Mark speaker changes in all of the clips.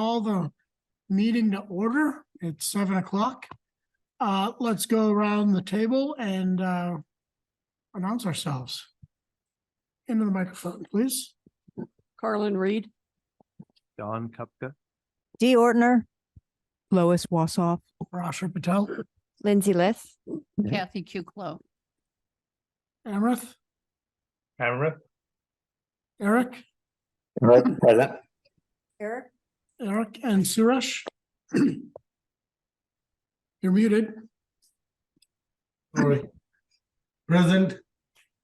Speaker 1: Call the meeting to order. It's 7 o'clock. Let's go around the table and announce ourselves. Into the microphone, please.
Speaker 2: Carlin Reed.
Speaker 3: Don Kupka.
Speaker 4: Dee Ortner,
Speaker 5: Lois Wassoff.
Speaker 1: Rasha Patel.
Speaker 4: Lindsay List,
Speaker 2: Kathy Kuklo.
Speaker 1: Amrith.
Speaker 3: Amrith.
Speaker 1: Eric.
Speaker 6: Right, present.
Speaker 4: Eric,
Speaker 1: Eric and Suresh. You're muted.
Speaker 6: Sorry. Present.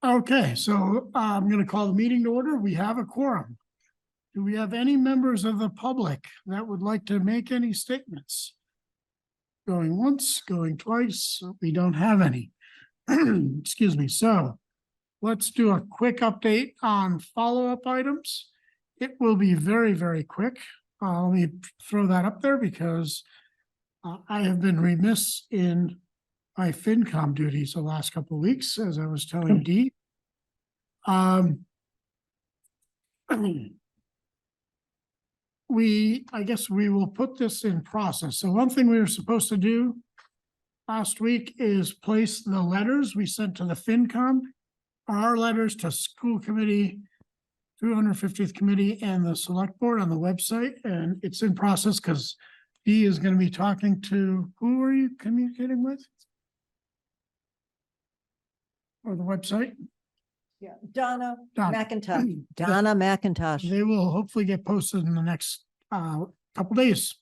Speaker 1: Okay, so I'm going to call the meeting to order. We have a quorum. Do we have any members of the public that would like to make any statements? Going once, going twice, we don't have any. Excuse me, so let's do a quick update on follow-up items. It will be very, very quick. Let me throw that up there because I have been remiss in my FinCom duties the last couple of weeks, as I was telling Dee. I guess we will put this in process. So one thing we were supposed to do last week is place the letters we sent to the FinCom, our letters to school committee, 250th committee and the select board on the website. And it's in process because Dee is going to be talking to, who are you communicating with? Or the website?
Speaker 4: yeah, Donna
Speaker 1: Donna.
Speaker 4: McIntosh, Donna McIntosh.
Speaker 1: They will hopefully get posted in the next couple days.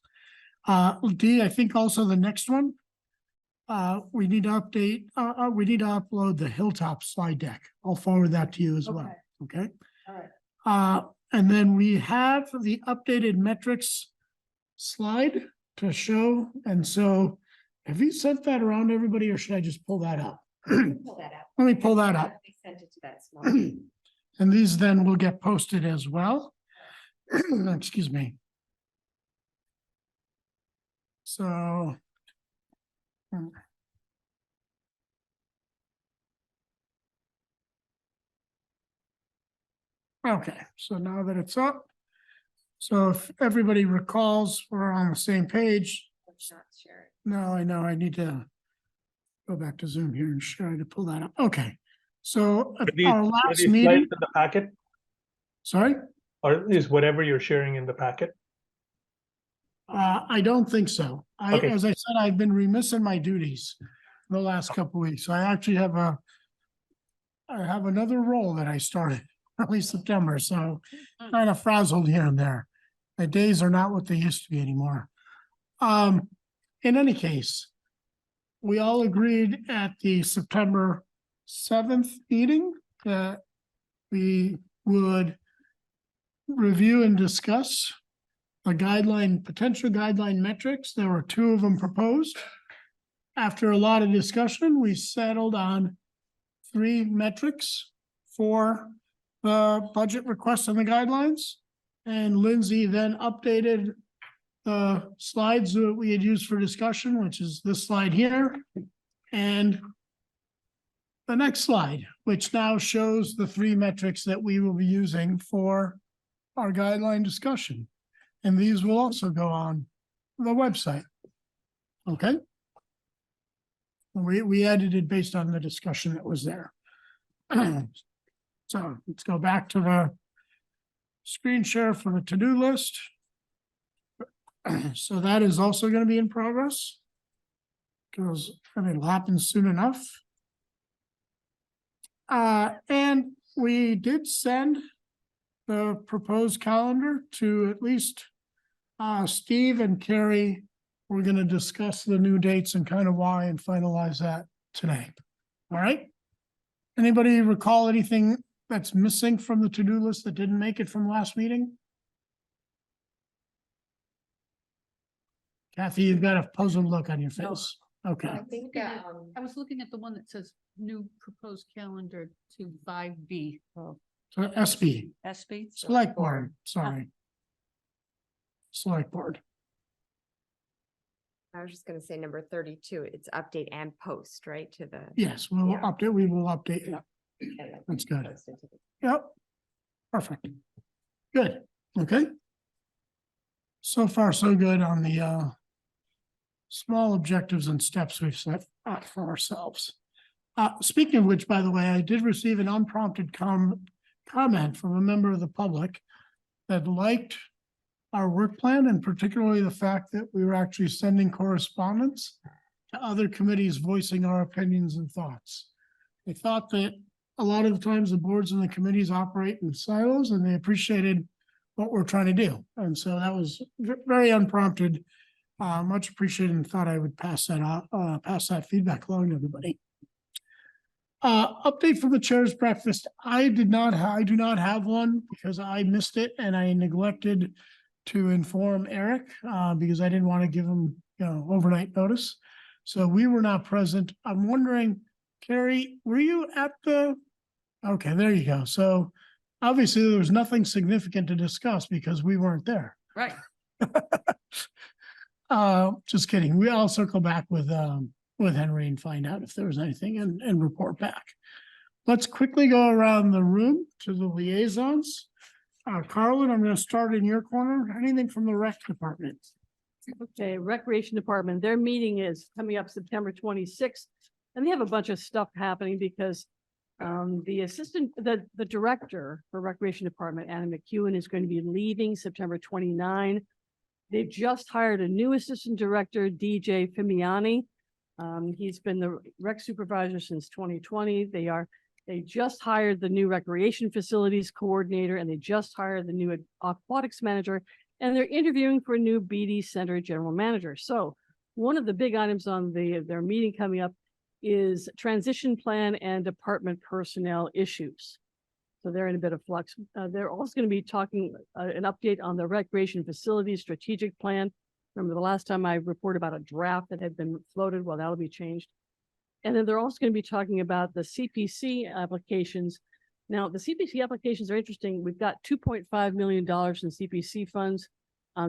Speaker 1: Dee, I think also the next one, we need to update, we need to upload the Hilltop slide deck. I'll forward that to you as well, okay?
Speaker 4: All right.
Speaker 1: And then we have the updated metrics slide to show. And so have you sent that around to everybody or should I just pull that up?
Speaker 7: Pull that out.
Speaker 1: Let me pull that up.
Speaker 7: I sent it to that small.
Speaker 1: And these then will get posted as well. Excuse me. So. Okay, so now that it's up. So if everybody recalls, we're on the same page.
Speaker 7: Let's not share it.
Speaker 1: No, I know, I need to go back to Zoom here and try to pull that up. Okay, so at our last
Speaker 3: Slides
Speaker 1: meeting,
Speaker 3: in the packet,
Speaker 1: sorry,
Speaker 3: or is whatever you're sharing in the packet?
Speaker 1: I don't think so.
Speaker 3: Okay.
Speaker 1: As I said, I've been remiss in my duties the last couple of weeks. I actually have I have another role that I started early September, so kind of frazzled here and there. My days are not what they used to be anymore. In any case, we all agreed at the September 7th meeting that we would review and discuss the potential guideline metrics. There were 2 of them proposed. After a lot of discussion, we settled on 3 metrics for the budget requests and the guidelines. And Lindsay then updated the slides that we had used for discussion, which is this slide here. And the next slide, which now shows the 3 metrics that we will be using for our guideline discussion. And these will also go on the website. Okay. We edited based on the discussion that was there. So let's go back to the screen share for the to-do list. So that is also going to be in progress because it'll happen soon enough. And we did send the proposed calendar to at least Steve and Carrie. We're going to discuss the new dates and kind of why and finalize that today. All right. Anybody recall anything that's missing from the to-do list that didn't make it from last meeting? Kathy, you've got a puzzled look on your face. Okay.
Speaker 7: I think,
Speaker 2: I was looking at the one that says new proposed calendar to 5B.
Speaker 1: So SB,
Speaker 2: SB.
Speaker 1: Select Board, sorry. Select Board.
Speaker 7: I was just gonna say number 32, it's update and post, right, to the.
Speaker 1: Yes, we will
Speaker 7: Yeah.
Speaker 1: update, we will update, yeah,
Speaker 7: and then
Speaker 1: that's good.
Speaker 7: post it to the-
Speaker 1: Yep. Perfect. Good, okay. so far so good on the small objectives and steps we've set out for ourselves. Speaking of which, by the way, I did receive an unprompted comment from a member of the public that liked our work plan, and particularly the fact that we were actually sending correspondence to other committees voicing our opinions and thoughts. They thought that a lot of the times the boards and the committees operate in silos, and they appreciated what we're trying to do. And so that was very unprompted, much appreciated, and thought I would pass that feedback along to everybody. Update from the chair's breakfast. I do not have one because I missed it and I neglected to inform Eric, because I didn't want to give him, overnight notice. So we were not present. I'm wondering, Carrie, were you at okay, there you go. So obviously there was nothing significant to discuss because we weren't there.
Speaker 2: Right.
Speaker 1: Just kidding. I'll circle back with Henry and find out if there was anything and report back. Let's quickly go around the room to the liaisons. Carlin, I'm going to start in your corner. Anything from the rec department?
Speaker 8: Okay, Recreation Department, their meeting is coming up September 26th. And they have a bunch of stuff happening because the director for Recreation Department, Anna McEwen, is going to be leaving September 29. They've just hired a new assistant director, DJ Fimiani. He's been the rec supervisor since 2020. They just hired the new recreation facilities coordinator, and they just hired the new aquatics manager, and they're interviewing for a new BD Center general manager. So one of the big items on their meeting coming up is transition plan and department personnel issues. So they're in a bit of flux. They're also going to be talking an update on the recreation facilities strategic plan. Remember the last time I reported about a draft that had been floated? Well, that'll be changed. And then they're also going to be talking about the CPC applications. Now, the CPC applications are interesting. We've got $2.5 million in CPC funds.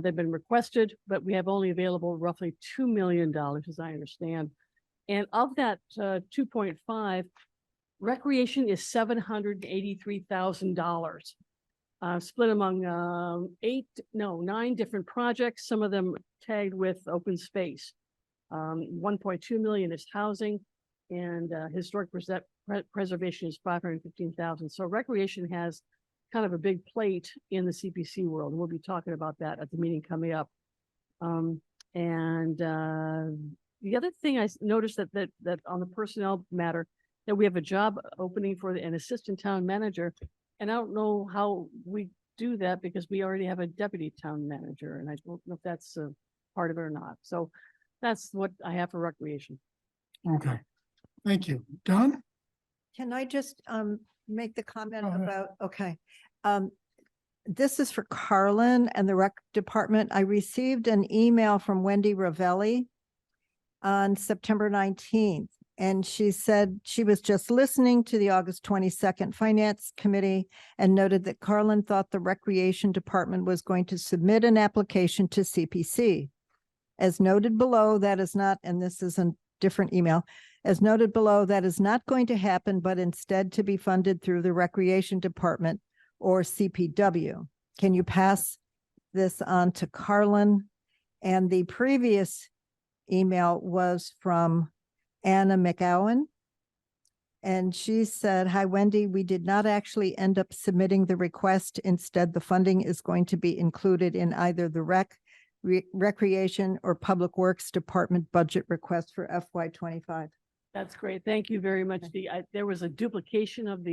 Speaker 8: They've been requested, but we have only available roughly $2 million, as I understand. And of that 2.5, recreation is $783,000, split among 9 different projects, some of them tagged with open space. 1.2 million is housing, and historic preservation is 515,000. So recreation has kind of a big plate in the CPC world. We'll be talking about that at the meeting coming up. The other thing I noticed that on the personnel matter, that we have a job opening for an assistant town manager. And I don't know how we do that because we already have a deputy town manager, and I don't know if that's a part of it or not. So that's what I have for recreation.
Speaker 1: Okay, thank you. Don?
Speaker 4: Can I just make the comment
Speaker 1: Go ahead.
Speaker 4: about, okay. This is for Carlin and the rec department. I received an email from Wendy Ravelli on September 19th. And she said she was just listening to the August 22nd Finance Committee and noted that Carlin thought the Recreation Department was going to submit an application to CPC. As noted below, that is not, and this is a different email, as noted below, that is not going to happen, but instead to be funded through the Recreation Department or CPW. Can you pass this on to Carlin? And the previous email was from Anna McEwen. And she said, hi, Wendy, we did not actually end up submitting the request. Instead, the funding is going to be included in either the Recreation or Public Works Department budget request for FY25.
Speaker 8: That's great. Thank you very much. There was a duplication of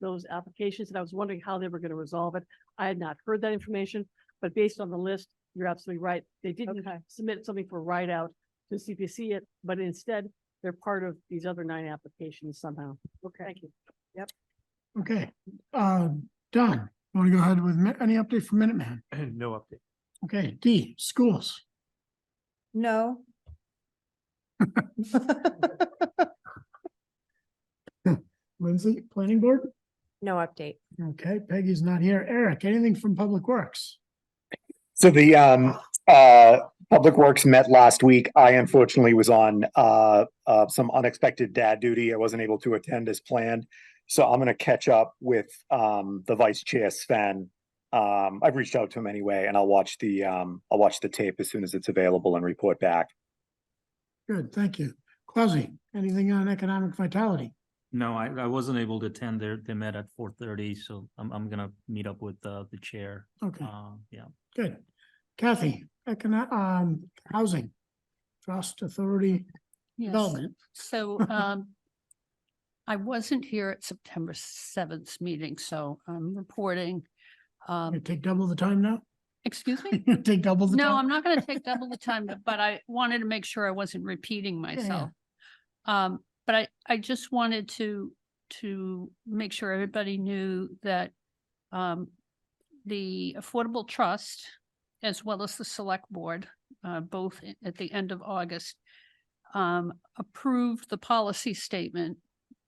Speaker 8: those applications, and I was wondering how they were going to resolve it. I had not heard that information, but based on the list, you're absolutely right. They didn't submit something for write out to CPC it, but instead they're part of these other 9 applications somehow. Okay, thank you. Yep.
Speaker 1: Okay, Don, want to go ahead with any update from Minuteman?
Speaker 3: No update.
Speaker 1: Okay, D, schools.
Speaker 4: No.
Speaker 1: Lindsay, planning board?
Speaker 7: No update.
Speaker 1: Okay, Peggy's not here. Eric, anything from Public Works?
Speaker 6: So the Public Works met last week. I unfortunately was on some unexpected dad duty. I wasn't able to attend as planned. So I'm going to catch up with the vice chair, Sven, I've reached out to him anyway, and I'll watch the tape as soon as it's available and report back.
Speaker 1: Good, thank you. Quasi, anything on economic vitality?
Speaker 9: No, I wasn't able to attend. They met at 4:30, so I'm gonna meet up with the chair.
Speaker 1: Okay,
Speaker 9: Yeah.
Speaker 1: good. Kathy, housing, trust authority,
Speaker 2: Yes,
Speaker 1: development.
Speaker 2: so, I wasn't here at September 7th meeting, so I'm reporting.
Speaker 1: You take double the time now?
Speaker 2: Excuse me?
Speaker 1: You take double the time?
Speaker 2: No, I'm not gonna take double the time, but I wanted to make sure I wasn't repeating myself. But I just wanted to make sure everybody knew that the Affordable Trust, as well as the Select Board, both at the end of August, approved the policy statement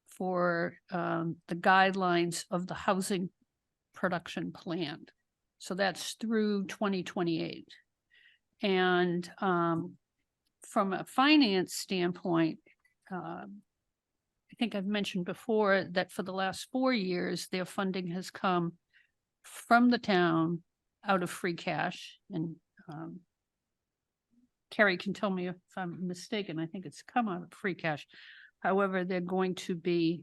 Speaker 2: for the guidelines of the housing production plan. So that's through 2028. And from a finance standpoint, I think I've mentioned before that for the last 4 years, their funding has come from the town out of free cash. And Carrie can tell me if I'm mistaken. I think it's come out of free cash. However, they're going to be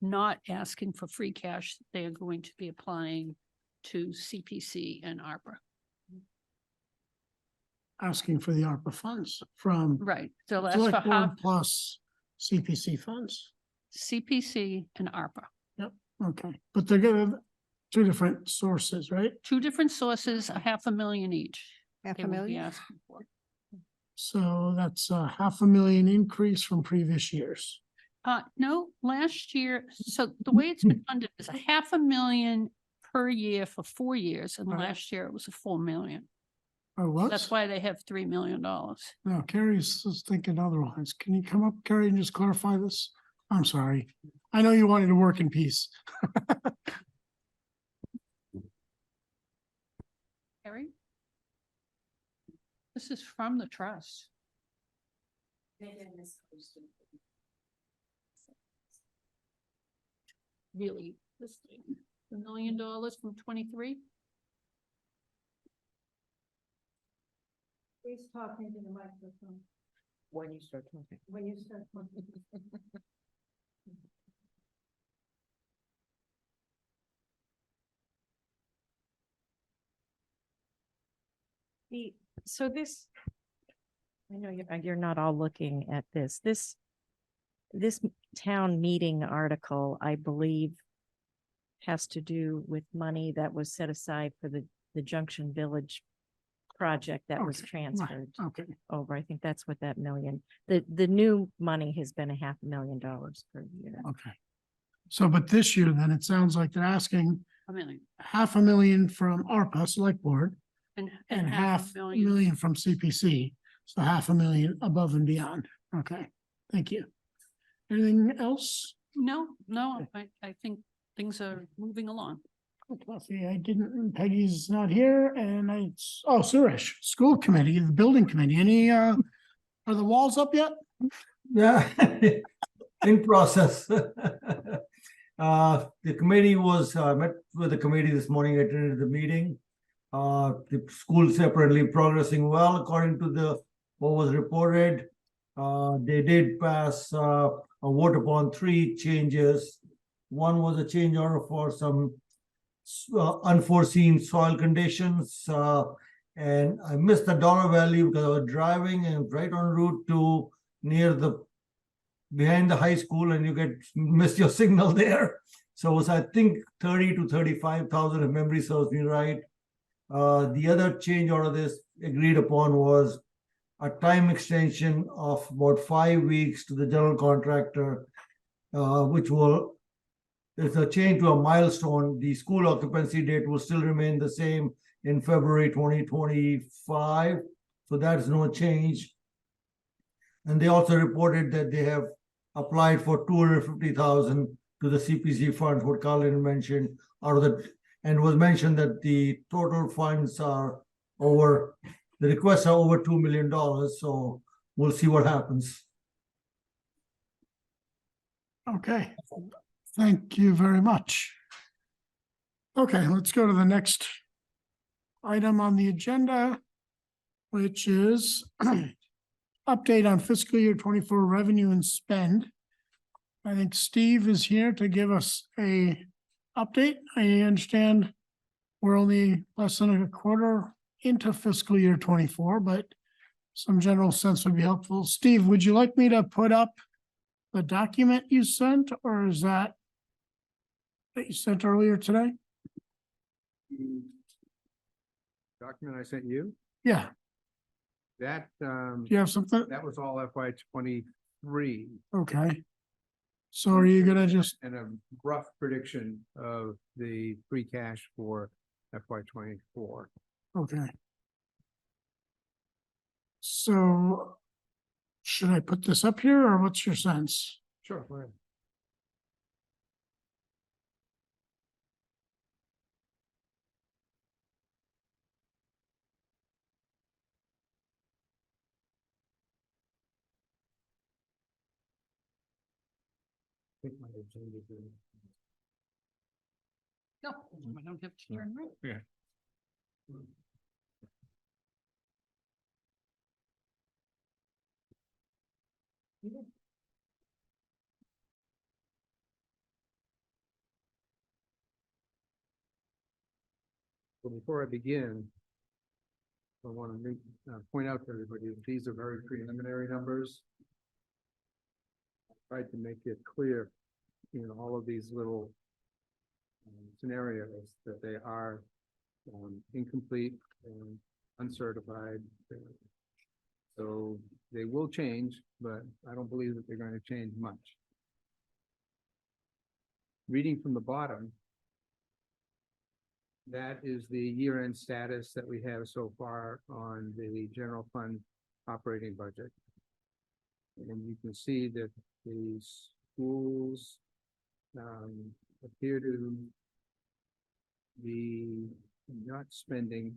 Speaker 2: not asking for free cash. They are going to be applying to CPC and ARPA.
Speaker 1: Asking for the ARPA funds from
Speaker 2: Right. They'll ask for
Speaker 1: select board
Speaker 2: half
Speaker 1: plus CPC funds.
Speaker 2: CPC and ARPA.
Speaker 1: Okay, but they're gonna, two different sources, right?
Speaker 2: Two different sources, $500,000 each.
Speaker 4: Half
Speaker 2: They
Speaker 4: a
Speaker 2: will be
Speaker 4: million?
Speaker 2: asking for.
Speaker 1: So that's a $500,000 increase from previous years.
Speaker 2: No, last year, so the way it's been funded is $500,000 per year for 4 years, and
Speaker 1: Right.
Speaker 2: last year it was a full million.
Speaker 1: Or what?
Speaker 2: That's why they have $3 million.
Speaker 1: No, Carrie's was thinking otherwise. Can you come up, Carrie, and just clarify this? I'm sorry. I know you wanted to work in peace.
Speaker 2: Harry? This is from the trust. Really, this thing, $1 million from 23?
Speaker 4: Please talk into the microphone
Speaker 7: When you start talking.
Speaker 4: when you start talking.
Speaker 7: So this, I know you're not all looking at this. This town meeting article, I believe, has to do with money that was set aside for the Junction Village project that was
Speaker 1: Okay, right,
Speaker 7: transferred
Speaker 1: Okay,
Speaker 7: over. I think that's what that million, the new money has been $500,000 per year.
Speaker 1: okay. So, but this year, then it sounds like they're asking
Speaker 2: $1 million.
Speaker 1: $500,000 from ARPA Select Board
Speaker 2: And
Speaker 1: and
Speaker 2: half a million.
Speaker 1: $500,000 from CPC. So $500,000 above and beyond. Okay, thank you. Anything else?
Speaker 2: No, I think things are moving along.
Speaker 1: Coffee, I didn't, Peggy's not here and Suresh, school committee, the building committee, any, are the walls up yet?
Speaker 10: Yeah, in process. The committee was, met with the committee this morning, attended the meeting. The school separately progressing well according to what was reported. They did pass a vote upon 3 changes. One was a change order for some unforeseen soil conditions. And I missed the dollar value because I was driving and right on route to near behind the high school, and you miss your signal there. So it was, I think, 30 to 35,000 if memory serves me right. The other change order this agreed upon was a time extension of about 5 weeks to the general contractor, which will, it's a change to a milestone. The school occupancy date will still remain the same in February 2025. So that's no change. And they also reported that they have applied for 250,000 to the CPC funds, what Colin mentioned, out of the, and was mentioned that the total funds are over, the requests are over $2 million. So we'll see what happens.
Speaker 1: Okay, thank you very much. Okay, let's go to the next item on the agenda, which is update on fiscal year 24 revenue and spend. I think Steve is here to give us a update. I understand we're only less than a quarter into fiscal year 24, but some general sense would be helpful. Steve, would you like me to put up the document you sent, or is that you sent earlier today?
Speaker 11: Document I sent you,
Speaker 1: Yeah,
Speaker 11: that,
Speaker 1: do you have something?
Speaker 11: that was all FY 23.
Speaker 1: Okay. So are you gonna just,
Speaker 11: And a rough prediction of the free cash for FY 24.
Speaker 1: okay. So should I put this up here, or what's your sense?
Speaker 11: Sure. Go ahead. I think my agenda's in.
Speaker 2: No, I don't have to turn right.
Speaker 9: Yeah.
Speaker 11: Well, before I begin, I want to point out to everybody that these are very preliminary numbers. I tried to make it clear in all of these little scenarios that they are incomplete and uncertified. So they will change, but I don't believe that they're going to change much. Reading from the bottom, that is the year-end status that we have so far on the general fund operating budget. And you can see that the schools appear to be not spending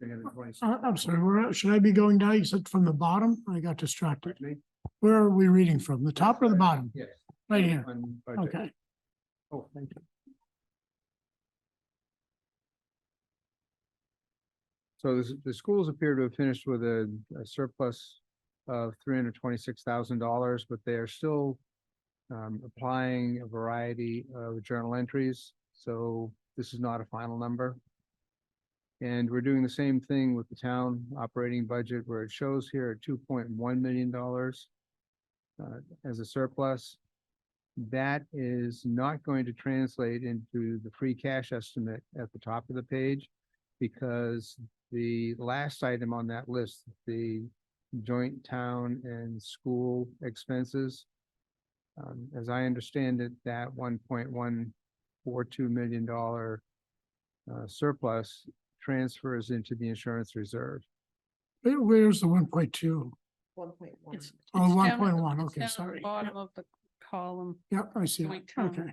Speaker 11: 326.
Speaker 1: I'm sorry, should I be going down? You said from the bottom? I got distracted.
Speaker 11: Me?
Speaker 1: Where are we reading from? The top or the bottom?
Speaker 11: Yes.
Speaker 1: Right here.
Speaker 11: On budget.
Speaker 1: Okay.
Speaker 11: Oh, thank you. So the schools appear to have finished with a surplus of $326,000, but they are still applying a variety of journal entries. So this is not a final number. And we're doing the same thing with the town operating budget, where it shows here at $2.1 million as a surplus. That is not going to translate into the free cash estimate at the top of the page, because the last item on that list, the joint town and school expenses, as I understand it, that $1.142 million surplus transfers into the insurance reserve.
Speaker 1: Where's the 1.2?
Speaker 4: 1.1.
Speaker 2: It's
Speaker 1: Oh,
Speaker 2: it's down at the-
Speaker 1: 1.1,
Speaker 2: it's
Speaker 1: okay,
Speaker 2: down at the
Speaker 1: sorry.
Speaker 2: Bottom
Speaker 1: Yep.
Speaker 2: of the column.
Speaker 1: Yep, I see.
Speaker 2: Joint
Speaker 1: It.
Speaker 2: town.
Speaker 1: Okay.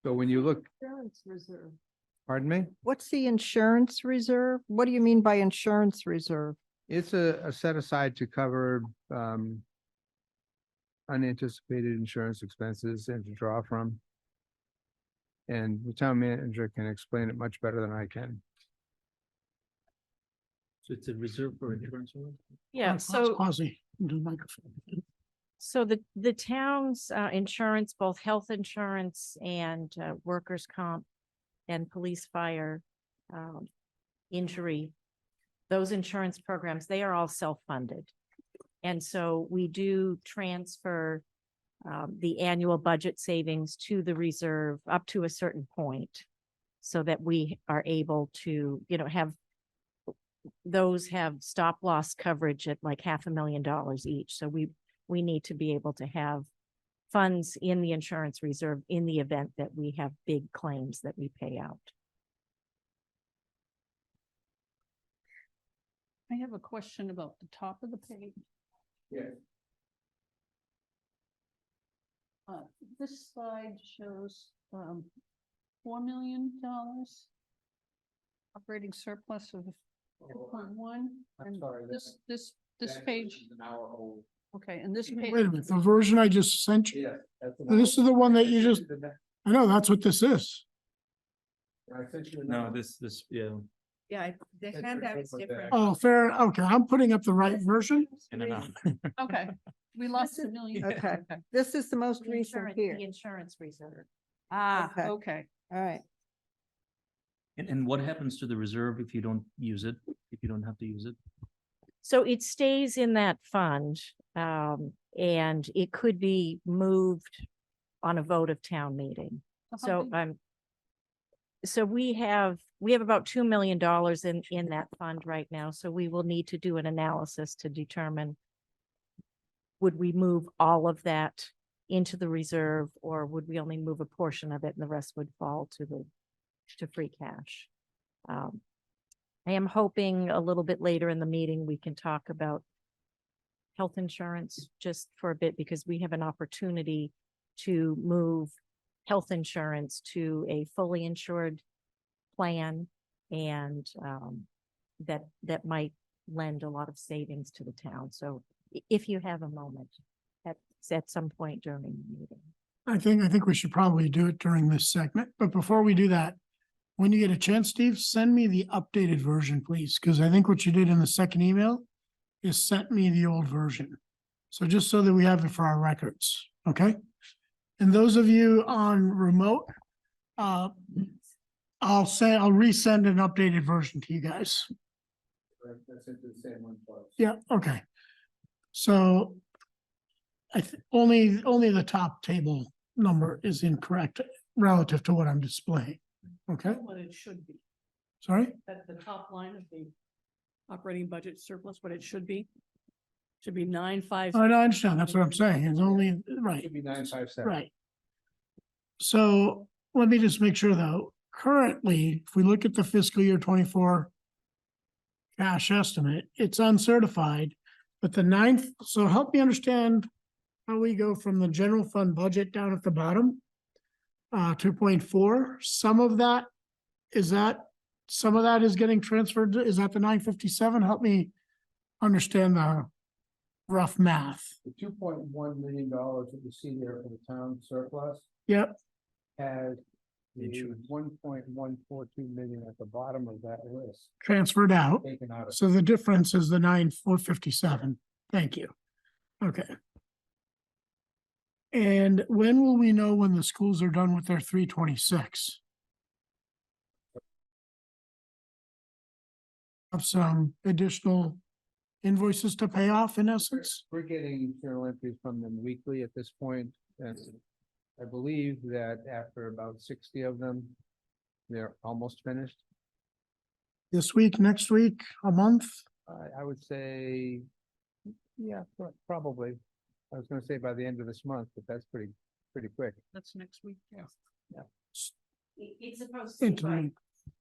Speaker 11: So when you look,
Speaker 4: Insurance reserve.
Speaker 11: pardon me,
Speaker 4: What's the insurance reserve? What do you mean by insurance reserve?
Speaker 11: it's a set aside to cover unanticipated insurance expenses and to draw from. And the town manager can explain it much better than I can.
Speaker 9: So it's a reserve for insurance.
Speaker 7: Yeah, so.
Speaker 1: Quasi, into the microphone.
Speaker 7: So the town's insurance, both health insurance and workers' comp and police fire injury, those insurance programs, they are all self-funded. And so we do transfer the annual budget savings to the reserve up to a certain point, so that we are able to, have those have stop loss coverage at like $500,000 each. So we need to be able to have funds in the insurance reserve in the event that we have big claims that we pay out.
Speaker 2: I have a question about the top of the page.
Speaker 11: Yeah.
Speaker 2: This slide shows $4 million operating surplus of 2.1.
Speaker 11: I'm sorry,
Speaker 2: This page, okay, and this page,
Speaker 1: Wait a minute, the version I just sent you,
Speaker 11: Yeah. that's the
Speaker 1: this is the one that you just, I know, that's what this is.
Speaker 9: No, yeah.
Speaker 5: Yeah, the handout is different.
Speaker 1: Oh, fair. Okay, I'm putting up the right version.
Speaker 9: In and out.
Speaker 2: Okay, we lost a million.
Speaker 4: Okay, this is the most
Speaker 7: The
Speaker 4: recent
Speaker 7: insurance-
Speaker 4: here.
Speaker 7: The insurance reserve.
Speaker 2: Ah,
Speaker 4: Okay.
Speaker 2: okay.
Speaker 4: All right.
Speaker 9: And what happens to the reserve if you don't use it, if you don't have to use it?
Speaker 7: So it stays in that fund, and it could be moved on a vote of town meeting. So so we have about $2 million in that fund right now, so we will need to do an analysis to determine would we move all of that into the reserve, or would we only move a portion of it and the rest would fall to free cash? I am hoping a little bit later in the meeting, we can talk about health insurance just for a bit, because we have an opportunity to move health insurance to a fully insured plan, and that might lend a lot of savings to the town. So if you have a moment at some point during the meeting.
Speaker 1: I think we should probably do it during this segment, but before we do that, when you get a chance, Steve, send me the updated version, please, because I think what you did in the second email is sent me the old version. So just so that we have it for our records, okay? And those of you on remote, I'll resend an updated version to you guys.
Speaker 11: That's into the same one.
Speaker 1: Yeah, okay. So only the top table number is incorrect relative to what I'm displaying. Okay,
Speaker 8: What it should be,
Speaker 1: sorry?
Speaker 8: at the top line of the operating budget surplus, what it should be. Should be 9,500.
Speaker 1: Oh, no, I understand. That's what I'm saying. It's only, right,
Speaker 11: Should be 957.
Speaker 1: right. So let me just make sure though, currently, if we look at the fiscal year 24 cash estimate, it's uncertified, but so help me understand how we go from the general fund budget down at the bottom. 2.4, some of that is getting transferred. Is that the 957? Help me understand the rough math.
Speaker 11: The $2.1 million that you see there for the town surplus
Speaker 1: Yep,
Speaker 11: has the 1.142 million at the bottom of that list
Speaker 1: transferred out.
Speaker 11: taken out of.
Speaker 1: So the difference is the 9,457. Thank you. Okay. And when will we know when the schools are done with their 326? Have some additional invoices to pay off in essence?
Speaker 11: We're getting journal entries from them weekly at this point, and I believe that after about 60 of them, they're almost finished.
Speaker 1: This week, next week, a month?
Speaker 11: I would say, yeah, probably. I was gonna say by the end of this month, but that's pretty quick.
Speaker 2: That's next week. Yeah.
Speaker 7: It's supposed to be by
Speaker 1: Into,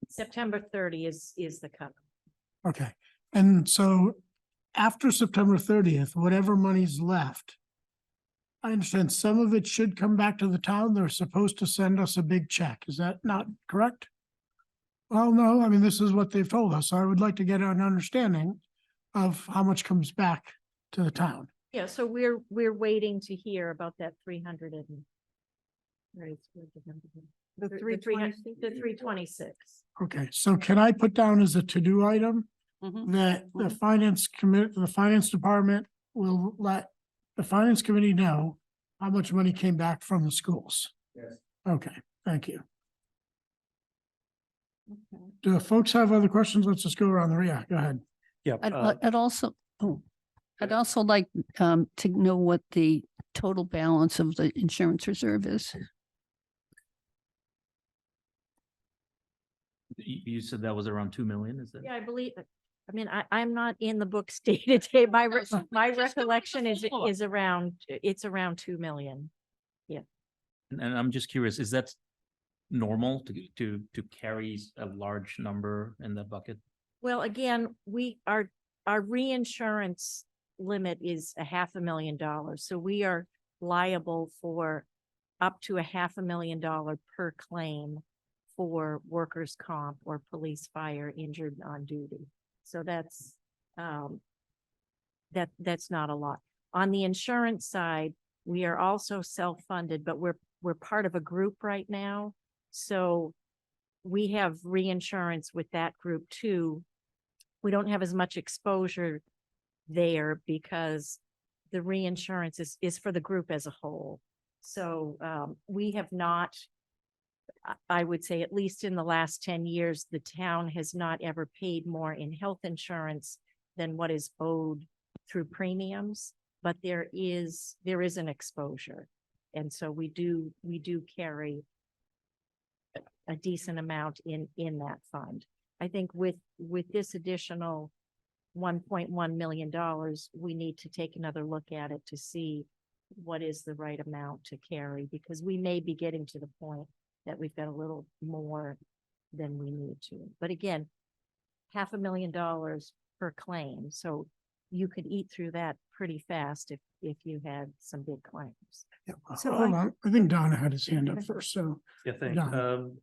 Speaker 7: September 30 is the cutoff.
Speaker 1: okay. And so after September 30th, whatever money's left, I understand some of it should come back to the town. They're supposed to send us a big check. Is that not correct? Well, no, I mean, this is what they've told us. I would like to get an understanding of how much comes back to the town.
Speaker 7: Yeah, so we're waiting to hear about that 300 and. Right,
Speaker 4: The
Speaker 7: the
Speaker 4: 326.
Speaker 7: 326.
Speaker 1: Okay, so can I put down as a to-do item
Speaker 2: Mhm.
Speaker 1: that the finance department will let the finance committee know how much money came back from the schools?
Speaker 11: Yes.
Speaker 1: Okay, thank you. Do folks have other questions? Let's just go around the area. Go ahead.
Speaker 3: Yeah.
Speaker 2: I'd also like to know what the total balance of the insurance reserve is.
Speaker 9: You said that was around 2 million, is that?
Speaker 7: Yeah, I believe, I mean, I'm not in the books day to day. My
Speaker 2: No, so
Speaker 7: my
Speaker 2: just give me
Speaker 7: recollection
Speaker 2: the
Speaker 7: is
Speaker 2: full.
Speaker 7: around, it's around 2 million.
Speaker 9: And I'm just curious, is that normal to carry a large number in that bucket?
Speaker 7: Well, again, our reinsurance limit is $500,000. So we are liable for up to $500,000 per claim for workers' comp or police fire injured on duty. So that's not a lot. On the insurance side, we are also self-funded, but we're we're part of a group right now. So we have reinsurance with that group too. We don't have as much exposure there because the reinsurance is for the group as a whole. So we have not, I would say at least in the last 10 years, the town has not ever paid more in health insurance than what is owed through premiums, but there is an exposure. And so we do carry a decent amount in that fund. I think with this additional $1.1 million, we need to take another look at it to see what is the right amount to carry, because we may be getting to the point that we've got a little more than we need to. But again, $500,000 per claim. So you could eat through that pretty fast if you had some big claims.
Speaker 1: Yeah,
Speaker 4: So
Speaker 1: hold on. I think Donna had his hand up first, so.
Speaker 12: Yeah, thanks.
Speaker 1: Don.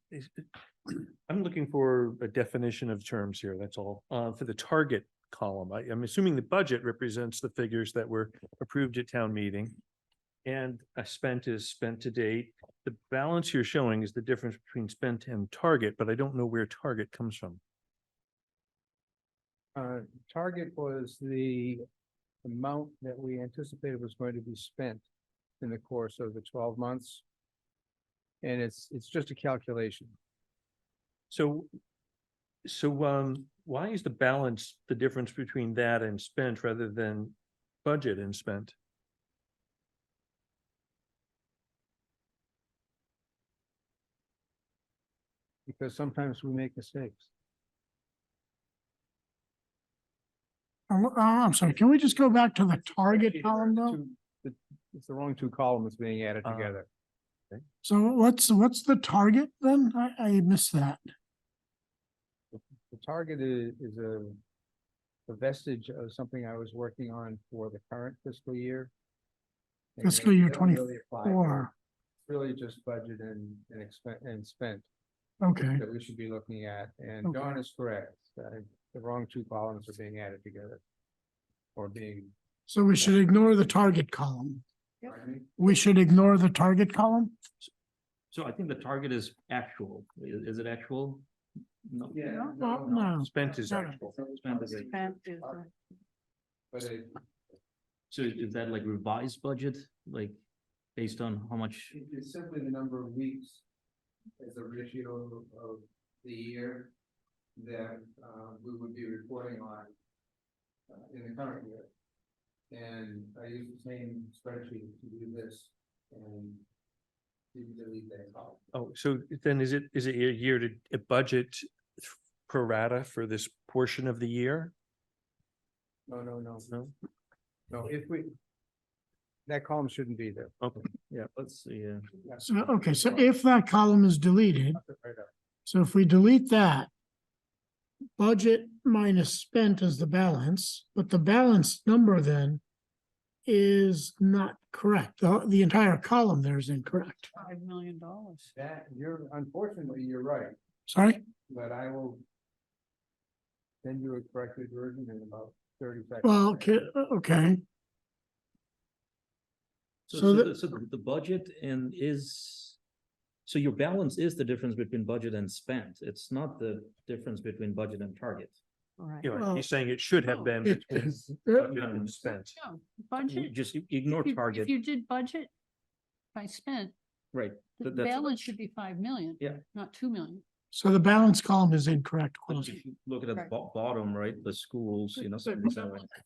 Speaker 12: I'm looking for a definition of terms here, that's all. For the target column, I'm assuming the budget represents the figures that were approved at town meeting. And spent is spent to date. The balance you're showing is the difference between spent and target, but I don't know where target comes from.
Speaker 11: Target was the amount that we anticipated was going to be spent in the course of the 12 months. And it's just a calculation.
Speaker 12: So why is the balance the difference between that and spent rather than budget and spent?
Speaker 11: Because sometimes we make mistakes.
Speaker 1: I'm sorry, can we just go back to the target column though?
Speaker 11: It's the wrong two columns being added
Speaker 12: Uh,
Speaker 11: together.
Speaker 1: So what's the target then? I missed that.
Speaker 11: The target is a vestige of something I was working on for the current fiscal year. And
Speaker 1: Fiscal
Speaker 11: it
Speaker 1: year
Speaker 11: doesn't really apply.
Speaker 1: 24.
Speaker 11: It's really just budget and spent
Speaker 1: Okay,
Speaker 11: that we should be looking at. And
Speaker 1: Okay.
Speaker 11: Dawn is correct. The wrong two columns are being added together. Or being.
Speaker 1: so we should ignore the target column.
Speaker 11: Pardon me?
Speaker 1: We should ignore the target column?
Speaker 9: So I think the target is actual. Is it actual? No.
Speaker 1: Well, no.
Speaker 12: Spent is
Speaker 1: No.
Speaker 12: actual.
Speaker 9: Spent is a-
Speaker 11: But it,
Speaker 9: So is that like revised budget, like based on how much?
Speaker 11: it's simply the number of weeks as a ratio of the year that we would be reporting on in the current year. And I use the same spreadsheet to do this and delete that column.
Speaker 12: Oh, so then is it a year to a budget pro rata for this portion of the year?
Speaker 11: No.
Speaker 12: No?
Speaker 11: No, if we, that column shouldn't be there.
Speaker 12: Okay.
Speaker 9: Yeah, let's see.
Speaker 1: So, okay, so if that column is deleted,
Speaker 11: Right up.
Speaker 1: so if we delete that, budget minus spent is the balance, but the balance number then is not correct. The entire column there is incorrect.
Speaker 2: $5 million.
Speaker 11: That, unfortunately, you're right,
Speaker 1: Sorry?
Speaker 11: but I will send you a corrected version in about 30 seconds.
Speaker 1: Well, okay. So
Speaker 9: The budget so your balance is the difference between budget and spent. It's not the difference between budget and target.
Speaker 2: Right.
Speaker 12: You know,
Speaker 1: Well,
Speaker 12: he's saying it should have been
Speaker 1: it
Speaker 12: between
Speaker 1: is.
Speaker 12: budget and spent.
Speaker 2: No,
Speaker 9: You
Speaker 2: budget.
Speaker 9: just ignore
Speaker 2: If
Speaker 9: target,
Speaker 2: you did budget by spent,
Speaker 9: right?
Speaker 2: the
Speaker 9: That's-
Speaker 2: balance should be 5 million.
Speaker 9: Yeah.
Speaker 2: Not 2 million.
Speaker 1: So the balance column is incorrect.
Speaker 9: But
Speaker 1: Quasi.
Speaker 9: if you look at the
Speaker 2: Right.
Speaker 9: bottom, right, the schools, you know,
Speaker 2: But-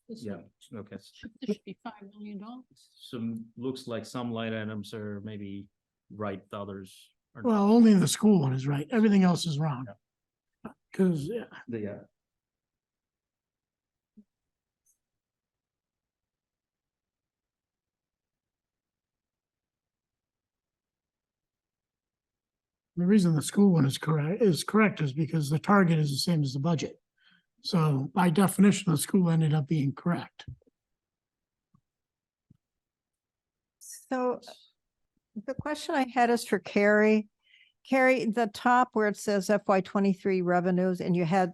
Speaker 2: This
Speaker 9: yeah,
Speaker 2: one,
Speaker 9: okay.
Speaker 2: This should be $5 million.
Speaker 9: Some, looks like some line items are maybe right, the others are.
Speaker 1: Well, only the school one is right. Everything else is wrong. Cause yeah,
Speaker 9: Yeah.
Speaker 1: the reason the school one is correct is because the target is the same as the budget. So by definition, the school ended up being correct.
Speaker 4: So the question I had is for Carrie. Carrie, the top where it says FY 23 revenues and you had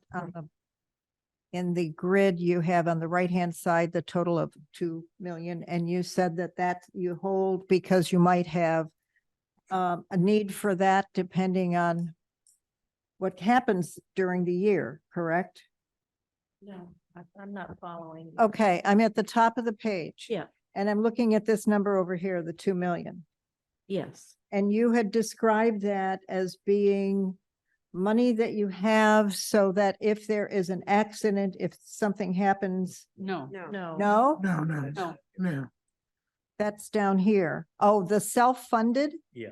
Speaker 4: in the grid, you have on the right-hand side, the total of 2 million. And you said that you hold because you might have a need for that depending on what happens during the year, correct?
Speaker 7: No, I'm not following.
Speaker 4: Okay, I'm at the top of the page.
Speaker 7: Yeah.
Speaker 4: And I'm looking at this number over here, the 2 million.
Speaker 7: Yes.
Speaker 4: And you had described that as being money that you have so that if there is an accident, if something happens,
Speaker 2: No,
Speaker 7: No.
Speaker 4: no?
Speaker 1: No, no,
Speaker 2: no.
Speaker 1: no.
Speaker 4: That's down here. Oh, the self-funded
Speaker 12: Yeah.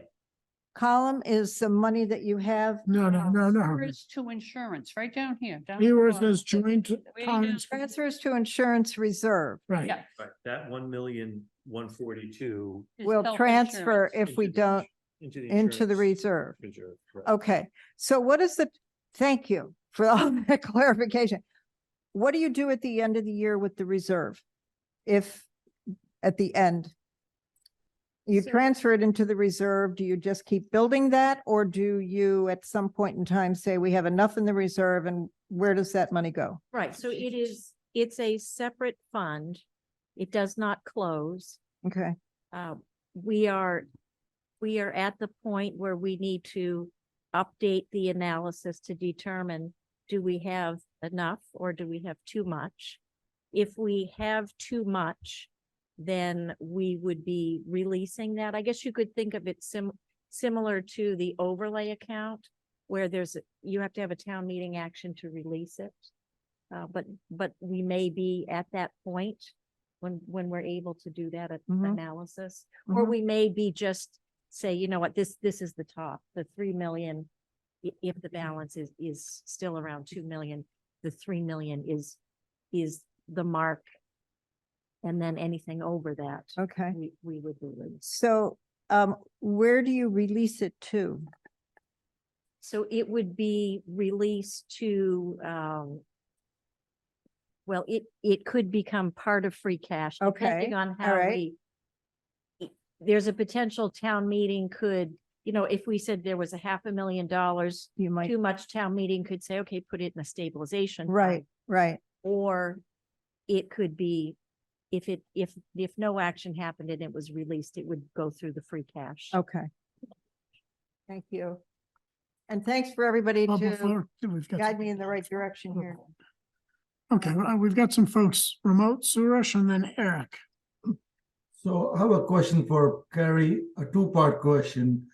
Speaker 4: column is the money that you have.
Speaker 1: No, no, no, no.
Speaker 2: Transfers to insurance, right down here. down at
Speaker 1: Here
Speaker 2: the
Speaker 1: where it
Speaker 2: bottom.
Speaker 1: says joint
Speaker 2: Way
Speaker 1: towns,
Speaker 4: Transfers to insurance reserve
Speaker 1: right.
Speaker 2: Yeah.
Speaker 12: Right, that 1,142,000
Speaker 2: Is
Speaker 4: will transfer
Speaker 2: self-insurance.
Speaker 4: if we
Speaker 12: Into the
Speaker 4: don't
Speaker 12: into the
Speaker 4: into the
Speaker 12: insurance
Speaker 4: reserve.
Speaker 12: reserve. right.
Speaker 4: Okay, so what is the, thank you for all that clarification. What do you do at the end of the year with the reserve? If at the end you
Speaker 7: So-
Speaker 4: transfer it into the reserve, do you just keep building that? Or do you at some point in time say we have enough in the reserve and where does that money go?
Speaker 7: Right, so it's a separate fund. It does not close.
Speaker 4: Okay,
Speaker 7: Uh, we are at the point where we need to update the analysis to determine, do we have enough or do we have too much? If we have too much, then we would be releasing that. I guess you could think of it similar to the overlay account, where you have to have a town meeting action to release it. But we may be at that point when we're able to do that
Speaker 4: Mhm.
Speaker 7: analysis, or
Speaker 4: Mhm.
Speaker 7: we may be just say, you know what, this is the top, the 3 million. If the balance is still around 2 million, the 3 million is the mark. And then anything over that,
Speaker 4: okay.
Speaker 7: we would release.
Speaker 4: So where do you release it to?
Speaker 7: So it would be released to, well, it could become part of free cash. Depending
Speaker 4: Okay,
Speaker 7: on
Speaker 4: all
Speaker 7: how
Speaker 4: right.
Speaker 7: there's a potential town meeting could, if we said there was $500,000
Speaker 4: You might,
Speaker 7: too much, town meeting could say, okay, put it in a stabilization. fund.
Speaker 4: right, right.
Speaker 7: Or it could be, if no action happened and it was released, it would go through the free cash.
Speaker 4: Okay. Thank you. And thanks for everybody
Speaker 1: Well,
Speaker 4: to
Speaker 1: before, we've got,
Speaker 4: guide me in the right direction here.
Speaker 1: okay, well, we've got some folks remote, Suresh and then Eric.
Speaker 10: So I have a question for Carrie, a two-part question.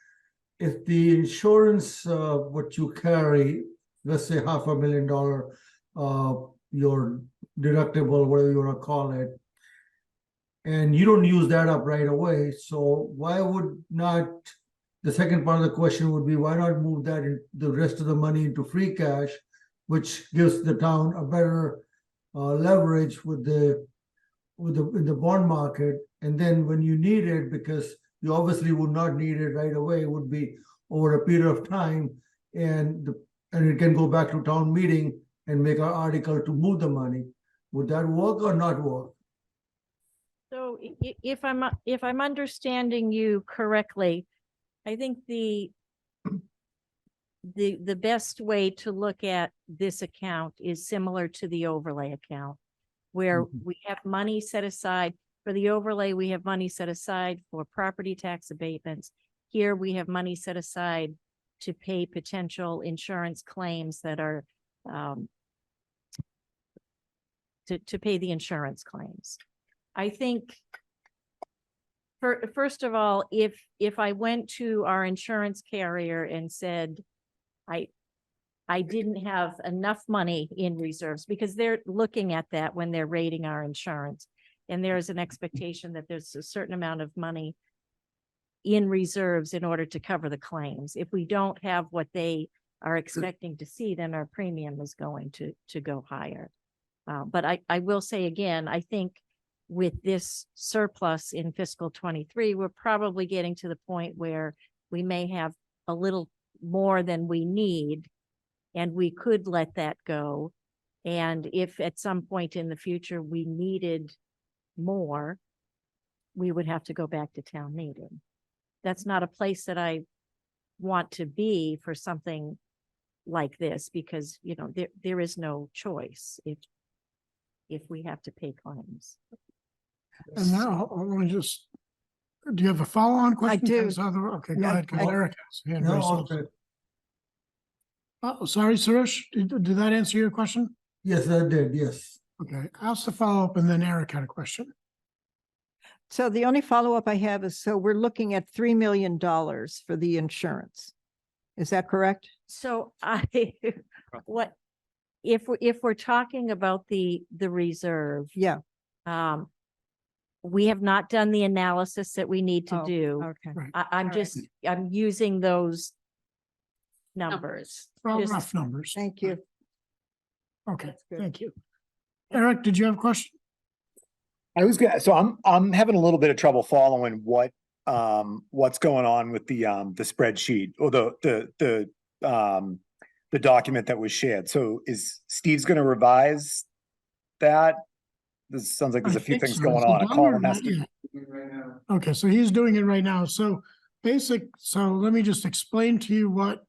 Speaker 10: If the insurance, what you carry, let's say $500,000, your deductible, whatever you want to call it, and you don't use that up right away, so why would not, the second part of the question would be, why not move that in the rest of the money into free cash, which gives the town a better leverage in the bond market, and then when you need it, because you obviously would not need it right away, it would be over a period of time, and it can go back to town meeting and make an article to move the money. Would that work or not work?
Speaker 7: So if I'm understanding you correctly, I think the best way to look at this account is similar to the overlay account, where we have money set aside for the overlay. We have money set aside for property tax abatements. Here we have money set aside to pay potential insurance claims that are to pay the insurance claims. I think first of all, if I went to our insurance carrier and said, I didn't have enough money in reserves, because they're looking at that when they're rating our insurance. And there's an expectation that there's a certain amount of money in reserves in order to cover the claims. If we don't have what they are expecting to see, then our premium is going to go higher. But I will say again, I think with this surplus in fiscal 23, we're probably getting to the point where we may have a little more than we need, and we could let that go. And if at some point in the future we needed more, we would have to go back to town meeting. That's not a place that I want to be for something like this, because, there is no choice if we have to pay claims.
Speaker 1: And now, let me just Do you have a follow-on question?
Speaker 4: do.
Speaker 1: Because okay, go
Speaker 4: Yeah,
Speaker 1: ahead, because
Speaker 10: I-
Speaker 1: Eric has. his hand
Speaker 10: No,
Speaker 1: raised also.
Speaker 10: okay.
Speaker 1: Oh, sorry, Suresh, did that answer your question?
Speaker 10: Yes, I did, yes.
Speaker 1: Okay, ask the follow-up and then Eric had a question.
Speaker 4: So the only follow-up I have is, so we're looking at $3 million for the insurance. Is that correct?
Speaker 7: So what, if we're talking about the reserve,
Speaker 4: Yeah.
Speaker 7: we have not done the analysis that we need to
Speaker 4: Oh,
Speaker 7: do.
Speaker 4: Okay.
Speaker 1: Right.
Speaker 7: I'm
Speaker 4: All
Speaker 7: just, I'm using those numbers.
Speaker 1: Well,
Speaker 7: Just-
Speaker 1: rough numbers.
Speaker 4: Thank you.
Speaker 1: Okay,
Speaker 4: That's good.
Speaker 1: thank you. Eric, did you have a question?
Speaker 6: I was gonna, so I'm having a little bit of trouble following what's going on with the spreadsheet or the document that was shared. So is Steve's gonna revise that? This sounds like there's
Speaker 1: I
Speaker 6: a few
Speaker 1: think
Speaker 6: things
Speaker 1: so.
Speaker 6: going
Speaker 1: Is it
Speaker 6: on. A
Speaker 1: done or
Speaker 6: column has
Speaker 1: not
Speaker 6: to.
Speaker 1: yet? Okay, so he's doing it right now. So so let me just explain to you what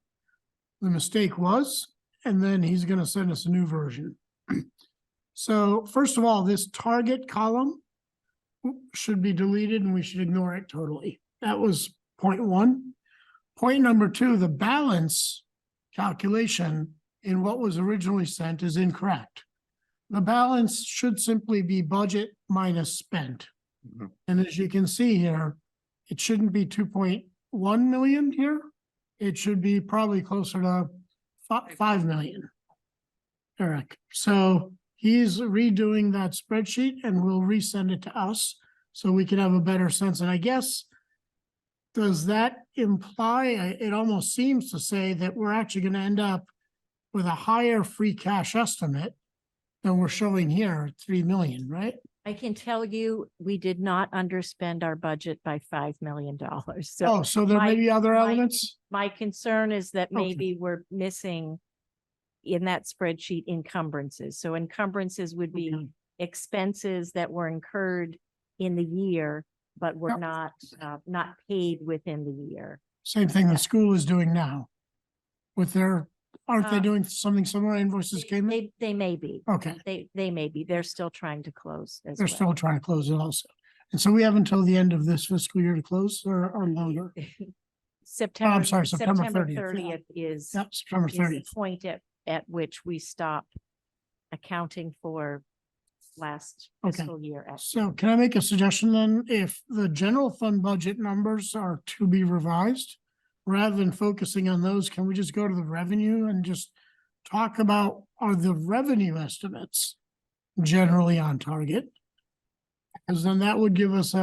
Speaker 1: the mistake was, and then he's gonna send us a new version. So first of all, this target column should be deleted and we should ignore it totally. That was point one. Point number two, the balance calculation in what was originally sent is incorrect. The balance should simply be budget minus spent.
Speaker 6: Mhm.
Speaker 1: And as you can see here, it shouldn't be 2.1 million here. It should be probably closer to 5 million. Eric, so he's redoing that spreadsheet and we'll resend it to us so we can have a better sense. And I guess, does that imply, it almost seems to say that we're actually gonna end up with a higher free cash estimate than we're showing here, 3 million, right?
Speaker 7: I can tell you, we did not underspend our budget by $5 million. So
Speaker 1: Oh, so there may
Speaker 7: my-
Speaker 1: be other
Speaker 7: my-
Speaker 1: elements?
Speaker 7: my concern is that
Speaker 1: Okay.
Speaker 7: maybe we're missing in that spreadsheet encumbrances. So encumbrances would be
Speaker 1: Okay.
Speaker 7: expenses that were incurred in the year, but were
Speaker 1: Yep.
Speaker 7: not paid within the year.
Speaker 1: Same thing the school is doing now. With their, aren't they
Speaker 7: Uh,
Speaker 1: doing something similar? Invoices came in?
Speaker 7: They may be.
Speaker 1: Okay,
Speaker 7: They may be. They're still trying to close as
Speaker 1: they're
Speaker 7: well.
Speaker 1: still trying to close it also. And so we have until the end of this fiscal year to close or longer?
Speaker 7: September,
Speaker 1: sorry, September 30th, yeah.
Speaker 7: 30th is
Speaker 1: Yep, September
Speaker 7: is the
Speaker 1: 30th.
Speaker 7: point at which we stop accounting for last
Speaker 1: Okay.
Speaker 7: fiscal year.
Speaker 1: So can I make a suggestion then? If the general fund budget numbers are to be revised, rather than focusing on those, can we just go to the revenue and just talk about, are the revenue estimates generally on target? Because then that would give us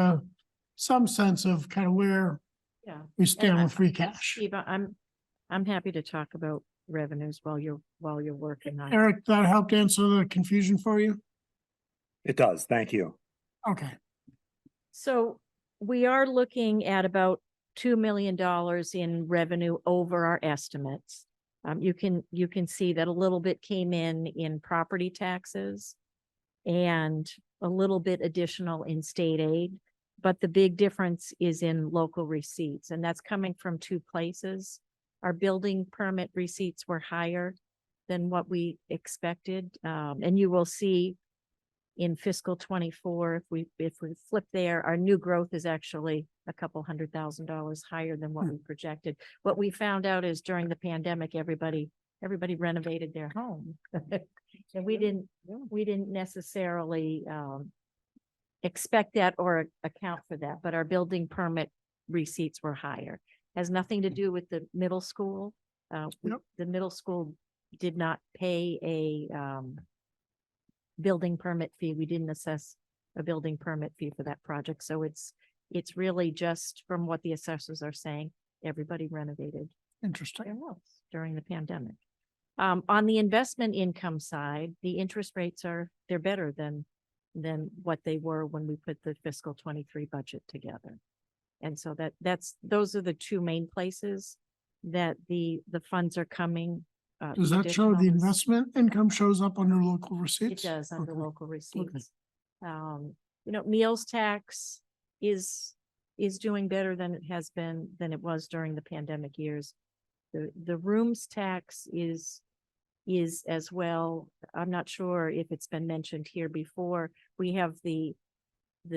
Speaker 1: some sense of kind of where
Speaker 7: Yeah.
Speaker 1: we stand
Speaker 7: I-
Speaker 1: with free cash.
Speaker 7: Steve, I'm happy to talk about revenues while you're working on it.
Speaker 1: Eric, that helped answer the confusion for you?
Speaker 6: It does. Thank you.
Speaker 1: Okay,
Speaker 7: So we are looking at about $2 million in revenue over our estimates. You can see that a little bit came in property taxes and a little bit additional in state aid. But the big difference is in local receipts, and that's coming from two places. Our building permit receipts were higher than what we expected. And you will see in fiscal 24, if we flip there, our new growth is actually a couple $100,000 higher than what we projected. What we found out is during the pandemic, everybody renovated their home. And we didn't necessarily expect that or account for that, but our building permit receipts were higher. Has nothing to do with the middle school.
Speaker 1: Yep.
Speaker 7: The middle school did not pay a building permit fee. We didn't assess a building permit fee for that project. So it's really just from what the assessors are saying, everybody renovated
Speaker 1: interesting.
Speaker 7: their house during the pandemic. On the investment income side, the interest rates they're better than what they were when we put the fiscal 23 budget together. And so those are the two main places that the funds are coming.
Speaker 1: Does that show the investment income shows up under local
Speaker 7: It
Speaker 1: receipts?
Speaker 7: does under
Speaker 1: Okay.
Speaker 7: local receipts. Meals tax is doing better than it was during the pandemic years. The rooms tax is as well. I'm not sure if it's been mentioned here before. We have the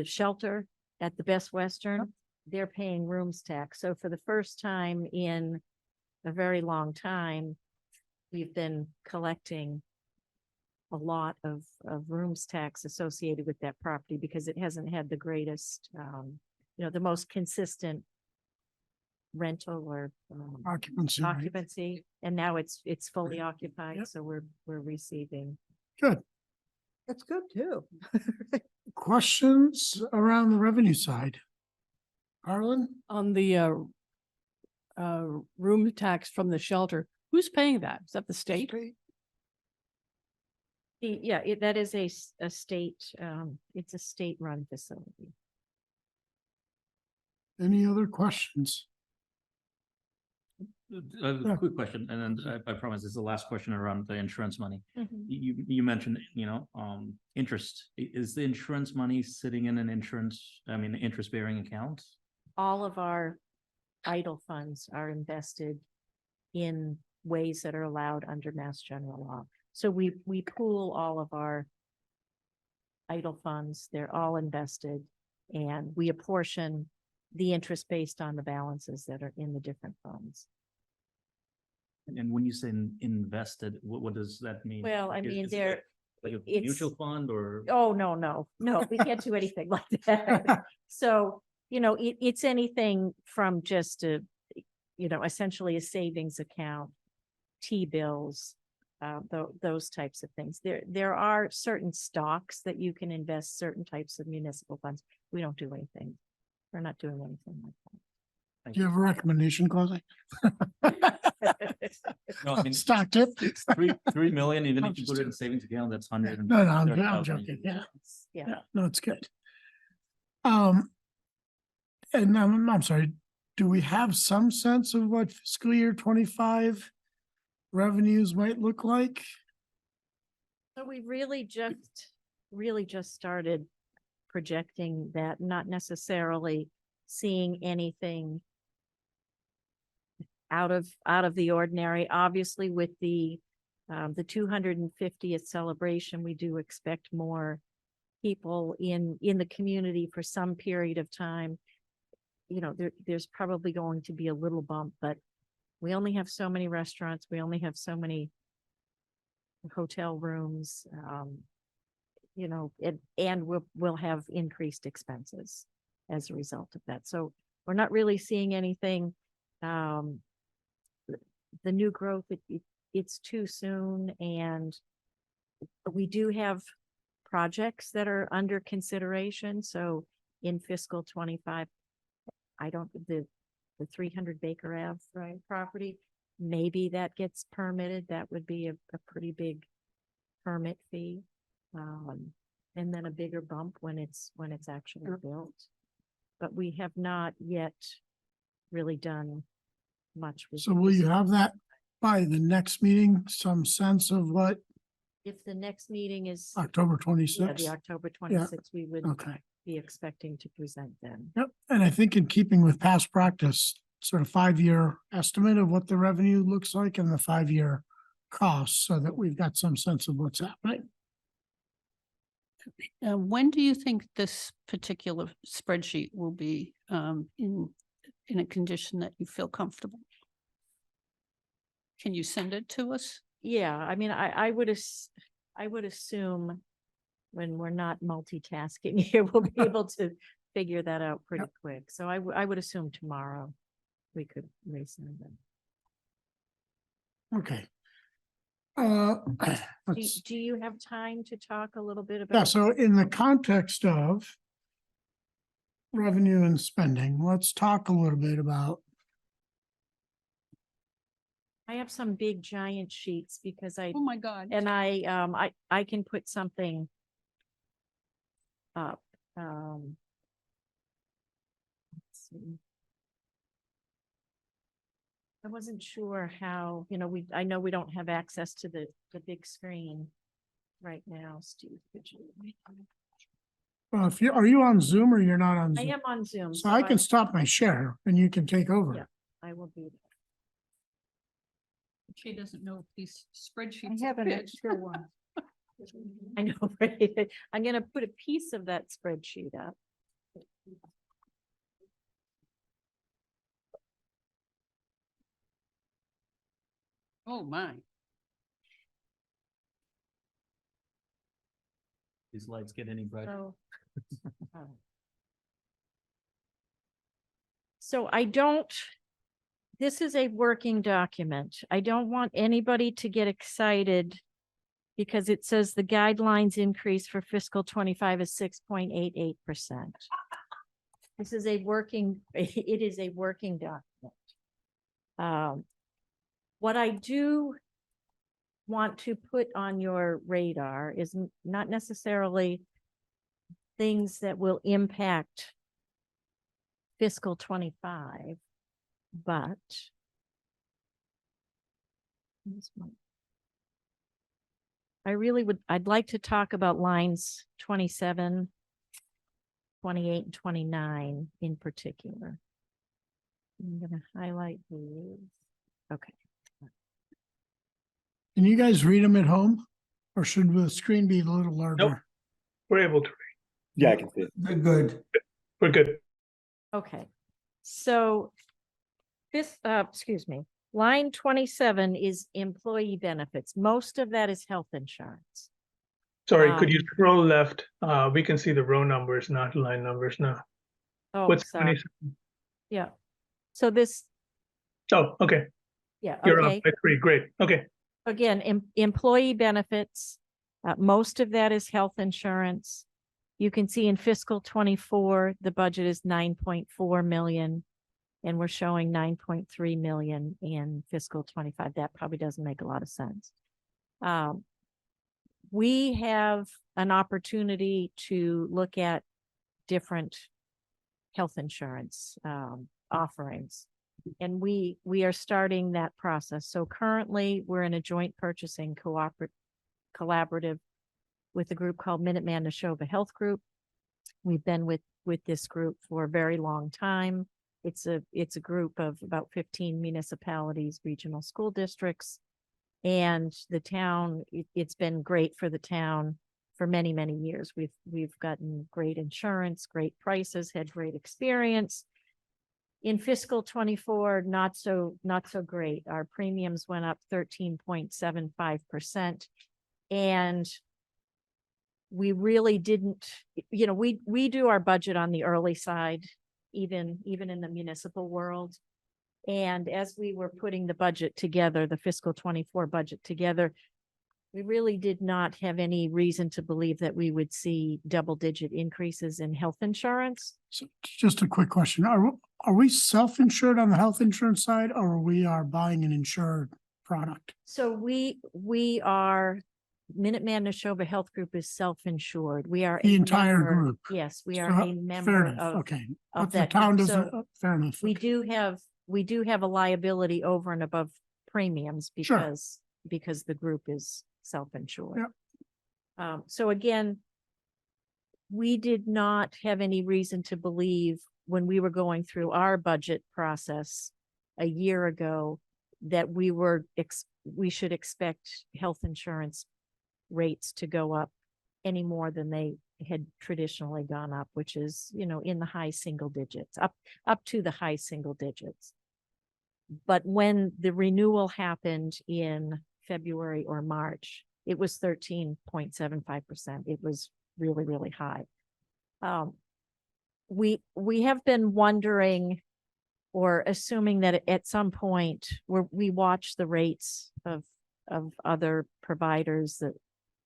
Speaker 7: shelter at the Best Western. they're paying rooms tax. So for the first time in a very long time, we've been collecting a lot of rooms tax associated with that property because it hasn't had the greatest, the most consistent rental or
Speaker 1: Occupancy. rate.
Speaker 7: occupancy. And now it's fully occupied,
Speaker 1: Yep.
Speaker 7: so we're receiving.
Speaker 1: Good.
Speaker 4: That's good too.
Speaker 1: Questions around the revenue side? Harlan?
Speaker 8: On the room tax from the shelter, who's paying that? Is that the state?
Speaker 7: That is a state, it's a state-run facility.
Speaker 1: Any other questions?
Speaker 9: A quick question, and then I promise this is the last question around the insurance money. You mentioned, interest. Is the insurance money sitting in an interest-bearing account?
Speaker 7: All of our idle funds are invested in ways that are allowed under Mass General Law. So we pool all of our idle funds. They're all invested, and we apportion the interest based on the balances that are in the different funds.
Speaker 9: And when you say invested, what does that mean?
Speaker 7: Well, I
Speaker 9: Is-
Speaker 7: mean,
Speaker 9: is
Speaker 7: they're,
Speaker 9: it like a
Speaker 7: it's-
Speaker 9: mutual fund or?
Speaker 7: oh, no, we can't do anything like that. So, it's anything from just essentially a savings account, T-bills, those types of things. There are certain stocks that you can invest certain types of municipal funds. We don't do anything. We're not doing anything like
Speaker 1: Do you have a recommendation, Claudia?
Speaker 7: that.
Speaker 9: No, I mean,
Speaker 1: Stock tip?
Speaker 9: 3 million, even
Speaker 1: I'm
Speaker 9: if you
Speaker 1: just
Speaker 9: put it in a savings account, that's 100.
Speaker 1: No, I'm joking. Yeah,
Speaker 7: Yeah.
Speaker 1: yeah, no, it's good. And I'm sorry, do we have some sense of what fiscal year 25 revenues might look like?
Speaker 7: So we really just started projecting that, not necessarily seeing anything out of the ordinary. Obviously, with the 250th celebration, we do expect more people in the community for some period of time. There's probably going to be a little bump, but we only have so many restaurants. We only have so many hotel rooms, and we'll have increased expenses as a result of that. So we're not really seeing anything. The new growth, it's too soon, and we do have projects that are under consideration. So in fiscal 25, the 300 Baker Ave property, maybe that gets permitted. That would be a pretty big permit fee. And then a bigger bump when it's actually built. But we have not yet really done much with.
Speaker 1: So will you have that by the next meeting, some sense of what
Speaker 7: If the next meeting is
Speaker 1: October
Speaker 7: the
Speaker 1: 26th?
Speaker 7: October 26th, we would
Speaker 1: Okay,
Speaker 7: be expecting to present then.
Speaker 1: yep. And I think in keeping with past practice, sort of 5-year estimate of what the revenue looks like and the 5-year costs so that we've got some sense of what's happening.
Speaker 2: When do you think this particular spreadsheet will be in a condition that you feel comfortable? Can you send it to us?
Speaker 7: Yeah, I mean, I would assume when we're not multitasking here, we'll be able to figure that out pretty quick. So I would assume tomorrow we could resend them.
Speaker 1: Okay.
Speaker 7: Do you have time to talk a little bit
Speaker 1: Yeah,
Speaker 7: about?
Speaker 1: so in the context of revenue and spending, let's talk a little bit about,
Speaker 7: I have some big giant sheets because
Speaker 2: Oh, my God.
Speaker 7: I can put something up. Let's see. I wasn't sure how, I know we don't have access to the big screen right now, Steve. Could you?
Speaker 1: are you on Zoom or you're not on
Speaker 7: I
Speaker 1: Zoom?
Speaker 7: am on Zoom.
Speaker 1: So I can stop my share and you can take
Speaker 7: Yeah.
Speaker 1: over.
Speaker 7: I will do that.
Speaker 2: She doesn't know if these
Speaker 4: I
Speaker 2: spreadsheets.
Speaker 4: have an
Speaker 2: fit.
Speaker 4: extra one.
Speaker 7: I know, right? I'm gonna put a piece of that spreadsheet up.
Speaker 2: Oh, my.
Speaker 9: These lights get any brighter?
Speaker 7: So I don't, this is a working document. I don't want anybody to get excited because it says the guidelines increase for fiscal 25 is 6.88%. This is a working, it is a working document. What I do want to put on your radar is not necessarily things that will impact fiscal 25, but I'd like to talk about lines 27, 28, and 29 in particular. I'm gonna highlight these. Okay.
Speaker 1: Can you guys read them at home? Or should the screen be a little larger?
Speaker 3: We're able to read.
Speaker 6: Yeah, I can see it.
Speaker 10: They're good.
Speaker 3: We're good.
Speaker 7: Okay, so this, excuse me, line 27 is employee benefits. Most of that is health insurance.
Speaker 3: Sorry, could you
Speaker 7: Um,
Speaker 3: scroll left? We can see the row numbers, not line numbers now.
Speaker 7: Oh,
Speaker 3: What's
Speaker 7: sorry.
Speaker 3: 27?
Speaker 7: Yeah. So this,
Speaker 3: Oh, okay.
Speaker 7: yeah,
Speaker 3: You're
Speaker 7: okay.
Speaker 3: up by 3. Great. Okay.
Speaker 7: Again, employee benefits, most of that is health insurance. You can see in fiscal 24, the budget is 9.4 million. And we're showing 9.3 million in fiscal 25. That probably doesn't make a lot of sense. We have an opportunity to look at different health insurance offerings. And we are starting that process. So currently we're in a joint purchasing collaborative with a group called Minuteman Neshoba Health Group. We've been with this group for a very long time. It's a group of about 15 municipalities, regional school districts, and the town. It's been great for the town for many, many years. We've gotten great insurance, great prices, had great experience. In fiscal 24, not so great. Our premiums went up 13.75%. And we really didn't, we do our budget on the early side, even in the municipal world. And as we were putting the budget together, the fiscal 24 budget together, we really did not have any reason to believe that we would see double-digit increases in health insurance.
Speaker 1: So just a quick question. Are we self-insured on the health insurance side or we are buying an insured product?
Speaker 7: So we are, Minuteman Neshoba Health Group is self-insured. We are
Speaker 1: The
Speaker 7: a
Speaker 1: entire
Speaker 7: member-
Speaker 1: group.
Speaker 7: Yes, we are
Speaker 1: So,
Speaker 7: a
Speaker 1: fair
Speaker 7: member
Speaker 1: enough,
Speaker 7: of,
Speaker 1: okay.
Speaker 7: of
Speaker 1: But the
Speaker 7: that
Speaker 1: town
Speaker 7: group.
Speaker 1: doesn't,
Speaker 7: So
Speaker 1: fair enough.
Speaker 7: we do have a liability over and above premiums
Speaker 1: Sure.
Speaker 7: because the group is self-insured.
Speaker 1: Yep.
Speaker 7: So again, we did not have any reason to believe when we were going through our budget process a year ago that we should expect health insurance rates to go up any more than they had traditionally gone up, which is, in the high single digits, up to the high single digits. But when the renewal happened in February or March, it was 13.75%. It was really, really high. We have been wondering or assuming that at some point we watch the rates of other providers, that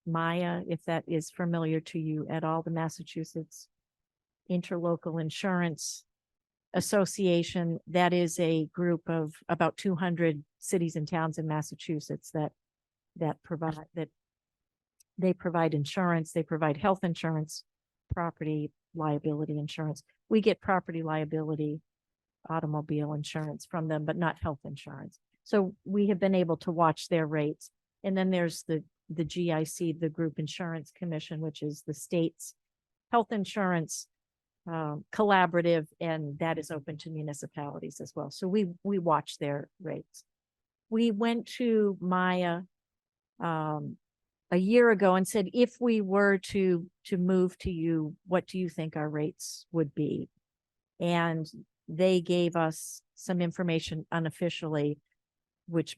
Speaker 7: Maya, if that is familiar to you at all, the Massachusetts Interlocal Insurance Association, that is a group of about 200 cities and towns in Massachusetts that they provide insurance, they provide health insurance, property liability insurance. We get property liability, automobile insurance from them, but not health insurance. So we have been able to watch their rates. And then there's the GIC, the Group Insurance Commission, which is the state's health insurance collaborative, and that is open to municipalities as well. So we watch their rates. We went to Maya a year ago and said, if we were to move to you, what do you think our rates would be? And they gave us some information unofficially, which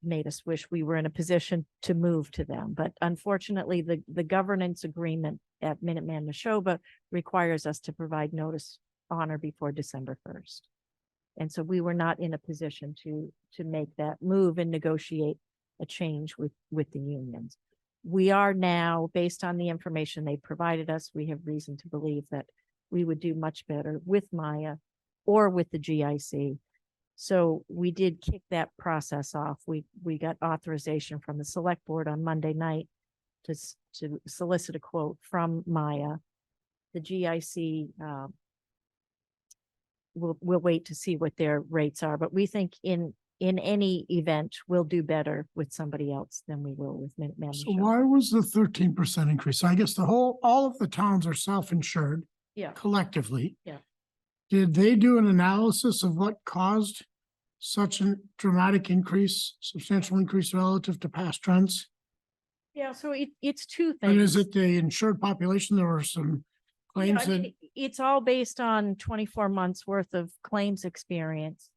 Speaker 7: made us wish we were in a position to move to them. But unfortunately, the governance agreement at Minuteman Neshoba requires us to provide notice on or before December 1st. And so we were not in a position to make that move and negotiate a change with the unions. We are now, based on the information they provided us, we have reason to believe that we would do much better with Maya or with the GIC. So we did kick that process off. We got authorization from the select board on Monday night to solicit a quote from Maya. The GIC, we'll wait to see what their rates are, but we think in any event, we'll do better with somebody else than we will with Minuteman.
Speaker 1: So why was the 13% increase? So I guess all of the towns are self-insured
Speaker 7: Yeah,
Speaker 1: collectively.
Speaker 7: Yeah.
Speaker 1: Did they do an analysis of what caused such a dramatic increase, substantial increase relative to past trends?
Speaker 7: yeah, so it's two things.
Speaker 1: And is it the insured population? There were some
Speaker 7: Yeah,
Speaker 1: claims
Speaker 7: I
Speaker 1: that,
Speaker 7: mean, it's all based on 24 months worth of claims experience.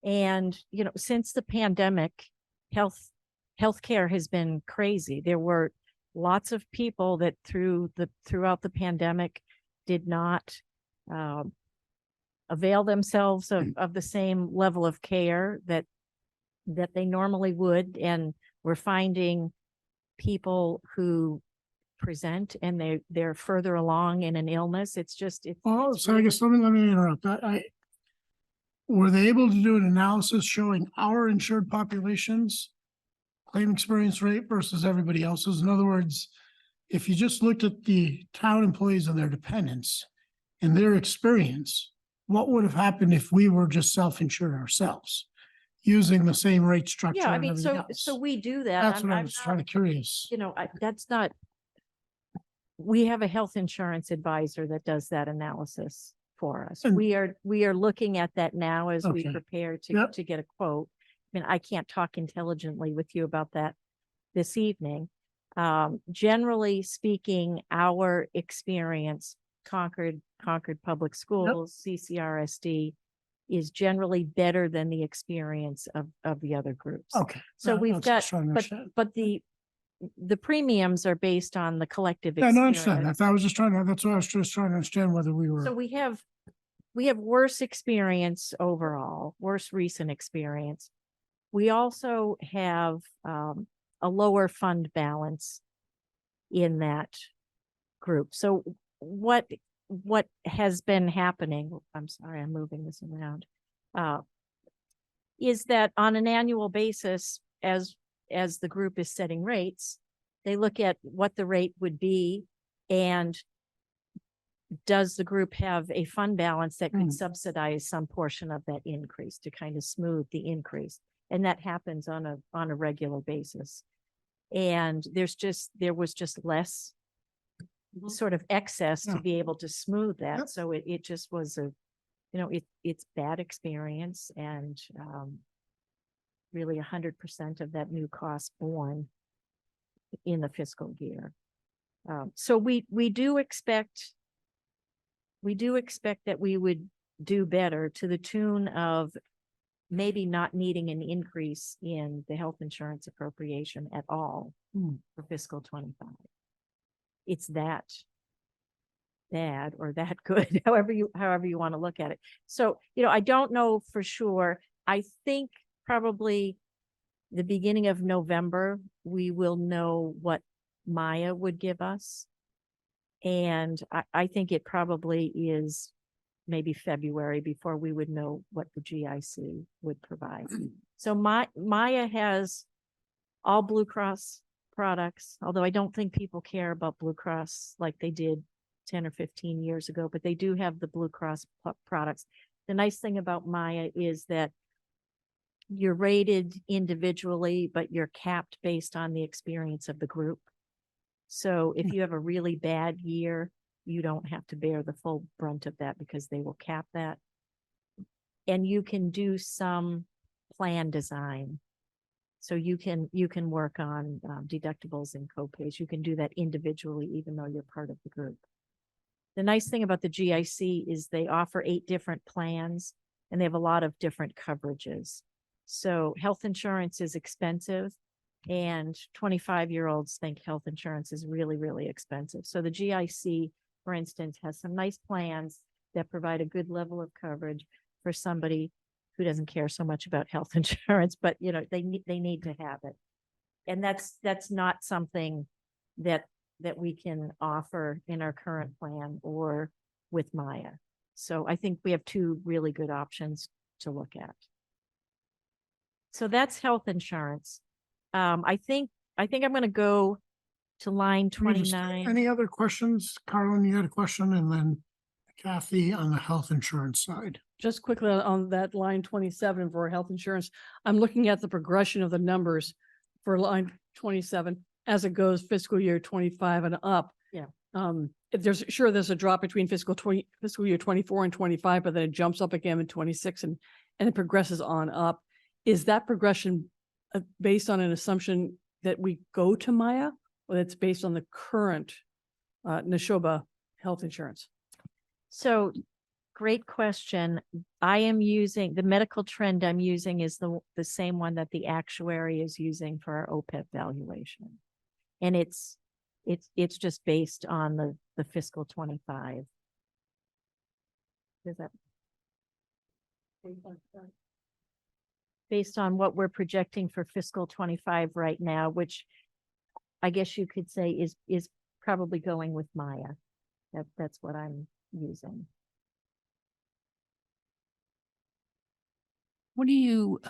Speaker 7: And, since the pandemic, healthcare has been crazy. There were lots of people that throughout the pandemic did not avail themselves of the same level of care that they normally would. And we're finding people who present and they're further along in an illness. It's
Speaker 1: so I guess let me interrupt that. Were they able to do an analysis showing our insured population's claim experience rate versus everybody else's? In other words, if you just looked at the town employees and their dependents and their experience, what would have happened if we were just self-insured ourselves using the same rate structure?
Speaker 7: Yeah, I
Speaker 1: and
Speaker 7: mean,
Speaker 1: everything
Speaker 7: so
Speaker 1: else?
Speaker 7: we do that.
Speaker 1: That's what I
Speaker 7: I'm
Speaker 1: was
Speaker 7: not-
Speaker 1: trying to curious.
Speaker 7: That's not. We have a health insurance advisor that does that analysis for us.
Speaker 1: And-
Speaker 7: We are looking at that now as we
Speaker 1: Okay.
Speaker 7: prepare
Speaker 1: Yep.
Speaker 7: to get a quote. I mean, I can't talk intelligently with you about that this evening. Generally speaking, our experience, Concord Public Schools, CCRSD, is generally better than the experience of the other groups.
Speaker 1: Okay.
Speaker 7: So we've
Speaker 1: that's what I was
Speaker 7: got,
Speaker 1: trying to
Speaker 7: but,
Speaker 1: understand.
Speaker 7: but the premiums are based on the collective
Speaker 1: Yeah, no, I
Speaker 7: experience.
Speaker 1: understand that. I was just trying to, that's what I was just trying to understand whether we were.
Speaker 7: So we have worse experience overall, worse recent experience. We also have a lower fund balance in that group. So what has been happening, I'm sorry, I'm moving this around, is that on an annual basis, as the group is setting rates, they look at what the rate would be and does the group have a fund balance that could subsidize some portion of that increase to kind of smooth the increase? And that happens on a regular basis. And there was just less sort of excess to
Speaker 1: Yeah.
Speaker 7: be able to smooth that.
Speaker 1: Yep.
Speaker 7: So it just was it's bad experience and really 100% of that new cost borne in the fiscal year. So we do expect that we would do better to the tune of maybe not needing an increase in the health insurance appropriation at all for fiscal 25. It's that bad or that good, however you want to look at it. So, I don't know for sure. I think probably the beginning of November, we will know what Maya would give us. And I think it probably is maybe February before we would know what the GIC would provide. So Maya has all Blue Cross products, although I don't think people care about Blue Cross like they did 10 or 15 years ago, but they do have the Blue Cross products. The nice thing about Maya is that you're rated individually, but you're capped based on the experience of the group. So if you have a really bad year, you don't have to bear the full brunt of that because they will cap that. And you can do some plan design. So you can work on deductibles and copays. You can do that individually, even though you're part of the group. The nice thing about the GIC is they offer 8 different plans and they have a lot of different coverages. So health insurance is expensive, and 25-year-olds think health insurance is really, really expensive. So the GIC, for instance, has some nice plans that provide a good level of coverage for somebody who doesn't care so much about health insurance, but they need to have it. And that's not something that we can offer in our current plan or with Maya. So I think we have two really good options to look at. So that's health insurance. I think I'm going to go to line
Speaker 1: Let me just-
Speaker 7: 29.
Speaker 1: Any other questions? Carlin, you had a question, and then Kathy on the health insurance side.
Speaker 8: Just quickly on that line 27 for health insurance, I'm looking at the progression of the numbers for line 27 as it goes fiscal year 25 and up.
Speaker 7: Yeah.
Speaker 8: If there's a drop between fiscal year 24 and 25, but then it jumps up again in 26 and it progresses on up. Is that progression based on an assumption that we go to Maya, or that's based on the current Neshoba health insurance?
Speaker 7: So great question. I am using the medical trend I'm using is the same one that the actuary is using for our OPEB valuation. And it's just based on the fiscal 25. Is that based on what we're projecting for fiscal 25 right now, which I guess you could say is probably going with Maya. That's what I'm using.
Speaker 2: What do you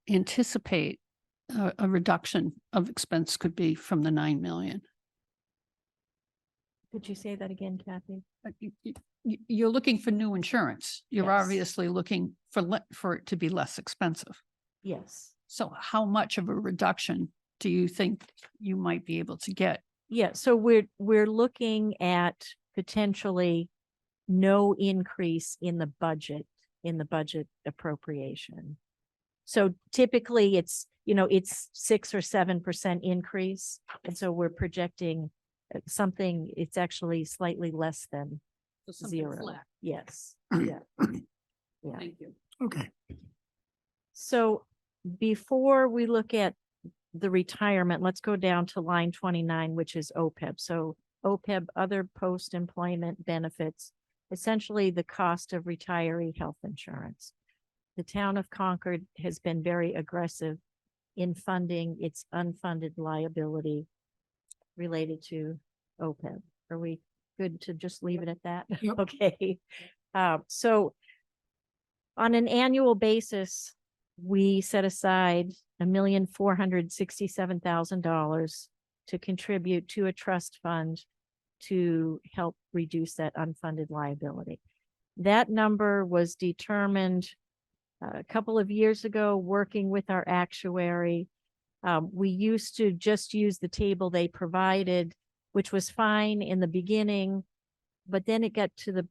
Speaker 2: anticipate a reduction of expense could be from the 9 million?
Speaker 7: Could you say that again, Kathy?
Speaker 2: You're looking for new insurance. You're
Speaker 7: Yes.
Speaker 2: obviously looking for it to be less expensive.
Speaker 7: Yes.
Speaker 2: So how much of a reduction do you think you might be able to get?
Speaker 7: Yeah, so we're looking at potentially no increase in the budget appropriation. So typically it's 6 or 7% increase. And so we're projecting something, it's actually slightly less than
Speaker 2: So something
Speaker 7: 0.
Speaker 2: flat.
Speaker 7: Yes. Yeah. Yeah.
Speaker 2: Thank you.
Speaker 1: Okay.
Speaker 7: So before we look at the retirement, let's go down to line 29, which is OPEB. So OPEB, other post-employment benefits, essentially the cost of retiree health insurance. The town of Concord has been very aggressive in funding its unfunded liability related to OPEB. Are we good to just leave it at that?
Speaker 1: Yep.
Speaker 7: Okay. So on an annual basis, we set aside $1,467,000 to contribute to a trust fund to help reduce that unfunded liability. That number was determined a couple of years ago, working with our actuary. We used to just use the table they provided, which was fine in the beginning, but then it got to the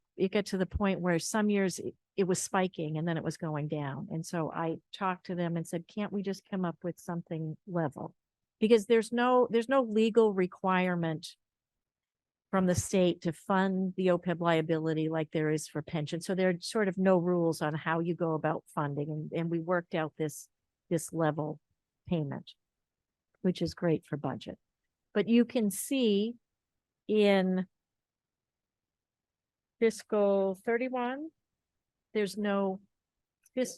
Speaker 7: point where some years it was spiking and then it was going down. And so I talked to them and said, can't we just come up with something level? Because there's no legal requirement from the state to fund the OPEB liability like there is for pension. So there are sort of no rules on how you go about funding. And we worked out this level payment, which is great for budget. But you can see in fiscal 31, there's no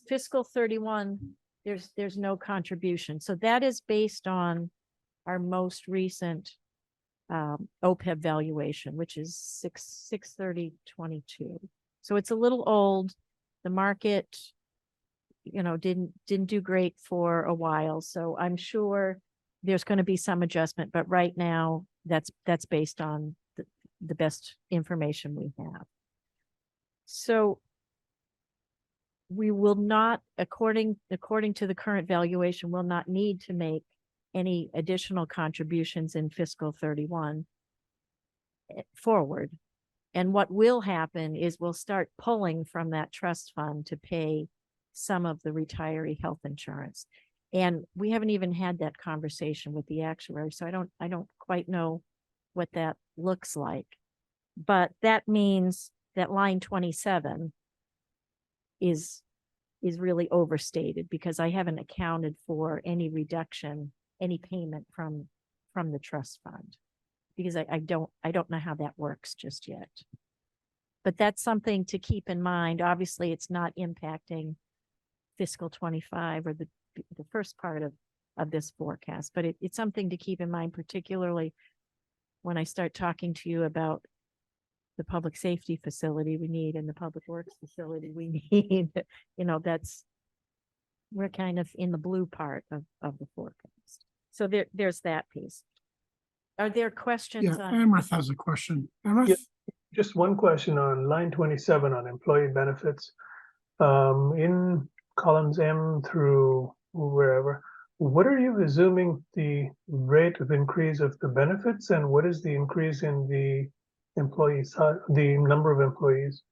Speaker 7: fiscal 31, there's no contribution. So that is based on our most recent OPEB valuation, which is 6/30/22. So it's a little old. The market, didn't do great for a while. So I'm sure there's going to be some adjustment, but right now that's based on the best information we have. So we will not, according to the current valuation, will not need to make any additional contributions in fiscal 31 forward. And what will happen is we'll start pulling from that trust fund to pay some of the retiree health insurance. And we haven't even had that conversation with the actuary, so I don't quite know what that looks like. But that means that line 27 is is really overstated because I haven't accounted for any reduction, any payment from the trust fund. Because I don't know how that works just yet. But that's something to keep in mind. Obviously, it's not impacting fiscal 25 or the first part of this forecast, but it's something to keep in mind, particularly when I start talking to you about the public safety facility we need and the public works facility we need. You know, we're kind of in the blue part of the forecast. So there's that piece. Are there questions
Speaker 1: Yeah,
Speaker 7: on?
Speaker 1: Amrith has a question. Amrith?
Speaker 3: Yeah. Just one question on line 27 on employee benefits. In columns M through wherever, what are you assuming the rate of increase of the benefits and what is the increase in the employees, the number of employees?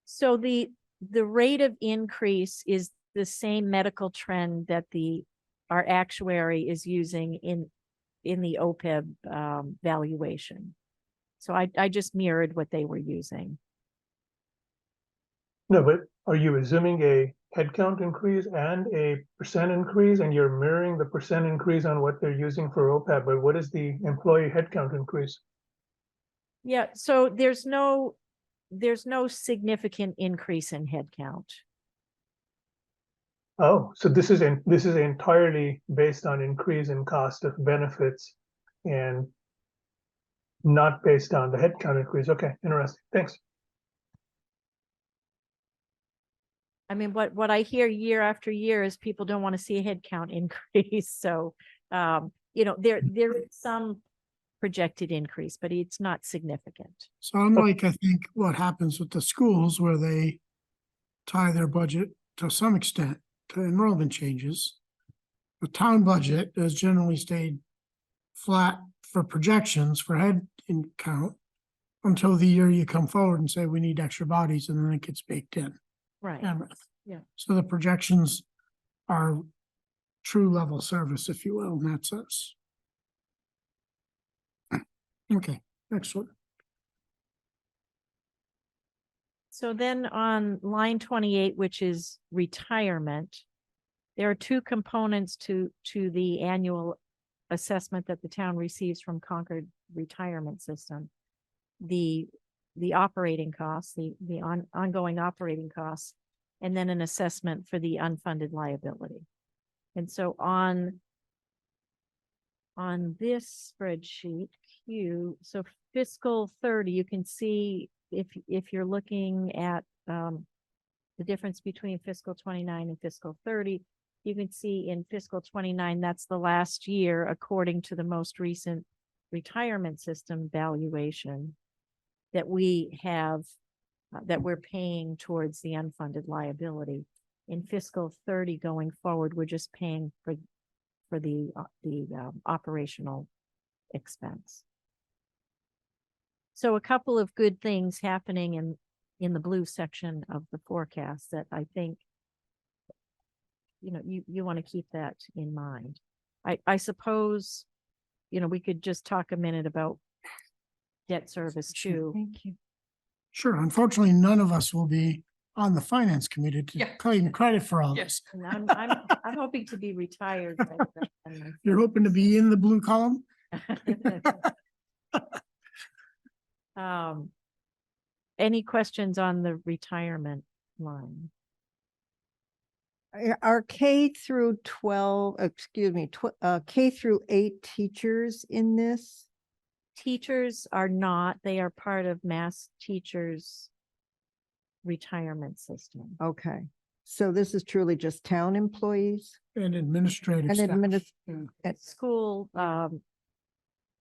Speaker 7: So the rate of increase is the same medical trend that our actuary is using in the OPEB valuation. So I just mirrored what they were using.
Speaker 3: No, but are you assuming a headcount increase and a percent increase and you're mirroring the percent increase on what they're using for OPEB, but what is the employee headcount increase?
Speaker 7: Yeah, so there's no significant increase in headcount.
Speaker 3: Oh, so this is entirely based on increase in cost of benefits and not based on the headcount increase. Okay, interesting. Thanks.
Speaker 7: I mean, what I hear year after year is people don't want to see a headcount increase. So, you know, there is some projected increase, but it's not significant.
Speaker 1: So unlike, I think, what happens with the schools where they tie their budget to some extent to enrollment changes, the town budget has generally stayed flat for projections for head count until the year you come forward and say we need extra bodies, and then it gets baked in.
Speaker 7: Right.
Speaker 1: Amrith.
Speaker 7: Yeah.
Speaker 1: So the projections are true level service, if you will, in that sense. Okay, next one.
Speaker 7: So then on line 28, which is retirement, there are two components to the annual assessment that the town receives from Concord Retirement System. The operating costs, the ongoing operating costs, and then an assessment for the unfunded liability. And so on this spreadsheet, so fiscal 30, you can see if you're looking at the difference between fiscal 29 and fiscal 30, you can see in fiscal 29, that's the last year, according to the most recent retirement system valuation that we have, that we're paying towards the unfunded liability. In fiscal 30 going forward, we're just paying for the operational expense. So a couple of good things happening in the blue section of the forecast that I think, you know, you want to keep that in mind. I suppose, you know, we could just talk a minute about debt service too.
Speaker 4: Thank you.
Speaker 1: Sure. Unfortunately, none of us will be on the finance committee to claim credit for all this.
Speaker 7: And I'm hoping to be retired. by then.
Speaker 1: You're hoping to be in the blue column?
Speaker 7: Any questions on the retirement line?
Speaker 4: Are K through 12, excuse me, K through 8 teachers in this?
Speaker 7: Teachers are not, they are part of Mass Teachers retirement system.
Speaker 4: Okay, so this is truly just town employees
Speaker 1: And administrative
Speaker 4: and
Speaker 1: staff.
Speaker 7: At school,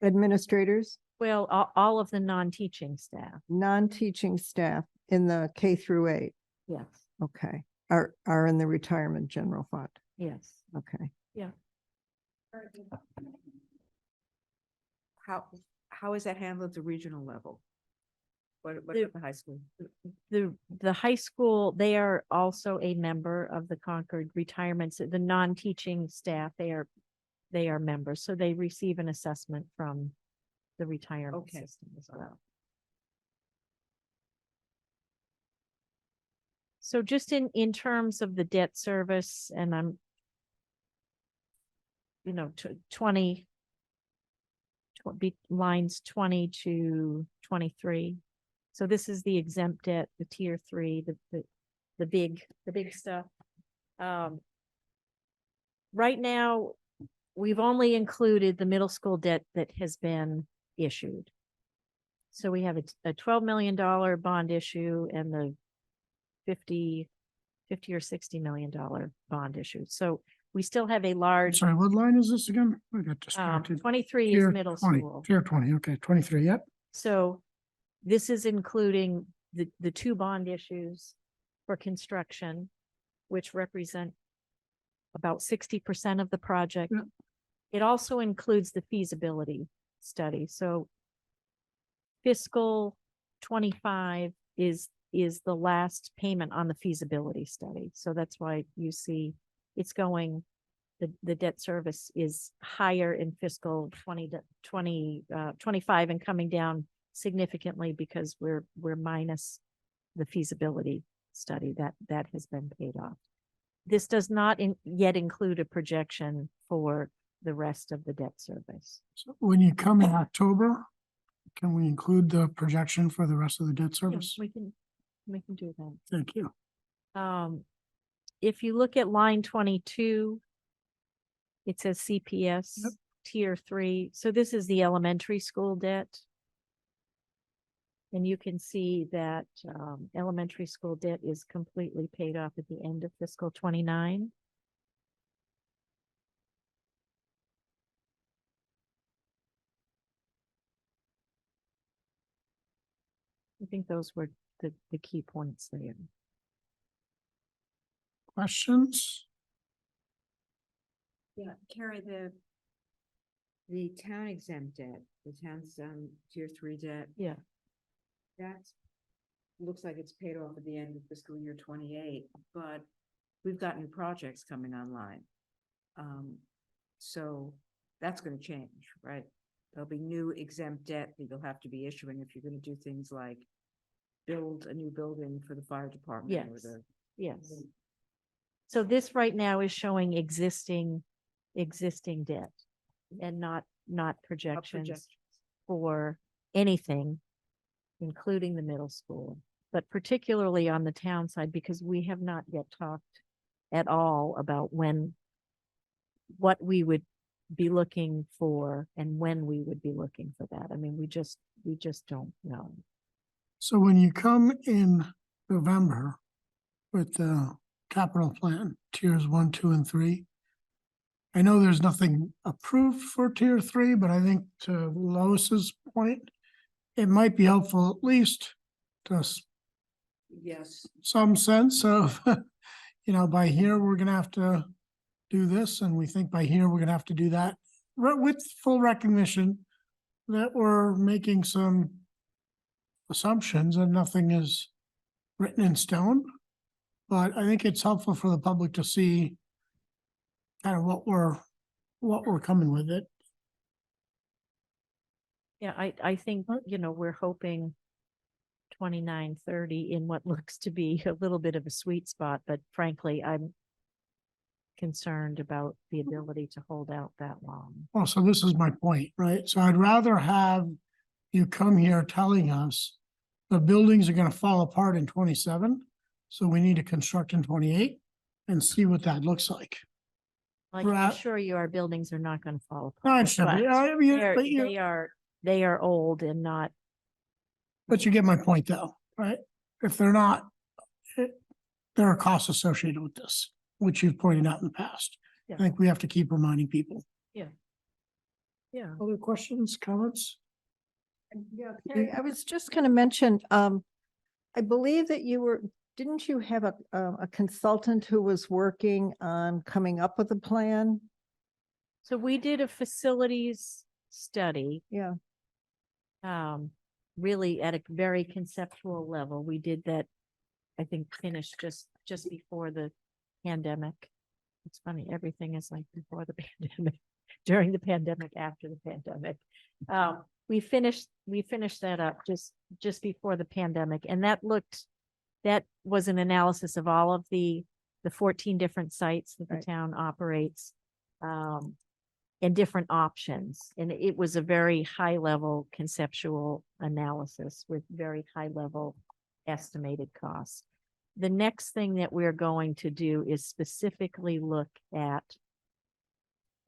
Speaker 4: administrators,
Speaker 7: well, all of the non-teaching staff,
Speaker 4: non-teaching staff in the K through 8,
Speaker 7: yes,
Speaker 4: okay, are in the retirement general fund.
Speaker 7: yes.
Speaker 4: Okay.
Speaker 5: How is that handled at the regional level? What
Speaker 7: The-
Speaker 5: about the high school?
Speaker 7: The high school, they are also a member of the Concord retirements, the non-teaching staff, they are members, so they receive an assessment from the retirement
Speaker 5: Okay.
Speaker 7: system as well. So just in terms of the debt service, and I'm, you know, 20, lines 20 to 23. So this is the exempt debt, the tier 3, the big stuff. Right now, we've only included the middle school debt that has been issued. So we have a $12 million bond issue and the 50 or $60 million bond issue. So we still have a large,
Speaker 1: Sorry, what line is this again? I got distracted.
Speaker 7: 23 is
Speaker 1: Tier
Speaker 7: middle
Speaker 1: 20,
Speaker 7: school.
Speaker 1: Tier 20, okay, 23, yep.
Speaker 7: So this is including the 2 bond issues for construction, which represent about 60% of the project.
Speaker 1: Yeah.
Speaker 7: It also includes the feasibility study. So fiscal 25 is the last payment on the feasibility study. So that's why you see it's going, the debt service is higher in fiscal 25 and coming down significantly because we're minus the feasibility study that has been paid off. This does not yet include a projection for the rest of the debt service.
Speaker 1: So when you come in October, can we include the projection for the rest of the debt
Speaker 7: Yeah,
Speaker 1: service?
Speaker 7: we can do that.
Speaker 1: Thank you.
Speaker 7: If you look at line 22, it says CPS
Speaker 1: Yep.
Speaker 7: tier 3. So this is the elementary school debt. And you can see that elementary school debt is completely paid off at the end of fiscal 29. I think those were the key points there.
Speaker 1: Questions?
Speaker 5: Yeah, Carrie, the town exempt debt, the town's tier 3 debt,
Speaker 7: Yeah.
Speaker 5: that's looks like it's paid off at the end of fiscal year 28, but we've got new projects coming online. So that's going to change, right? There'll be new exempt debt that you'll have to be issuing if you're going to do things like build a new building for the fire department. Or
Speaker 7: Yes.
Speaker 5: the
Speaker 7: Yes. So this right now is showing existing debt and not projections for anything, including the middle school, but particularly on the town side, because we have not yet talked at all about what we would be looking for and when we would be looking for that. I mean, we just don't know.
Speaker 1: So when you come in November with the capital plan, tiers 1, 2, and 3, I know there's nothing approved for tier 3, but I think to Lois's point, it might be helpful at least to
Speaker 5: yes,
Speaker 1: some sense of, by here, we're gonna have to do this, and we think by here, we're gonna have to do that, with full recognition that we're making some assumptions and nothing is written in stone. But I think it's helpful for the public to see kind of what we're coming with it.
Speaker 7: Yeah, I think, we're hoping 29, 30 in what looks to be a little bit of a sweet spot, but frankly, I'm concerned about the ability to hold out that long.
Speaker 1: Well, so this is my point, right? So I'd rather have you come here telling us the buildings are gonna fall apart in 27, so we need to construct in 28 and see what that looks like.
Speaker 7: I can
Speaker 1: Right.
Speaker 7: assure you our buildings are not going to fall
Speaker 1: No, I
Speaker 7: apart.
Speaker 1: understand,
Speaker 7: but
Speaker 1: I mean,
Speaker 7: they're-
Speaker 1: but you,
Speaker 7: they are old and not,
Speaker 1: but you get my point though, right? If they're not, there are costs associated with this, which you've pointed out in the past. I
Speaker 7: Yeah.
Speaker 1: think we have to keep reminding people.
Speaker 7: yeah.
Speaker 1: Other questions, comments?
Speaker 4: Yeah, Carrie, I was just gonna mention, I believe that didn't you have a consultant who was working on coming up with a plan?
Speaker 7: So we did a facilities study,
Speaker 4: Yeah,
Speaker 7: really at a very conceptual level. We did that, I think, finished just before the pandemic. It's funny, everything is like before the pandemic, during the pandemic, after the pandemic. We finished that up just before the pandemic, and that looked that was an analysis of all of the 14 different sites that the
Speaker 4: Right.
Speaker 7: town operates. And different options. And it was a very high level conceptual analysis with very high level estimated costs. The next thing that we're going to do is specifically look at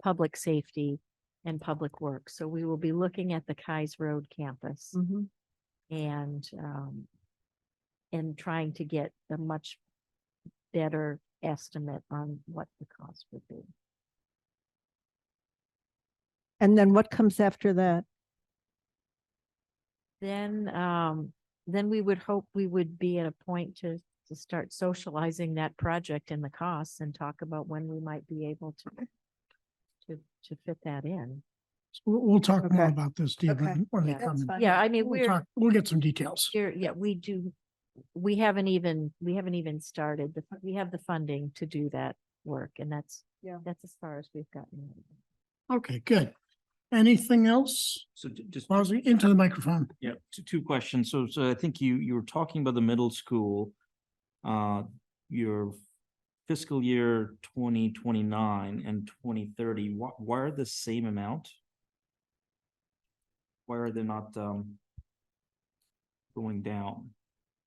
Speaker 7: public safety and public works. So we will be looking at the Kais Road campus
Speaker 4: Mhm.
Speaker 7: and trying to get a much better estimate on what the cost would be.
Speaker 4: And then what comes after that?
Speaker 7: Then we would hope we would be at a point to start socializing that project and the costs and talk about when we might be able to fit that in.
Speaker 1: We'll talk more
Speaker 4: Okay.
Speaker 1: about this, Steve,
Speaker 4: Okay.
Speaker 1: when they
Speaker 7: Yeah,
Speaker 1: come. in.
Speaker 7: Yeah, I mean,
Speaker 1: We'll get some details.
Speaker 7: we haven't even started, we have the funding to do that work, and that's as far as we've gotten.
Speaker 1: Okay, good. Anything else?
Speaker 9: So just,
Speaker 1: Leslie, into the microphone.
Speaker 9: yeah, two questions. So I think you were talking about the middle school. Your fiscal year 2029 and 2030, why are the same amount? Why are they not going down?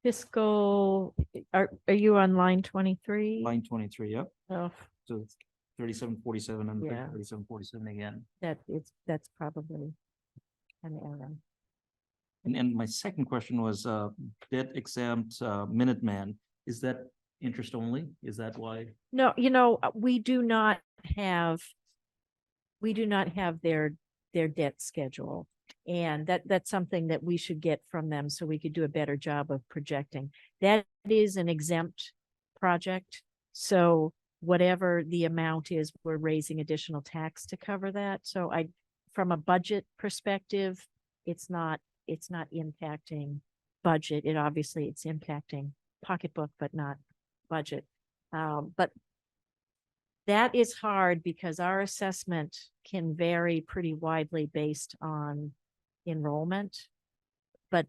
Speaker 7: Fiscal, are you on line 23?
Speaker 9: Line 23, yep.
Speaker 7: Oh,
Speaker 9: So it's 3747 and
Speaker 7: Yeah.
Speaker 9: 3747 again.
Speaker 7: that's probably an error.
Speaker 9: And my second question was debt exempt Minuteman. Is that interest only? Is that why?
Speaker 7: No, we do not have their debt schedule. And that's something that we should get from them so we could do a better job of projecting. That is an exempt project. So whatever the amount is, we're raising additional tax to cover that. So from a budget perspective, it's not impacting budget. It's impacting pocketbook, but not budget. But that is hard because our assessment can vary pretty widely based on enrollment. But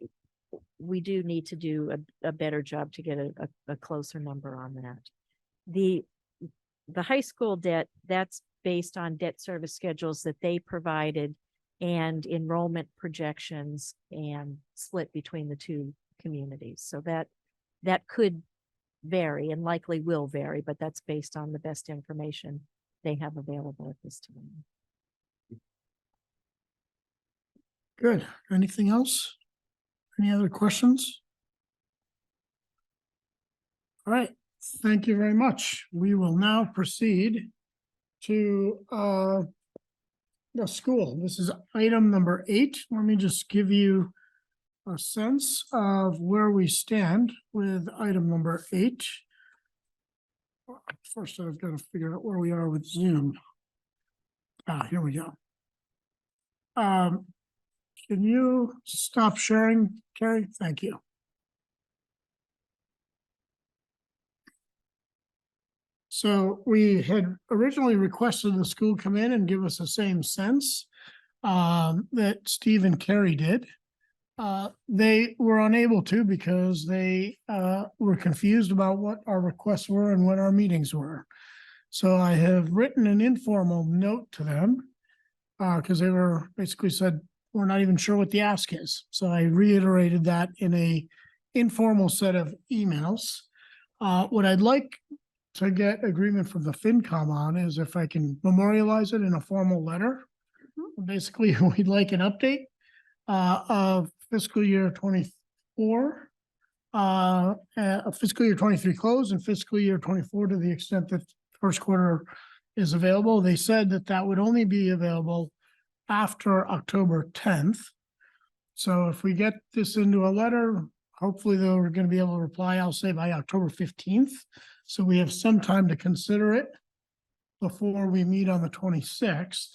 Speaker 7: we do need to do a better job to get a closer number on that. The high school debt, that's based on debt service schedules that they provided and enrollment projections and split between the two communities. So that could vary and likely will vary, but that's based on the best information they have available at this time.
Speaker 1: Good. Anything else? Any other questions? All right, thank you very much. We will now proceed to the school. This is item number 8. Let me just give you a sense of where we stand with item number 8. First, I've got to figure out where we are with Zoom. Here we go. Can you stop sharing, Carrie? Thank you. So we had originally requested the school come in and give us the same sense that Steve and Carrie did. They were unable to because they were confused about what our requests were and what our meetings were. So I have written an informal note to them because they were basically said, we're not even sure what the ask is. So I reiterated that in a informal set of emails. What I'd like to get agreement from the FinCom on is if I can memorialize it in a formal letter. Basically, we'd like an update of fiscal year 24, fiscal year 23 close and fiscal year 24 to the extent that first quarter is available. They said that that would only be available after October 10th. So if we get this into a letter, hopefully they're going to be able to reply, I'll say by October 15th. So we have some time to consider it before we meet on the 26th.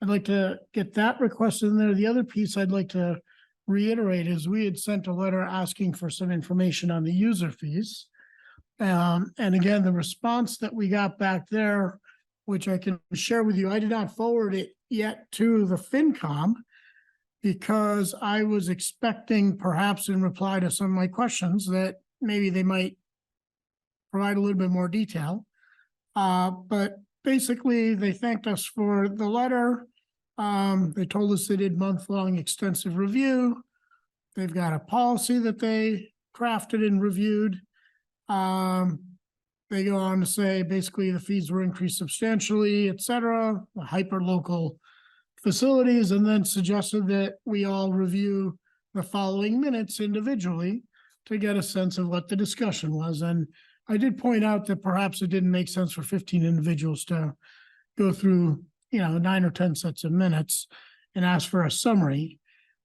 Speaker 1: I'd like to get that request in there. The other piece I'd like to reiterate is we had sent a letter asking for some information on the user fees. And again, the response that we got back there, which I can share with you, I did not forward it yet to the FinCom because I was expecting perhaps in reply to some of my questions that maybe they might provide a little bit more detail. But basically, they thanked us for the letter. They told us they did month-long extensive review. They've got a policy that they crafted and reviewed. They go on to say basically the fees were increased substantially, et cetera, hyper-local facilities, and then suggested that we all review the following minutes individually to get a sense of what the discussion was. And I did point out that perhaps it didn't make sense for 15 individuals to go through, 9 or 10 sets of minutes and ask for a summary.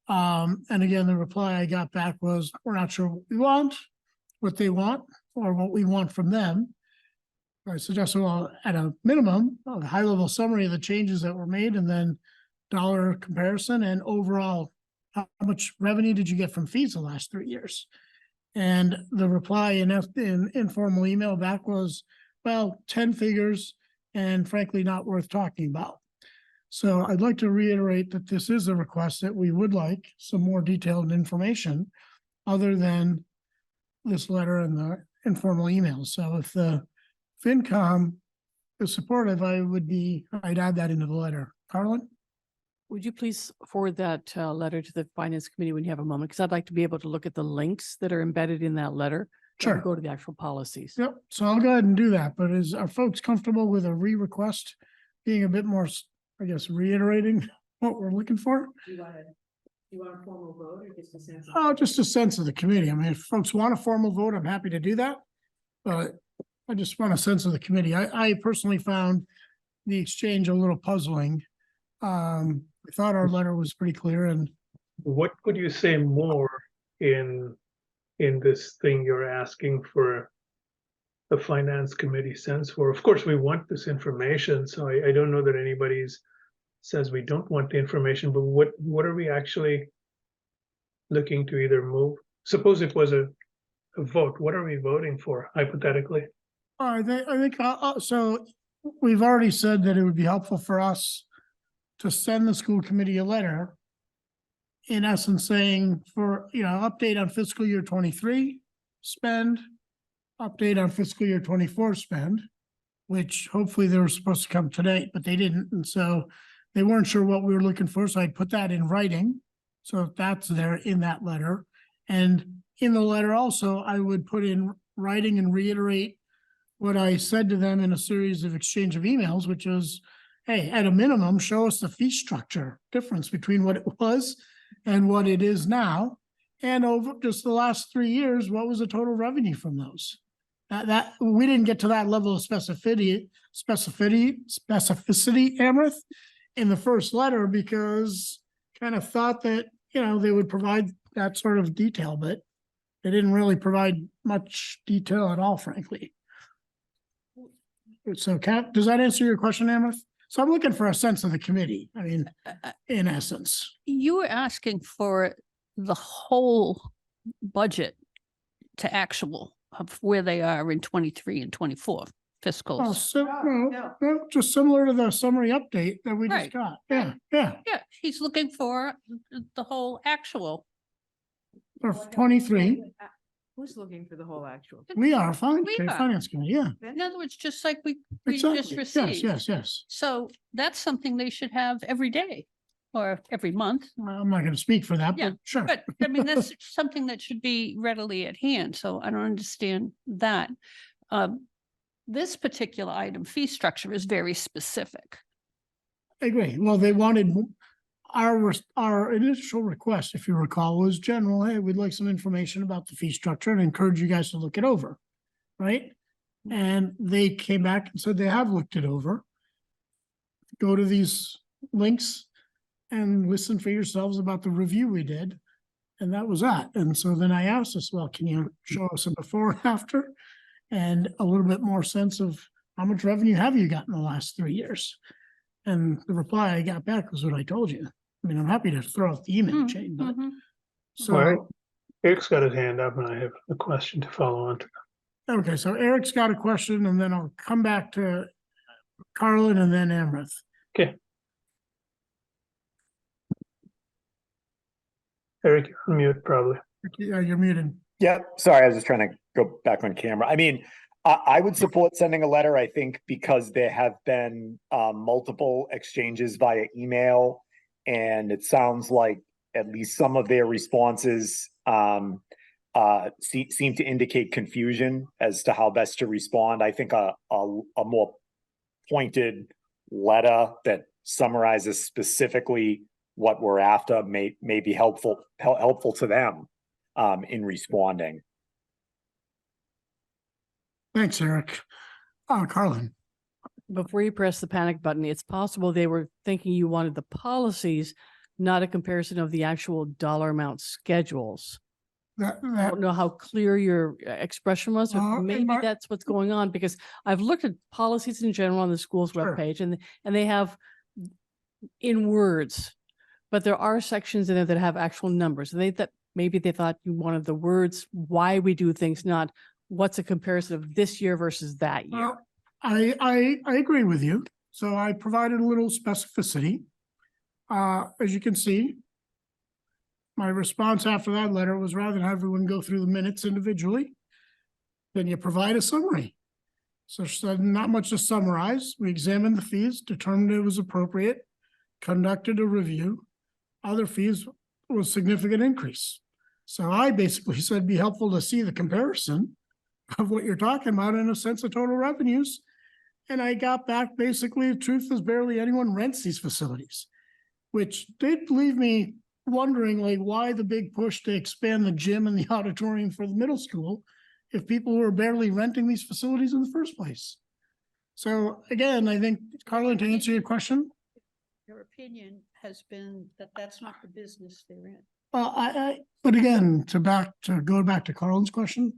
Speaker 1: And again, the reply I got back was, we're not sure what we want, what they want, or what we want from them. I suggested, well, at a minimum, a high-level summary of the changes that were made, and then dollar comparison and overall, how much revenue did you get from fees the last 3 years? And the reply in informal email back was, well, 10 figures and frankly, not worth talking about. So I'd like to reiterate that this is a request that we would like some more detailed information other than this letter and the informal email. So if the FinCom is supportive, I'd add that into the letter. Carlin?
Speaker 8: Would you please forward that letter to the Finance Committee when you have a moment? Because I'd like to be able to look at the links that are embedded in that letter. that
Speaker 1: Sure.
Speaker 8: will Go to the actual policies.
Speaker 1: Yep, so I'll go ahead and do that, but are folks comfortable with a re-request being a bit more, I guess, reiterating what we're looking for?
Speaker 5: Do you want a formal vote or just a sense?
Speaker 1: Oh, just a sense of the committee. I mean, if folks want a formal vote, I'm happy to do that. But I just want a sense of the committee. I personally found the exchange a little puzzling. I thought our letter was pretty clear, and
Speaker 3: What could you say more in this thing you're asking for the finance committee sense for? Of course, we want this information, so I don't know that anybody's says we don't want the information, but what are we actually looking to either move? Suppose it was a vote, what are we voting for hypothetically?
Speaker 1: I think, so we've already said that it would be helpful for us to send the school committee a letter in essence saying for, update on fiscal year 23 spend, update on fiscal year 24 spend, which hopefully they were supposed to come today, but they didn't. And so they weren't sure what we were looking for. So I'd put that in writing. So that's there in that letter. And in the letter also, I would put in writing and reiterate what I said to them in a series of exchange of emails, which was, hey, at a minimum, show us the fee structure difference between what it was and what it is now. And over just the last 3 years, what was the total revenue from those? That we didn't get to that level of specificity, Amrith, in the first letter because kind of thought that, they would provide that sort of detail, but they didn't really provide much detail at all, frankly. So does that answer your question, Amrith? So I'm looking for a sense of the committee. I mean, in essence.
Speaker 2: You were asking for the whole budget to actual of where they are in 23 and 24 fiscal.
Speaker 1: Oh, so, no, just similar to the summary update that we just
Speaker 2: Right.
Speaker 1: got. Yeah, yeah.
Speaker 2: Yeah, he's looking for the whole actual.
Speaker 1: For 23,
Speaker 5: Who's looking for the whole actual?
Speaker 1: we are fine.
Speaker 2: We are.
Speaker 1: Finance committee, yeah.
Speaker 2: In other words, just like we just
Speaker 1: Exactly. Yes,
Speaker 2: received.
Speaker 1: yes.
Speaker 2: So that's something they should have every day or every month.
Speaker 1: Well, I'm not going to speak for that,
Speaker 2: Yeah,
Speaker 1: but sure.
Speaker 2: But I mean, that's something that should be readily at hand. So I don't understand that. This particular item, fee structure, is very specific.
Speaker 1: I agree. Well, they wanted our initial request, if you recall, was general. Hey, we'd like some information about the fee structure and encourage you guys to look it over. Right? And they came back and said they have looked it over. Go to these links and listen for yourselves about the review we did. And that was that. And so then I asked us, well, can you show us a before and after? And a little bit more sense of how much revenue have you got in the last 3 years? And the reply I got back was what I told you. I mean, I'm happy to throw out the email chain, but so.
Speaker 3: All right. Eric's got his hand up and I have a question to follow on to.
Speaker 1: Okay, so Eric's got a question and then I'll come back to Carlin and then Amrith.
Speaker 3: Okay. Eric, you're on mute probably.
Speaker 1: Yeah, you're muted.
Speaker 6: Yeah, sorry, I was just trying to go back on camera. I mean, I would support sending a letter, I think, because there have been multiple exchanges via email. And it sounds like at least some of their responses seem to indicate confusion as to how best to respond. I think a more pointed letter that summarizes specifically what we're after may be helpful to them in responding.
Speaker 1: Thanks, Eric. Carlin.
Speaker 8: Before you press the panic button, it's possible they were thinking you wanted the policies, not a comparison of the actual dollar amount schedules. I don't know how clear your expression was, but maybe that's what's going on, because I've looked at policies in general on the school's
Speaker 1: Sure.
Speaker 8: webpage, and they have in words, but there are sections in there that have actual numbers. And maybe they thought you wanted the words, why we do things, not what's a comparison of this year versus that year.
Speaker 1: Well, I agree with you. So I provided a little specificity. As you can see, my response after that letter was, rather than have everyone go through the minutes individually, then you provide a summary. So not much to summarize. We examined the fees, determined it was appropriate, conducted a review. Other fees was significant increase. So I basically said, be helpful to see the comparison of what you're talking about in a sense of total revenues. And I got back basically, the truth is barely anyone rents these facilities, which did leave me wondering, like, why the big push to expand the gym and the auditorium for the middle school if people were barely renting these facilities in the first place. So again, I think, Carlin, to answer your question.
Speaker 2: Your opinion has been that that's not the business they're in.
Speaker 1: Well, but again, to go back to Carlin's question,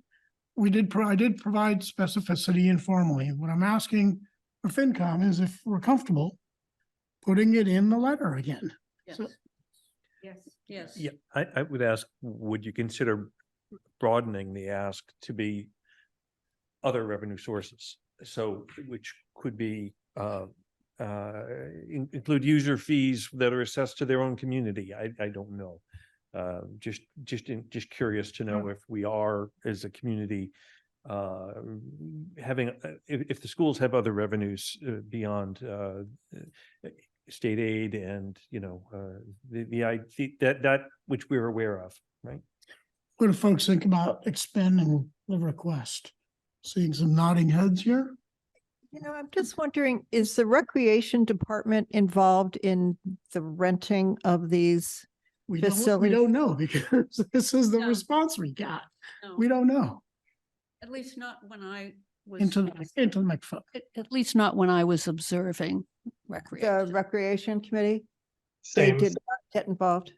Speaker 1: I did provide specificity informally. What I'm asking for FinCom is if we're comfortable putting it in the letter again.
Speaker 2: Yes.
Speaker 1: So-
Speaker 5: Yes.
Speaker 2: Yes.
Speaker 12: Yeah, I would ask, would you consider broadening the ask to be other revenue sources? So, which could be, include user fees that are assessed to their own community. I don't know. Just curious to know if we are, as a community, having, if the schools have other revenues beyond state aid and, that which we're aware of, right?
Speaker 1: What do folks think about expanding the request? Seeing some nodding heads here.
Speaker 4: I'm just wondering, is the recreation department involved in the renting of these?
Speaker 1: We
Speaker 4: Facilities.
Speaker 1: don't know because this is the
Speaker 2: No.
Speaker 1: response we got.
Speaker 2: No,
Speaker 1: We don't know.
Speaker 2: at least not when I was.
Speaker 1: Into the microphone.
Speaker 2: At least not when I was observing
Speaker 4: The
Speaker 2: recreation.
Speaker 4: recreation committee? They
Speaker 3: Same,
Speaker 4: did not get involved.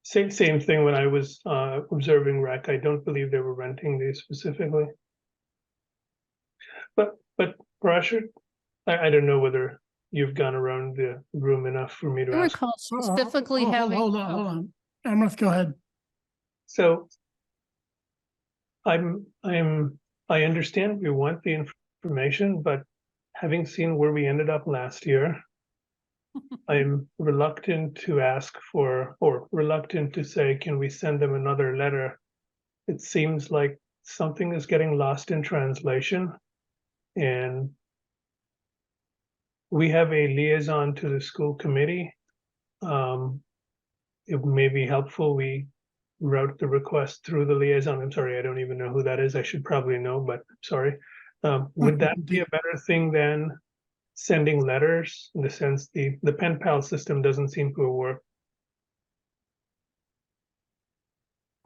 Speaker 3: same thing when I was observing rec. I don't believe they were renting these specifically. But Rashid, I don't know whether you've gone around the room enough for me to
Speaker 2: I
Speaker 3: ask.
Speaker 2: recall specifically having.
Speaker 1: Hold on. Amrith, go ahead.
Speaker 3: So I understand we want the information, but having seen where we ended up last year, I'm reluctant to ask for, or reluctant to say, can we send them another letter? It seems like something is getting lost in translation. And we have a liaison to the school committee. It may be helpful, we route the request through the liaison. I'm sorry, I don't even know who that is. I should probably know, but sorry. Would that be a better thing than sending letters, in the sense the pen pal system doesn't seem to work?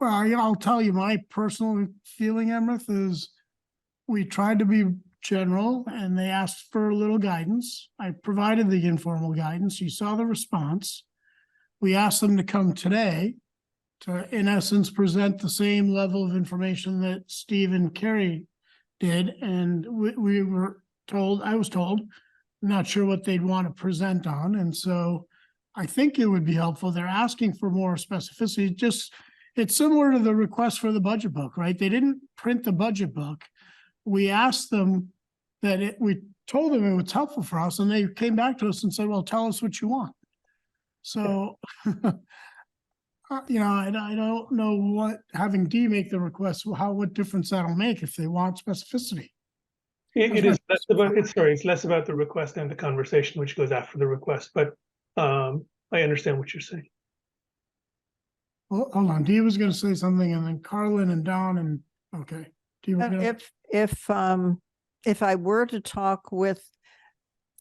Speaker 1: Well, I'll tell you my personal feeling, Amrith, is we tried to be general and they asked for a little guidance. I provided the informal guidance. You saw the response. We asked them to come today to, in essence, present the same level of information that Steve and Carrie did. And we were told, I was told, not sure what they'd want to present on. And so I think it would be helpful. They're asking for more specificity. It's similar to the request for the budget book, right? They didn't print the budget book. We asked them we told them it was helpful for us, and they came back to us and said, well, tell us what you want. So I don't know what, having D make the request, what difference that'll make if they want specificity.
Speaker 3: It is less about, it's less about the request and the conversation, which goes after the request, but I understand what you're saying.
Speaker 1: Hold on, Dee was gonna say something and then Carlin and Don and, okay. Dee was gonna-
Speaker 4: If I were to talk with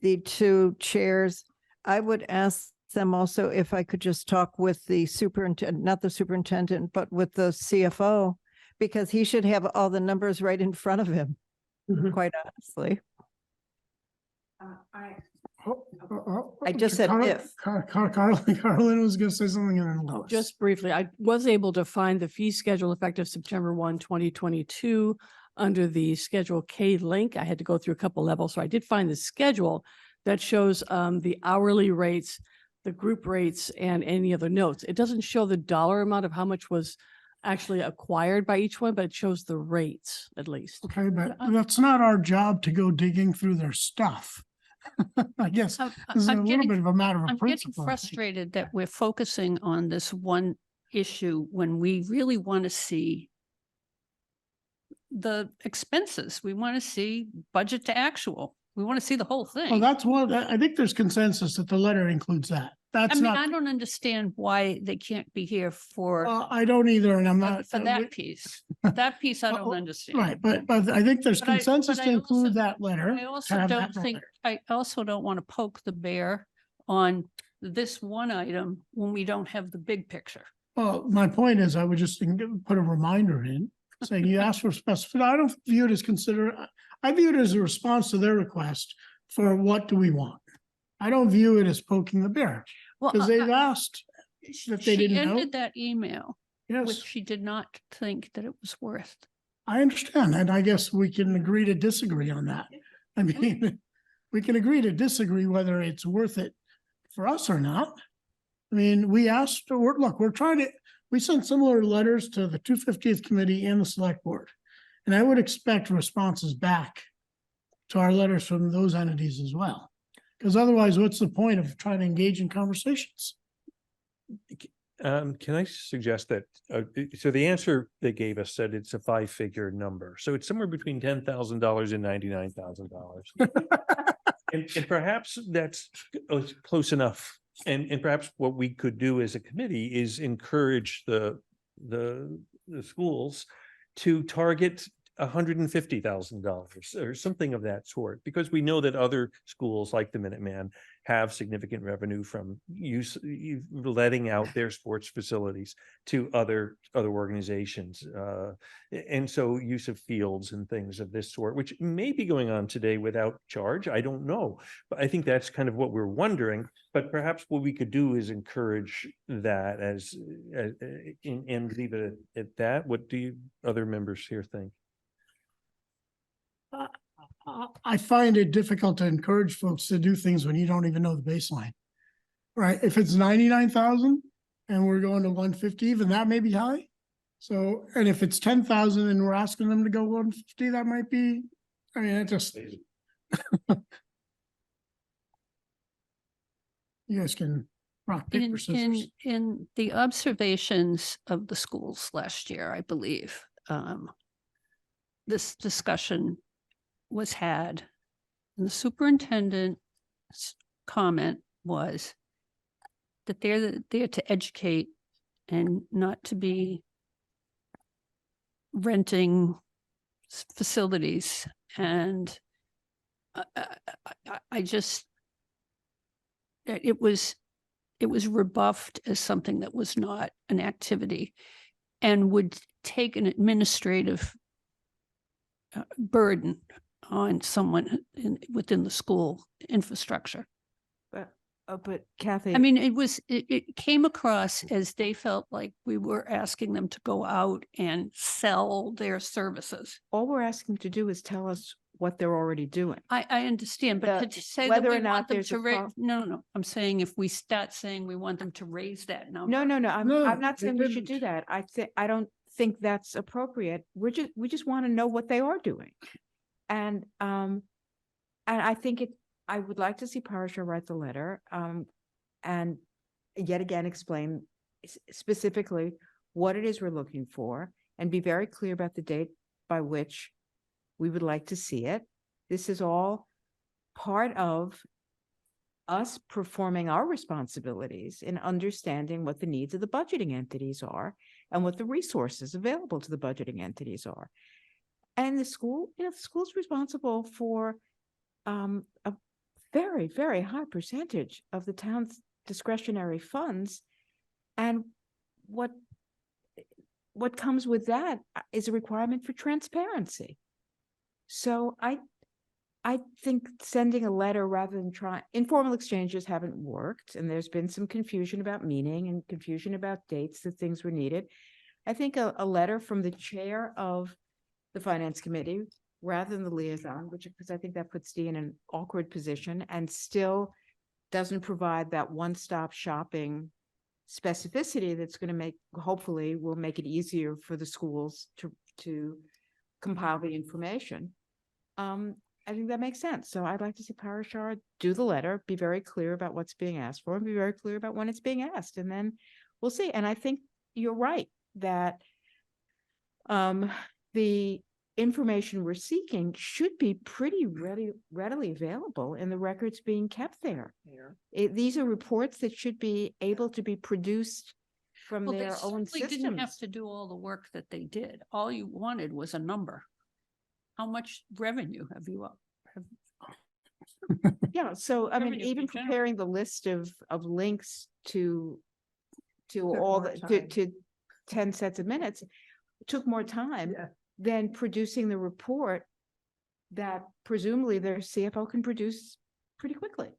Speaker 4: the two chairs, I would ask them also if I could just talk with the superintendent, not the superintendent, but with the CFO, because he should have all the numbers right in front of him, quite honestly. I just said if.
Speaker 1: Carlin was gonna say something and then Lois.
Speaker 8: Just briefly, I was able to find the fee schedule effective September 1, 2022 under the Schedule K link. I had to go through a couple levels, so I did find the schedule that shows the hourly rates, the group rates, and any other notes. It doesn't show the dollar amount of how much was actually acquired by each one, but it shows the rates at least.
Speaker 1: Okay, but that's not our job to go digging through their stuff. I guess
Speaker 2: I'm-
Speaker 1: this is a
Speaker 2: I'm
Speaker 1: little
Speaker 2: getting-
Speaker 1: bit of a matter of
Speaker 2: I'm getting
Speaker 1: principle. I think.
Speaker 2: frustrated that we're focusing on this one issue when we really want to see the expenses. We want to see budget to actual. We want to see the whole
Speaker 1: Well,
Speaker 2: thing.
Speaker 1: that's what, I think there's consensus that the letter includes that.
Speaker 2: I
Speaker 1: That's
Speaker 2: mean,
Speaker 1: not,
Speaker 2: I don't understand why they can't be here for
Speaker 1: I don't either, and I'm not.
Speaker 2: for that piece. That piece I
Speaker 1: Oh,
Speaker 2: don't understand.
Speaker 1: Right, but I think there's
Speaker 2: But I-
Speaker 1: consensus
Speaker 2: but
Speaker 1: to
Speaker 2: I
Speaker 1: include
Speaker 2: also-
Speaker 1: that letter.
Speaker 2: I
Speaker 1: to
Speaker 2: also
Speaker 1: have
Speaker 2: don't
Speaker 1: that
Speaker 2: think,
Speaker 1: letter.
Speaker 2: I also don't want to poke the bear on this one item when we don't have the big picture.
Speaker 1: Well, my point is I would just put a reminder in saying you asked for specific, I don't view it as I view it as a response to their request for what do we want? I don't view it as poking the bear
Speaker 2: Well,
Speaker 1: because they've asked that they
Speaker 2: she
Speaker 1: didn't know.
Speaker 2: ended that email with
Speaker 1: Yes,
Speaker 2: she did not think that it was worth.
Speaker 1: I understand. And I guess we can agree to disagree on that. I mean, we can agree to disagree whether it's worth it for us or not. I mean, we asked, we sent similar letters to the 250th committee and the select board. And I would expect responses back to our letters from those entities as well. Because otherwise, what's the point of trying to engage in conversations?
Speaker 12: Can I suggest that, so the answer they gave us said it's a 5-figure number. So it's somewhere between $10,000 and $99,000. And perhaps that's close enough. And perhaps what we could do as a committee is encourage the schools to target $150,000 or something of that sort, because we know that other schools like the Minuteman have significant revenue from letting out their sports facilities to other organizations. And so use of fields and things of this sort, which may be going on today without charge. I don't know, but I think that's kind of what we're wondering. But perhaps what we could do is encourage that and leave it at that. What do you other members here think?
Speaker 1: I find it difficult to encourage folks to do things when you don't even know the baseline. Right? If it's 99,000 and we're going to 150, even that may be high. So, and if it's 10,000 and we're asking them to go 150, that might be, I mean, it just. You guys can rock, paper, scissors.
Speaker 2: In the observations of the schools last year, I believe, this discussion was had. And the superintendent's comment was that they're there to educate and not to be renting facilities. And I just, it was rebuffed as something that was not an activity and would take an administrative burden on someone within the school infrastructure.
Speaker 5: But Kathy.
Speaker 2: I mean, it came across as they felt like we were asking them to go out and sell their services.
Speaker 5: All we're asking them to do is tell us what they're already doing.
Speaker 2: I understand, but to say that
Speaker 5: whether
Speaker 2: we
Speaker 5: or not
Speaker 2: want them
Speaker 5: there's a
Speaker 2: to raise,
Speaker 5: pro-
Speaker 2: no, I'm saying if we start saying we want them to raise that number.
Speaker 5: No, I'm not
Speaker 1: they
Speaker 5: saying we should do
Speaker 1: didn't.
Speaker 5: that. I don't think that's appropriate. We just want to know what they are doing. And I think I would like to see Parasha write the letter, and yet again explain specifically what it is we're looking for and be very clear about the date by which we would like to see it. This is all part of us performing our responsibilities in understanding what the needs of the budgeting entities are and what the resources available to the budgeting entities are. And the school, the school's responsible for a very, very high percentage of the town's discretionary funds. And what comes with that is a requirement for transparency. So I think sending a letter rather than informal exchanges haven't worked, and there's been some confusion about meaning and confusion about dates that things were needed. I think a letter from the chair of the finance committee rather than the liaison, because I think that puts Dee in an awkward position and still doesn't provide that one-stop shopping specificity that's going to hopefully will make it easier for the schools to compile the information. I think that makes sense. So I'd like to see Parashar do the letter, be very clear about what's being asked for, and be very clear about when it's being asked, and then we'll see. And I think you're right that the information we're seeking should be pretty readily available in the records being kept there. These are reports that should be able to be produced from
Speaker 2: Well, they
Speaker 5: their own
Speaker 2: certainly didn't have
Speaker 5: systems.
Speaker 2: to do all the work that they did. All you wanted was a number. How much revenue have you up?
Speaker 5: Yeah, so I mean,
Speaker 2: Revenue
Speaker 5: even
Speaker 2: in general.
Speaker 5: preparing the list of links to
Speaker 3: Took
Speaker 5: all
Speaker 3: more
Speaker 5: the,
Speaker 3: time.
Speaker 5: to 10 sets of minutes took more time
Speaker 3: Yeah.
Speaker 5: than producing the report that presumably their CFO can produce pretty quickly.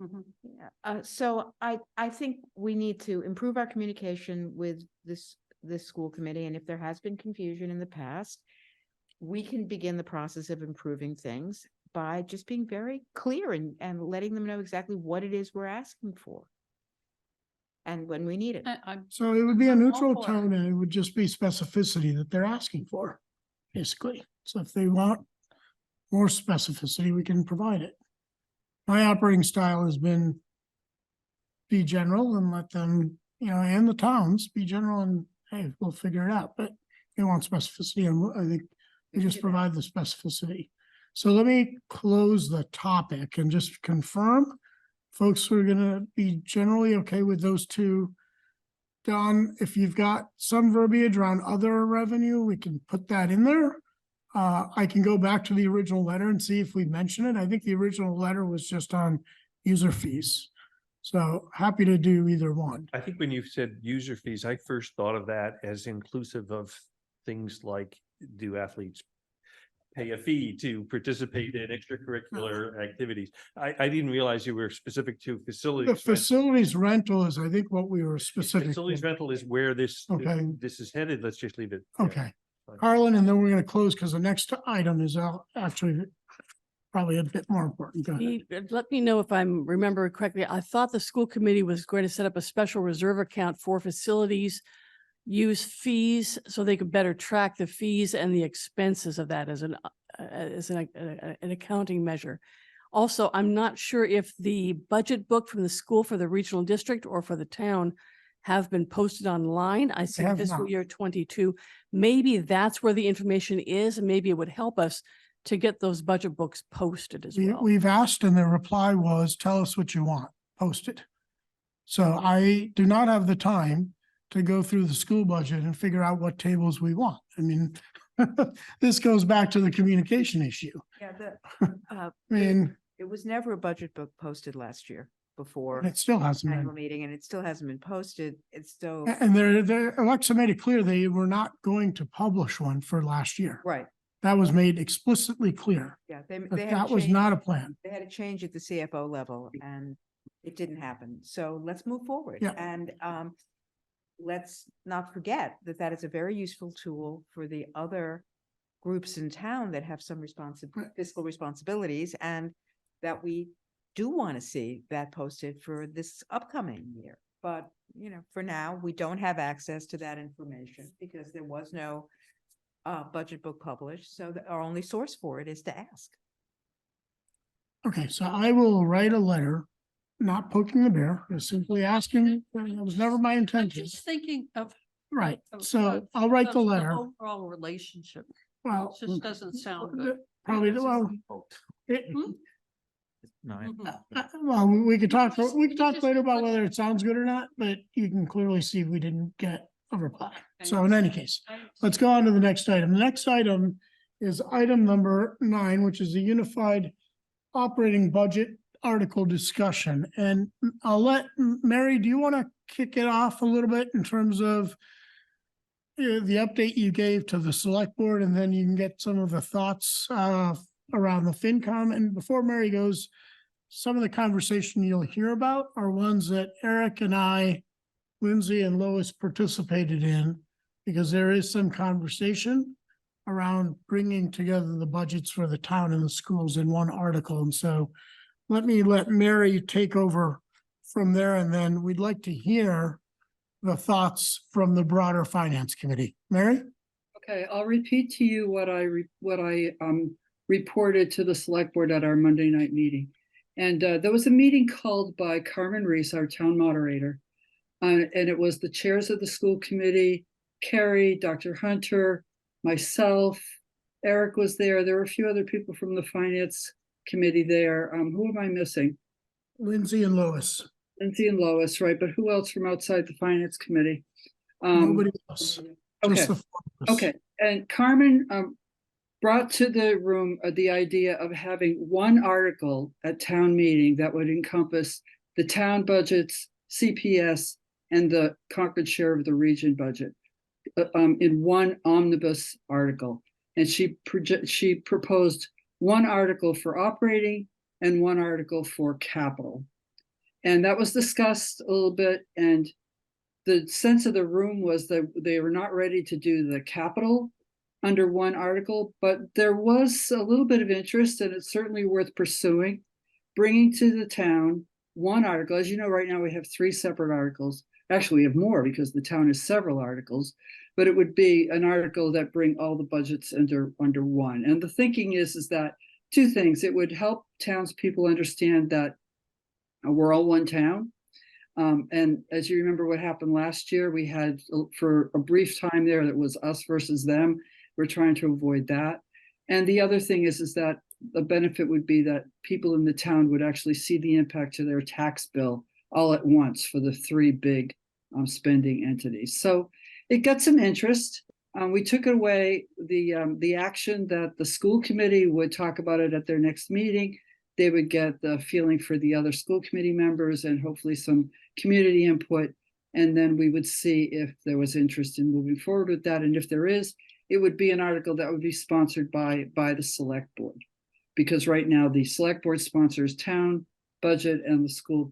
Speaker 2: Mhm.
Speaker 5: Yeah, so I think we need to improve our communication with this school committee, and if there has been confusion in the past, we can begin the process of improving things by just being very clear and letting them know exactly what it is we're asking for and when we need it.
Speaker 1: So it would be a
Speaker 2: I'm all
Speaker 1: neutral
Speaker 2: for it.
Speaker 1: tone and it would just be specificity that they're asking for, basically. So if they want more specificity, we can provide it. My operating style has been be general and let them, and the towns be general and, hey, we'll figure it out. But they want specificity, and I think we just provide the specificity. So let me close the topic and just confirm folks are gonna be generally okay with those two. Don, if you've got some verbiage around other revenue, we can put that in there. I can go back to the original letter and see if we mention it. I think the original letter was just on user fees. So happy to do either one.
Speaker 12: I think when you said user fees, I first thought of that as inclusive of things like, do athletes pay a fee to participate in extracurricular activities? I didn't realize you were specific to facilities.
Speaker 1: The facilities rental is, I think, what we were specific.
Speaker 12: Facilities rental is where this is headed. Let's just leave it. there.
Speaker 1: Okay, Harlan, and then we're gonna close because the next item is actually probably a bit more important. Go ahead.
Speaker 8: Let me know if I'm remembering correctly. I thought the school committee was going to set up a special reserve account for facilities use fees so they could better track the fees and the expenses of that as an accounting measure. Also, I'm not sure if the budget book from the school for the regional district or for the town have been posted online. I see
Speaker 1: have
Speaker 8: fiscal
Speaker 1: not.
Speaker 8: year 22. Maybe that's where the information is, and maybe it would help us to get those budget books posted as well.
Speaker 1: We've asked and the reply was, tell us what you want, post it. So I do not have the time to go through the school budget and figure out what tables we want. I mean, this goes back to the communication issue.
Speaker 5: Yeah,
Speaker 1: I mean,
Speaker 5: it was never a budget book posted last year before
Speaker 1: it still hasn't
Speaker 5: annual
Speaker 1: been.
Speaker 5: meeting, and it still hasn't been posted. It's still,
Speaker 1: And Alexa made it clear they were not going to publish one for last year.
Speaker 5: right,
Speaker 1: That was made explicitly clear.
Speaker 5: yeah.
Speaker 1: But
Speaker 5: They had
Speaker 1: that was
Speaker 5: changed-
Speaker 1: not a plan.
Speaker 5: They had a change at the CFO level and it didn't happen. So let's move forward.
Speaker 1: Yeah.
Speaker 5: And let's not forget that that is a very useful tool for the other groups in town that have some fiscal responsibilities, and that we do want to see that posted for this upcoming year. But, for now, we don't have access to that information because there was no budget book published. So our only source for it is to ask.
Speaker 1: Okay, so I will write a letter not poking the bear, just simply asking, it was never my
Speaker 2: I'm
Speaker 1: intention.
Speaker 2: just thinking of.
Speaker 1: Right,
Speaker 2: of,
Speaker 1: so I'll write the
Speaker 2: of
Speaker 1: letter.
Speaker 2: Overall relationship.
Speaker 1: Well,
Speaker 2: It just doesn't sound good.
Speaker 1: probably, well, it,
Speaker 2: Hmm?
Speaker 9: No,
Speaker 2: Mhm.
Speaker 1: well, we could talk later about whether it sounds good or not, but you can clearly see we didn't get a reply. So in any case, let's go on to the next item. The next item is item number 9, which is the unified operating budget article discussion. And I'll let Mary, do you want to kick it off a little bit in terms of the update you gave to the select board, and then you can get some of the thoughts around the FinCom. And before Mary goes, some of the conversation you'll hear about are ones that Eric and I, Lindsay and Lois participated in, because there is some conversation around bringing together the budgets for the town and the schools in one article. And so let Mary take over from there, and then we'd like to hear the thoughts from the broader finance committee. Mary?
Speaker 13: Okay, I'll repeat to you what I reported to the select board at our Monday night meeting. And there was a meeting called by Carmen Reese, our town moderator. And it was the chairs of the school committee, Carrie, Dr. Hunter, myself, Eric was there. There were a few other people from the finance committee there. Who am I missing?
Speaker 1: Lindsay and Lois.
Speaker 13: Lindsay and Lois, right? But who else from outside the finance committee?
Speaker 1: Nobody else.
Speaker 13: Okay.
Speaker 1: Just the four of us.
Speaker 13: Okay, and Carmen brought to the room the idea of having one article at town meeting that would encompass the town budgets, CPS, and the Concord share of the region budget in one omnibus article. And she proposed one article for operating and one article for capital. And that was discussed a little bit, and the sense of the room was that they were not ready to do the capital under one article, but there was a little bit of interest, and it's certainly worth pursuing, bringing to the town one article. As you know, right now we have 3 separate articles. Actually, we have more because the town has several articles, but it would be an article that bring all the budgets under one. And the thinking is that 2 things. It would help townspeople understand that we're all one town. And as you remember what happened last year, we had for a brief time there that was us versus them. We're trying to avoid that. And the other thing is that the benefit would be that people in the town would actually see the impact to their tax bill all at once for the 3 big spending entities. So it got some interest. We took away the action that the school committee would talk about it at their next meeting. They would get the feeling for the other school committee members and hopefully some community input. And then we would see if there was interest in moving forward with that. And if there is, it would be an article that would be sponsored by the select board. Because right now the select board sponsors town budget and the school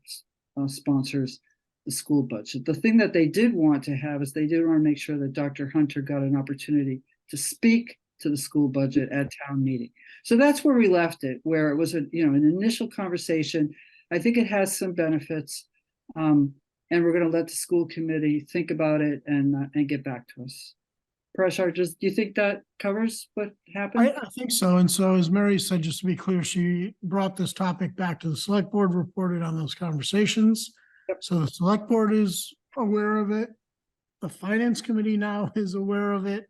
Speaker 13: sponsors the school budget. The thing that they did want to have is they did want to make sure that Dr. Hunter got an opportunity to speak to the school budget at town meeting. So that's where we left it, where it was an initial conversation. I think it has some benefits. And we're going to let the school committee think about it and get back to us. Prashar, do you think that covers what happened?
Speaker 1: I think so. And so as Mary said, just to be clear, she brought this topic back to the select board, reported on those conversations.
Speaker 13: Yep.
Speaker 1: So the select board is aware of it. The finance committee now is aware of it.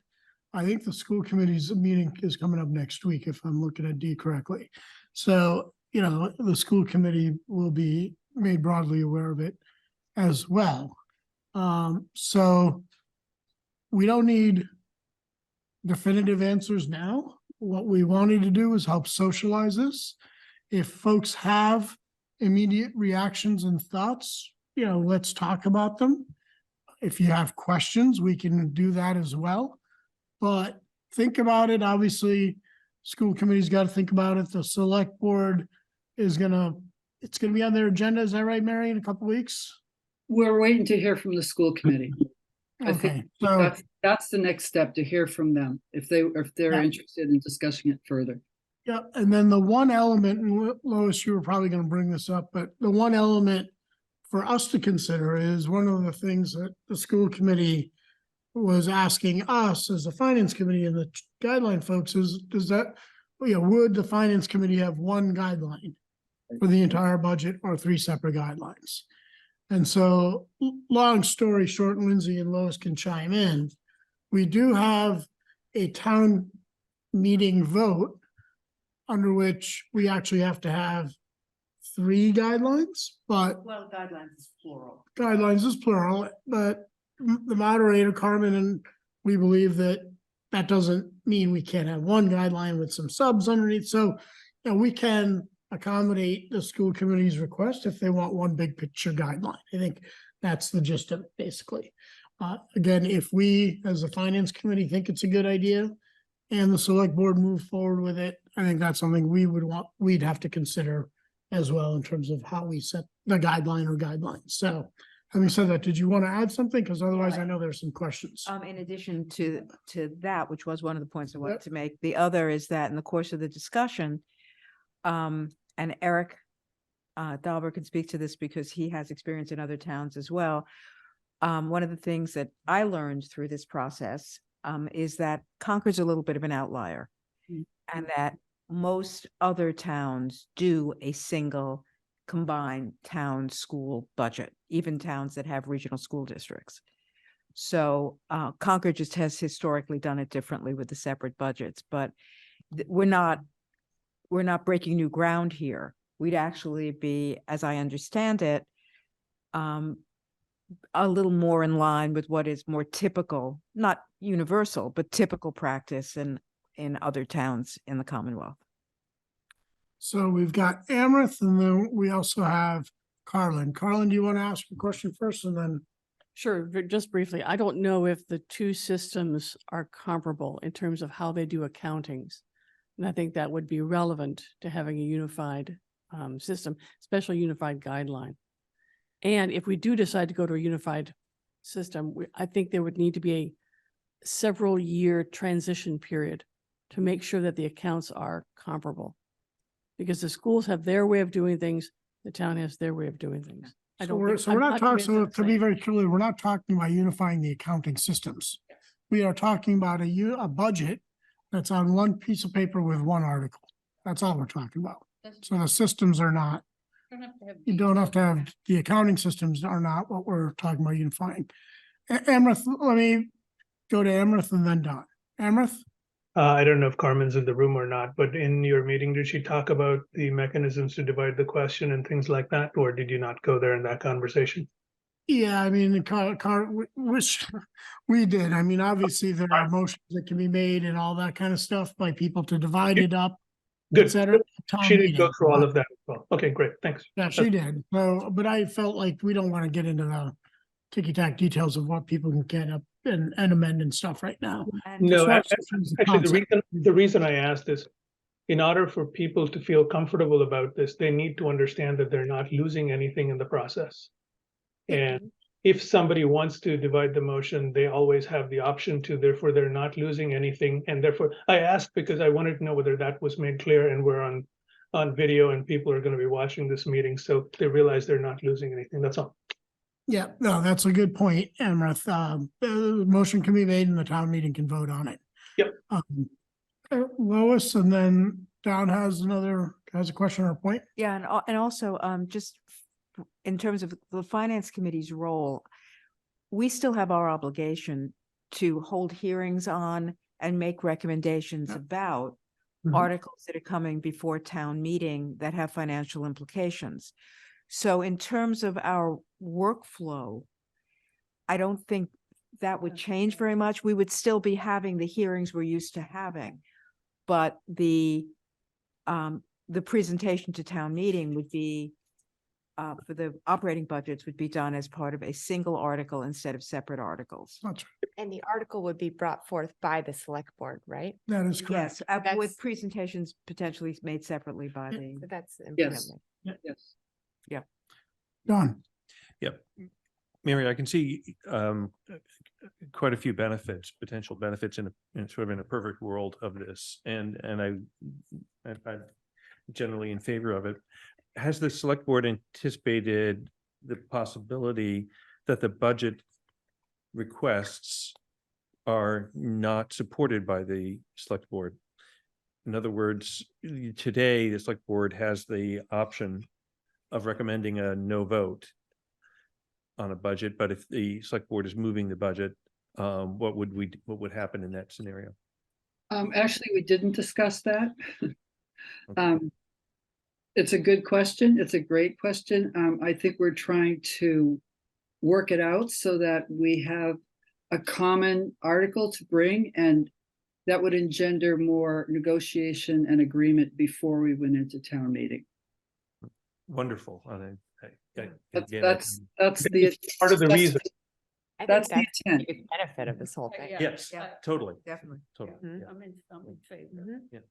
Speaker 1: I think the school committee's meeting is coming up next week, if I'm looking at D correctly. So, the school committee will be made broadly aware of it as well. So we don't need definitive answers now. What we wanted to do is help socialize this. If folks have immediate reactions and thoughts, let's talk about them. If you have questions, we can do that as well. But think about it. Obviously, school committee's got to think about it. The select board is it's gonna be on their agenda. Is that right, Mary, in a couple weeks?
Speaker 13: We're waiting to hear from the school committee. I
Speaker 1: Okay,
Speaker 13: think
Speaker 1: so
Speaker 13: that's the next step, to hear from them if they're
Speaker 1: Yeah.
Speaker 13: interested in discussing it further.
Speaker 1: yeah, and then the one element, and Lois, you were probably gonna bring this up, but the one element for us to consider is one of the things that the school committee was asking us as a finance committee and the guideline folks is, would the finance committee have one guideline? for the entire budget or 3 separate guidelines. And so, long story short, Lindsay and Lois can chime in. We do have a town meeting vote under which we actually have to have 3 guidelines, but
Speaker 5: Well, guidelines is plural.
Speaker 1: guidelines is plural, but the moderator, Carmen, and we believe that that doesn't mean we can't have one guideline with some subs underneath. So, you know, we can accommodate the school committee's request if they want one big picture guideline. I think that's the gist of it, basically. Again, if we, as a finance committee, think it's a good idea and the select board move forward with it, I think that's something we'd have to consider as well in terms of how we set the guideline or guidelines. So having said that, did you want to add something? Because otherwise I know there's some questions.
Speaker 5: In addition to that, which was one of the points I wanted to make, the other is that in the course of the discussion, and Eric Dahlberg can speak to this because he has experience in other towns as well. One of the things that I learned through this process is that Concord's a little bit of an outlier, and that most other towns do a single combined town school budget, even towns that have regional school districts. So Concord just has historically done it differently with the separate budgets, but we're not breaking new ground here. We'd actually be, as I understand it, a little more in line with what is more typical, not universal, but typical practice in other towns in the Commonwealth.
Speaker 1: So we've got Amherst and then we also have Carlin. Carlin, do you want to ask a question first and then?
Speaker 8: Sure, just briefly, I don't know if the 2 systems are comparable in terms of how they do accountings. And I think that would be relevant to having a unified system, especially unified guideline. And if we do decide to go to a unified system, I think there would need to be a several year transition period to make sure that the accounts are comparable. Because the schools have their way of doing things, the town has their way of doing things.
Speaker 1: So we're not talking, so to be very clear, we're not talking about unifying the accounting systems. We are talking about a budget that's on one piece of paper with one article. That's all we're talking about. So the systems are not, you don't have to have, the accounting systems are not what we're talking about unifying. Amherst, let me go to Amherst and then Don. Amherst?
Speaker 3: I don't know if Carmen's in the room or not, but in your meeting, did she talk about the mechanisms to divide the question and things like that? Or did you not go there in that conversation?
Speaker 1: Yeah, I mean, which we did. I mean, obviously there are motions that can be made and all that kind of stuff by people to divide it up, et
Speaker 3: Good.
Speaker 1: cetera.
Speaker 3: She did go through all of that as well. Okay, great. Thanks.
Speaker 1: Yeah, she did. So, but I felt like we don't want to get into the ticky-tack details of what people can get up and amend and stuff right now.
Speaker 3: No,
Speaker 1: Just
Speaker 3: actually, the reason I asked is, in order for people to feel comfortable about this, they need to understand that they're not losing anything in the process. And if somebody wants to divide the motion, they always have the option to, therefore they're not losing anything. And therefore, I asked because I wanted to know whether that was made clear, and we're on video and people are going to be watching this meeting, so they realize they're not losing anything. That's all.
Speaker 1: Yeah, no, that's a good point, Amrith. The motion can be made and the town meeting can vote on it.
Speaker 3: Yep.
Speaker 1: Lois, and then Don has a question or a point.
Speaker 5: Yeah, and also just in terms of the finance committee's role, we still have our obligation to hold hearings on and make recommendations about articles that are coming before town meeting that have financial implications. So in terms of our workflow, I don't think that would change very much. We would still be having the hearings we're used to having, but the presentation to town meeting would be for the operating budgets would be done as part of a single article instead of separate articles.
Speaker 1: That's
Speaker 14: And the article would be brought forth by the select board, right?
Speaker 1: That is correct.
Speaker 5: Yes, with
Speaker 14: That's-
Speaker 5: presentations potentially made separately by the.
Speaker 14: So that's
Speaker 13: Yes.
Speaker 14: important.
Speaker 13: Yes.
Speaker 1: Don.
Speaker 12: Yep. Mary, I can see quite a few benefits, potential benefits in a perfect world of this, and I'm generally in favor of it. Has the select board anticipated the possibility that the budget requests are not supported by the select board? In other words, today, the select board has the option of recommending a no vote on a budget, but if the select board is moving the budget, what would happen in that scenario?
Speaker 13: Actually, we didn't discuss that.
Speaker 12: Okay.
Speaker 13: It's a good question. It's a great question. I think we're trying to work it out so that we have a common article to bring, and that would engender more negotiation and agreement before we went into town meeting.
Speaker 12: Wonderful.
Speaker 13: That's
Speaker 12: Again, part of the reason.
Speaker 5: I think
Speaker 13: That's the
Speaker 5: that's the
Speaker 13: intent.
Speaker 5: huge benefit of this whole thing.
Speaker 2: Yeah.
Speaker 12: Yes,
Speaker 5: Yeah.
Speaker 12: totally,
Speaker 5: Definitely.
Speaker 12: totally.
Speaker 5: Mhm.
Speaker 12: yeah.
Speaker 2: I'm in favor.
Speaker 5: Mhm.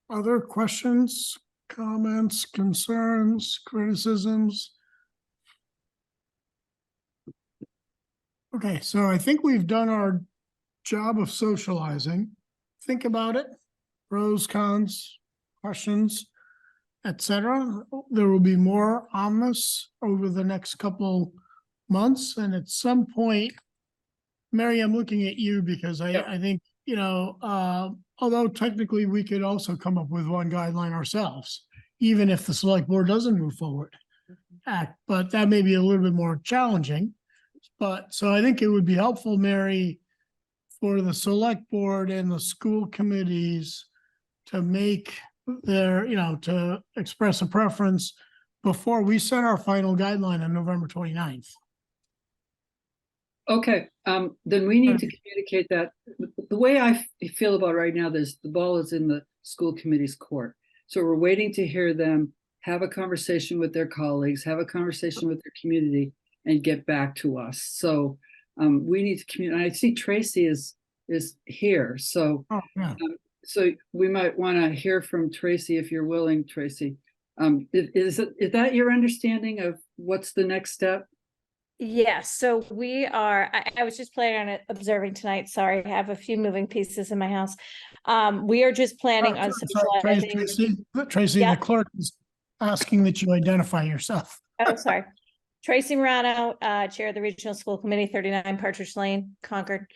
Speaker 1: Other questions, comments, concerns, criticisms? Okay, so I think we've done our job of socializing. Think about it, pros, cons, questions, etc. There will be more on this over the next couple months, and at some point, Mary, I'm looking at you because I think, you know, although technically we could also come up with one guideline ourselves, even if the select board doesn't move forward. But that may be a little bit more challenging. But so I think it would be helpful, Mary, for the select board and the school committees to make their, you know, to express a preference before we set our final guideline on November 29th.
Speaker 13: Okay, then we need to communicate that. The way I feel about it right now, the ball is in the school committee's court. So we're waiting to hear them have a conversation with their colleagues, have a conversation with their community, and get back to us. So we need to communicate. I see Tracy is here, so so we might want to hear from Tracy if you're willing, Tracy. Is that your understanding of what's the next step?
Speaker 7: Yes, so we are, I was just planning on it, observing tonight. Sorry, I have a few moving pieces in my house. We are just planning on socializing.
Speaker 1: Tracy,
Speaker 7: Yeah.
Speaker 1: the clerk is asking that you identify yourself.
Speaker 7: Oh, sorry. Tracy Morano, Chair of the Regional School Committee, 39 Partridge Lane, Concord.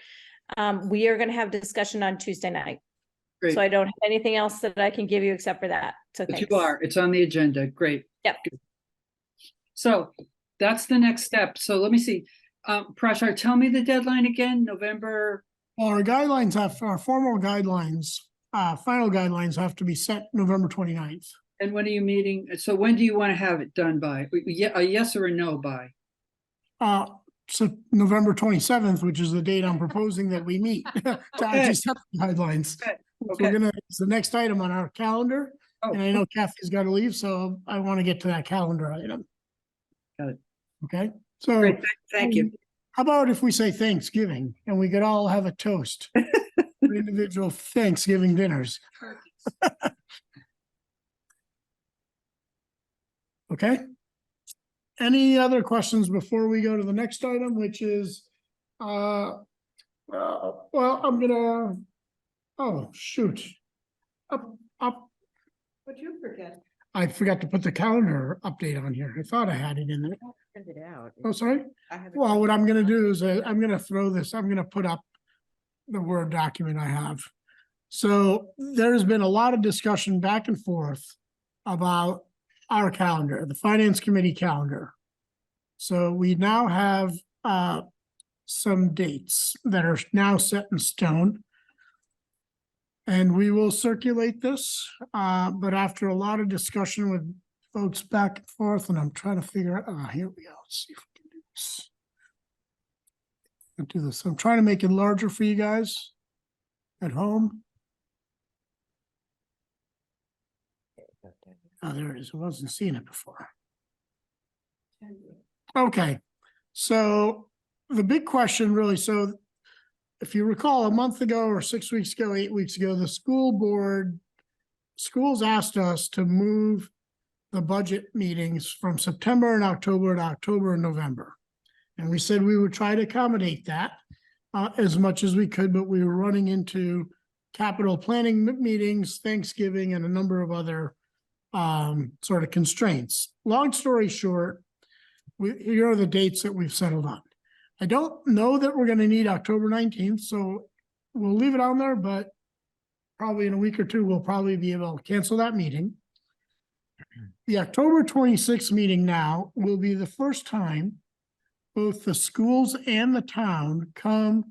Speaker 7: We are going to have a discussion on Tuesday night.
Speaker 13: Great.
Speaker 7: So I don't have anything else that I can give you except for that. So
Speaker 13: But
Speaker 7: thanks.
Speaker 13: you are, it's on the agenda. Great.
Speaker 7: Yep.
Speaker 13: So that's the next step. So let me see. Prashar, tell me the deadline again, November.
Speaker 1: Well, our guidelines our formal guidelines, final guidelines have to be set November 29th.
Speaker 13: And when are you meeting? So when do you want to have it done by? A yes or a no by?
Speaker 1: So November 27th, which is the date I'm proposing that we meet to actually set the guidelines.
Speaker 13: Okay.
Speaker 1: So it's the next item on our calendar.
Speaker 13: Oh,
Speaker 1: And I know Kathy's got to leave, so I want to get to that calendar item.
Speaker 13: Got it.
Speaker 1: Okay, so.
Speaker 13: Great, thank you.
Speaker 1: How about if we say Thanksgiving and we could all have a toast for individual Thanksgiving dinners? Okay. Any other questions before we go to the next item, which is, well, I'm gonna, oh, shoot.
Speaker 13: What'd you forget?
Speaker 1: I forgot to put the calendar update on here. I thought I had it in there.
Speaker 5: Print it out.
Speaker 1: Oh, sorry.
Speaker 5: I have it
Speaker 1: Well, what
Speaker 5: printed
Speaker 1: I'm
Speaker 5: out.
Speaker 1: gonna do is I'm gonna throw this, I'm gonna put up the Word document I have. So there's been a lot of discussion back and forth about our calendar, the Finance Committee calendar. So we now have some dates that are now set in stone. And we will circulate this, but after a lot of discussion with folks back and forth, and I'm trying to figure out, here we go. Let's see if we can do this. Let's do this. I'm trying to make it larger for you guys at home. Oh, there it is. I wasn't seeing it before. Okay, so the big question really, so if you recall, a month ago or 6 weeks ago, 8 weeks ago, the schools asked us to move the budget meetings from September and October to October and November. And we said we would try to accommodate that as much as we could, but we were running into capital planning meetings, Thanksgiving, and a number of other sort of constraints. Long story short, here are the dates that we've settled on. I don't know that we're going to need October 19th, so we'll leave it on there, but probably in a week or two, we'll probably be able to cancel that meeting. The October 26th meeting now will be the first time both the schools and the town come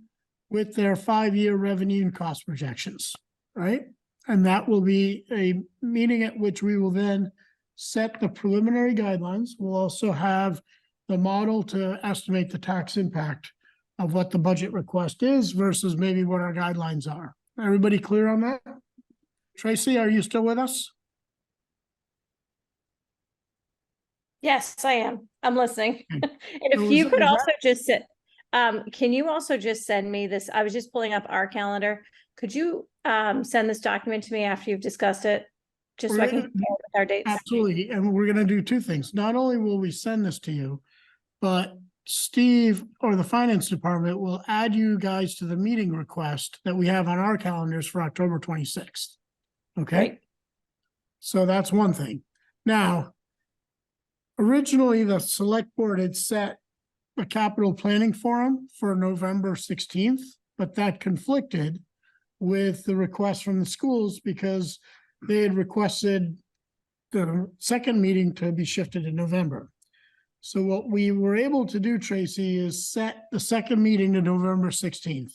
Speaker 1: with their 5-year revenue and cost projections, right? And that will be a meeting at which we will then set the preliminary guidelines. We'll also have the model to estimate the tax impact of what the budget request is versus maybe what our guidelines are. Everybody clear on that? Tracy, are you still with us?
Speaker 7: Yes, I am. I'm listening.
Speaker 1: Okay.
Speaker 7: And
Speaker 1: So
Speaker 7: if
Speaker 1: is
Speaker 7: you
Speaker 1: that-
Speaker 7: could
Speaker 1: is that-
Speaker 7: also just sit, can you also just send me this? I was just pulling up our calendar. Could you send this document to me after you've discussed it? Just so I can
Speaker 1: We're-
Speaker 7: compare it with our dates.
Speaker 1: Absolutely, and we're gonna do two things. Not only will we send this to you, but Steve or the finance department will add you guys to the meeting request that we have on our calendars for October 26th. Okay?
Speaker 7: Great.
Speaker 1: So that's one thing. Now, originally, the select board had set a capital planning forum for November 16th, but that conflicted with the request from the schools because they had requested the second meeting to be shifted to November. So what we were able to do, Tracy, is set the second meeting to November 16th.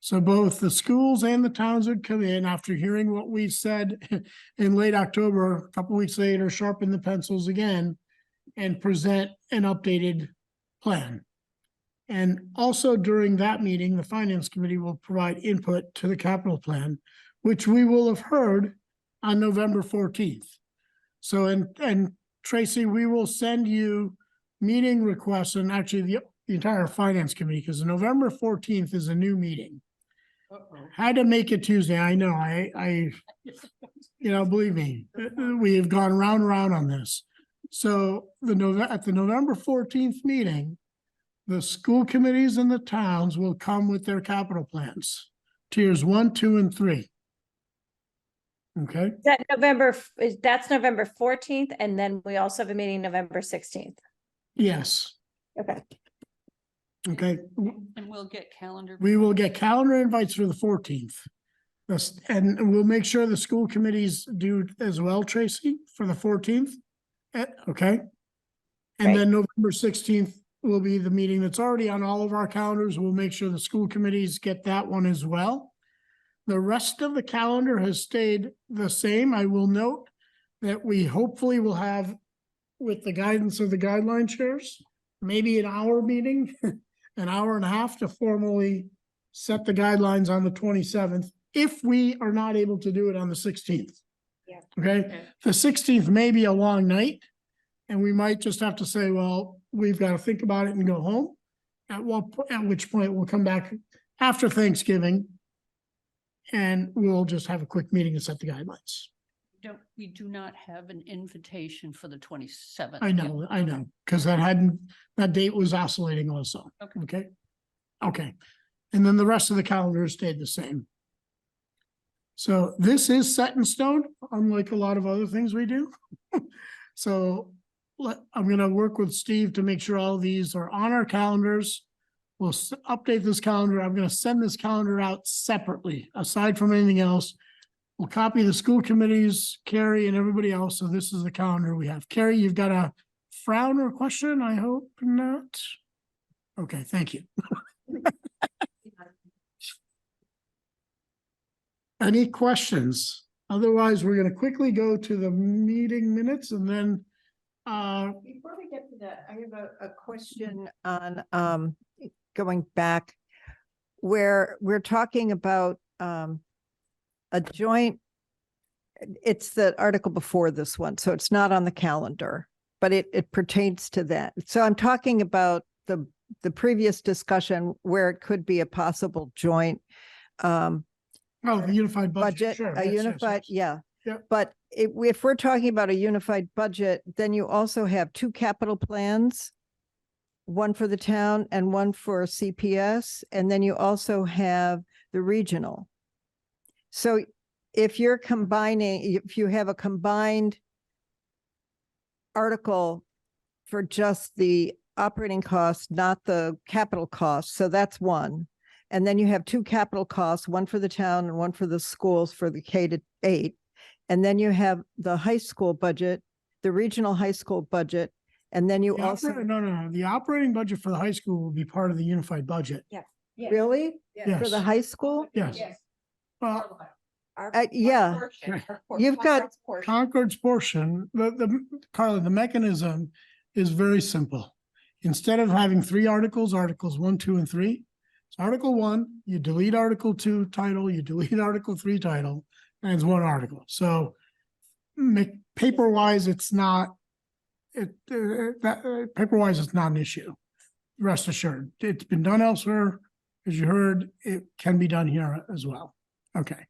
Speaker 1: So both the schools and the towns would come in after hearing what we said in late October, a couple weeks later, sharpen the pencils again and present an updated plan. And also during that meeting, the finance committee will provide input to the capital plan, which we will have heard on November 14th. So, and Tracy, we will send you meeting requests and actually the entire finance committee, because November 14th is a new meeting. Had to make it Tuesday. I know, believe me, we have gone round and round on this. So at the November 14th meeting, the school committees and the towns will come with their capital plans, tiers 1, 2, and 3. Okay,
Speaker 7: That's November 14th, and then we also have a meeting November 16th.
Speaker 1: yes,
Speaker 7: Okay.
Speaker 1: okay.
Speaker 2: And we'll get calendar.
Speaker 1: We will get calendar invites for the 14th. And we'll make sure the school committees do as well, Tracy, for the 14th. Okay. And
Speaker 7: Right.
Speaker 1: then November 16th will be the meeting that's already on all of our calendars. We'll make sure the school committees get that one as well. The rest of the calendar has stayed the same. I will note that we hopefully will have, with the guidance of the guideline chairs, maybe an hour meeting, an hour and a half to formally set the guidelines on the 27th, if we are not able to do it on the 16th.
Speaker 7: Yeah.
Speaker 1: Okay, the 16th may be a long night, and we might just have to say, well, we've got to think about it and go home. At which point we'll come back after Thanksgiving, and we'll just have a quick meeting and set the guidelines.
Speaker 2: We do not have an invitation for the 27th.
Speaker 1: I know, because that date was oscillating also.
Speaker 2: Okay.
Speaker 1: Okay. And then the rest of the calendar stayed the same. So this is set in stone, unlike a lot of other things we do. So I'm gonna work with Steve to make sure all of these are on our calendars. We'll update this calendar. I'm gonna send this calendar out separately, aside from anything else. We'll copy the school committees, Carrie and everybody else. So this is the calendar we have. Carrie, you've got a frown or question? I hope not. Okay, thank you. Any questions? Otherwise, we're gonna quickly go to the meeting minutes and then
Speaker 4: Before we get to that, I have a question on going back where we're talking about a joint. It's the article before this one, so it's not on the calendar, but it pertains to that. So I'm talking about the previous discussion where it could be a possible joint
Speaker 1: the unified budget.
Speaker 4: budget,
Speaker 1: Sure.
Speaker 4: a
Speaker 1: Yes, yes,
Speaker 4: unified,
Speaker 1: yes.
Speaker 4: yeah.
Speaker 1: Yep.
Speaker 4: But if we're talking about a unified budget, then you also have two capital plans, one for the town and one for CPS, and then you also have the regional. So if you're combining, if you have a combined article for just the operating costs, not the capital costs, so that's one. And then you have two capital costs, one for the town and one for the schools for the K-8. And then you have the high school budget, the regional high school budget, and then you
Speaker 1: The
Speaker 4: also,
Speaker 1: no, the operating budget for the high school will be part of the unified budget.
Speaker 4: really? For the
Speaker 1: Yes.
Speaker 4: high school?
Speaker 1: Yes. Well,
Speaker 4: Yeah, you've got,
Speaker 1: Concord's portion, Carla, the mechanism is very simple. Instead of having three articles, Articles 1, 2, and 3, it's Article 1, you delete Article 2 title, you delete Article 3 title, and it's one article. So paper wise, it's not, paper wise, it's not an issue. Rest assured, it's been done elsewhere. As you heard, it can be done here as well. Okay.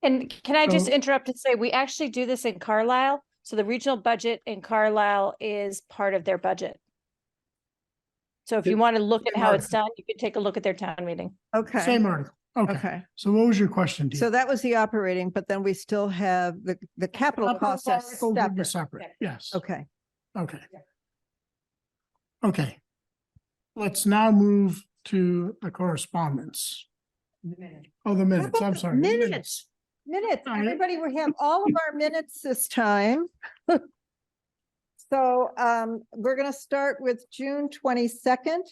Speaker 7: And can I just
Speaker 1: So-
Speaker 7: interrupt and say, we actually do this in Carlisle. So the regional budget in Carlisle is part of their budget. So if you want to look at how it's done, you can take a look at their town meeting.
Speaker 4: okay.
Speaker 1: Same article. Okay.
Speaker 4: Okay.
Speaker 1: So what was your question, Dee?
Speaker 4: So that was the operating, but then we still have the capital costs are
Speaker 1: Articles would be
Speaker 4: separate.
Speaker 1: separate. Yes.
Speaker 4: Okay.
Speaker 1: Okay. Okay. Let's now move to the correspondence. Oh, the minutes. I'm sorry. the
Speaker 4: Minutes. Minutes.
Speaker 1: All right.
Speaker 4: Everybody, we have all of our minutes this time. So we're gonna start with June 22nd.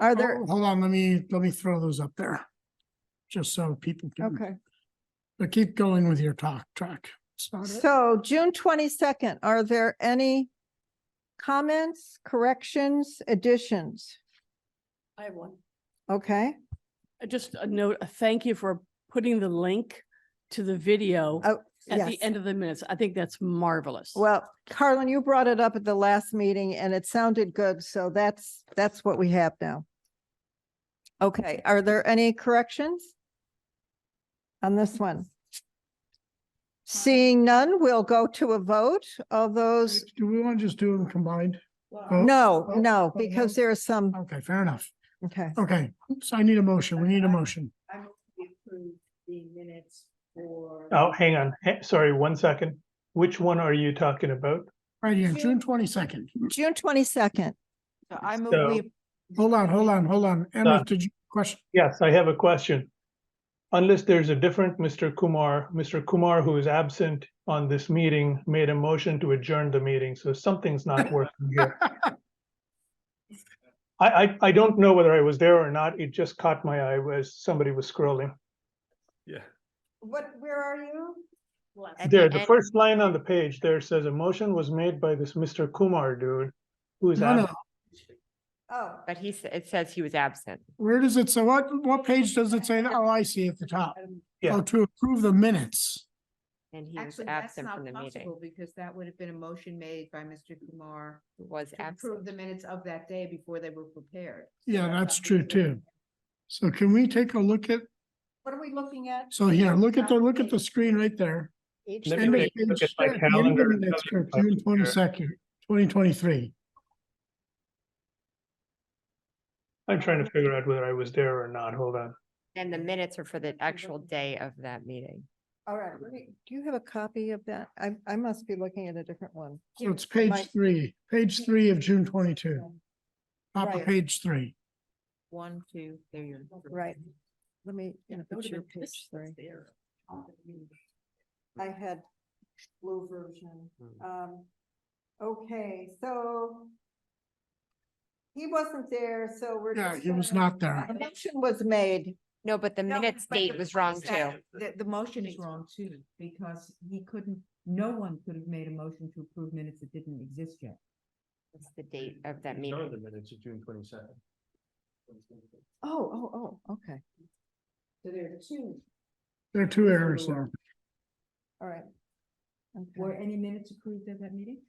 Speaker 4: Are there,
Speaker 1: Oh, hold on, let me throw those up there. Just so people can,
Speaker 4: okay,
Speaker 1: but keep going with your track. It's not it.
Speaker 4: so June 22nd, are there any comments, corrections, additions?
Speaker 8: I have one.
Speaker 4: Okay,
Speaker 8: Just a note, a thank you for putting the link to the video
Speaker 4: oh,
Speaker 8: at
Speaker 4: yes.
Speaker 8: the end of the minutes. I think that's marvelous.
Speaker 4: Well, Carlin, you brought it up at the last meeting and it sounded good, so that's what we have now. Okay, are there any corrections on this one? Seeing none, we'll go to a vote. All those,
Speaker 1: Do we want to just do them combined? Vote?
Speaker 4: no,
Speaker 1: Oh,
Speaker 4: no,
Speaker 1: oh,
Speaker 4: because
Speaker 1: no.
Speaker 4: there are some,
Speaker 1: Okay, fair enough.
Speaker 4: okay.
Speaker 1: Okay, so I need a motion. We need a motion.
Speaker 3: Oh, hang on. Sorry, 1 second. Which one are you talking about?
Speaker 1: Right here, June 22nd.
Speaker 4: June 22nd.
Speaker 5: I move
Speaker 3: So-
Speaker 5: we
Speaker 1: Hold on. Emma, did you question?
Speaker 3: Yes, I have a question. Unless there's a different Mr. Kumar, who is absent on this meeting, made a motion to adjourn the meeting, so something's not working here. I don't know whether I was there or not. It just caught my eye as somebody was scrolling.
Speaker 12: Yeah.
Speaker 4: Where are you?
Speaker 3: There, the first line on the page there says a motion was made by this Mr. Kumar dude, who is
Speaker 1: No, no.
Speaker 3: absent.
Speaker 4: Oh,
Speaker 14: But it says he was absent.
Speaker 1: Where does it say? What page does it say? Oh, I see at the top.
Speaker 3: Yeah.
Speaker 1: Oh, to approve the minutes.
Speaker 14: And he was
Speaker 5: Actually, that's
Speaker 14: absent
Speaker 5: not
Speaker 14: from the meeting.
Speaker 5: possible because that would have been a motion made by Mr. Kumar
Speaker 14: Was
Speaker 5: to approve
Speaker 14: absent.
Speaker 5: the minutes of that day before they were prepared.
Speaker 1: Yeah, that's true too. So can we take a look at,
Speaker 4: what are we looking at?
Speaker 1: so here, look at the screen right there.
Speaker 3: Let
Speaker 1: End
Speaker 3: me
Speaker 1: of
Speaker 3: take a look
Speaker 1: page-
Speaker 3: at my
Speaker 1: at the end of the
Speaker 3: calendar.
Speaker 1: minutes for June 22nd, 2023.
Speaker 3: I'm trying to figure out whether I was there or not. Hold on.
Speaker 14: And the minutes are for the actual day of that meeting.
Speaker 4: All right, do you have a copy of that? I must be looking at a different one.
Speaker 1: So it's page 3 of June 22. Top of
Speaker 4: Right.
Speaker 1: page 3.
Speaker 5: 1, 2, there you go.
Speaker 4: Right. Let me, put your page 3. I had blue version. Okay, so he wasn't there, so we're.
Speaker 1: Yeah,
Speaker 4: just
Speaker 1: he was
Speaker 4: gonna-
Speaker 1: not there.
Speaker 4: A motion was made.
Speaker 14: No, but the minutes date was wrong too.
Speaker 5: The motion is wrong too, because no one could have made a motion to approve minutes that didn't exist yet.
Speaker 14: What's the date of that
Speaker 12: These are
Speaker 14: meeting?
Speaker 12: the minutes of June 22nd.
Speaker 4: Oh, okay.
Speaker 5: So there are two.
Speaker 1: There are two errors there.
Speaker 4: All right.
Speaker 5: Were
Speaker 4: Okay.
Speaker 5: any minutes approved at that meeting?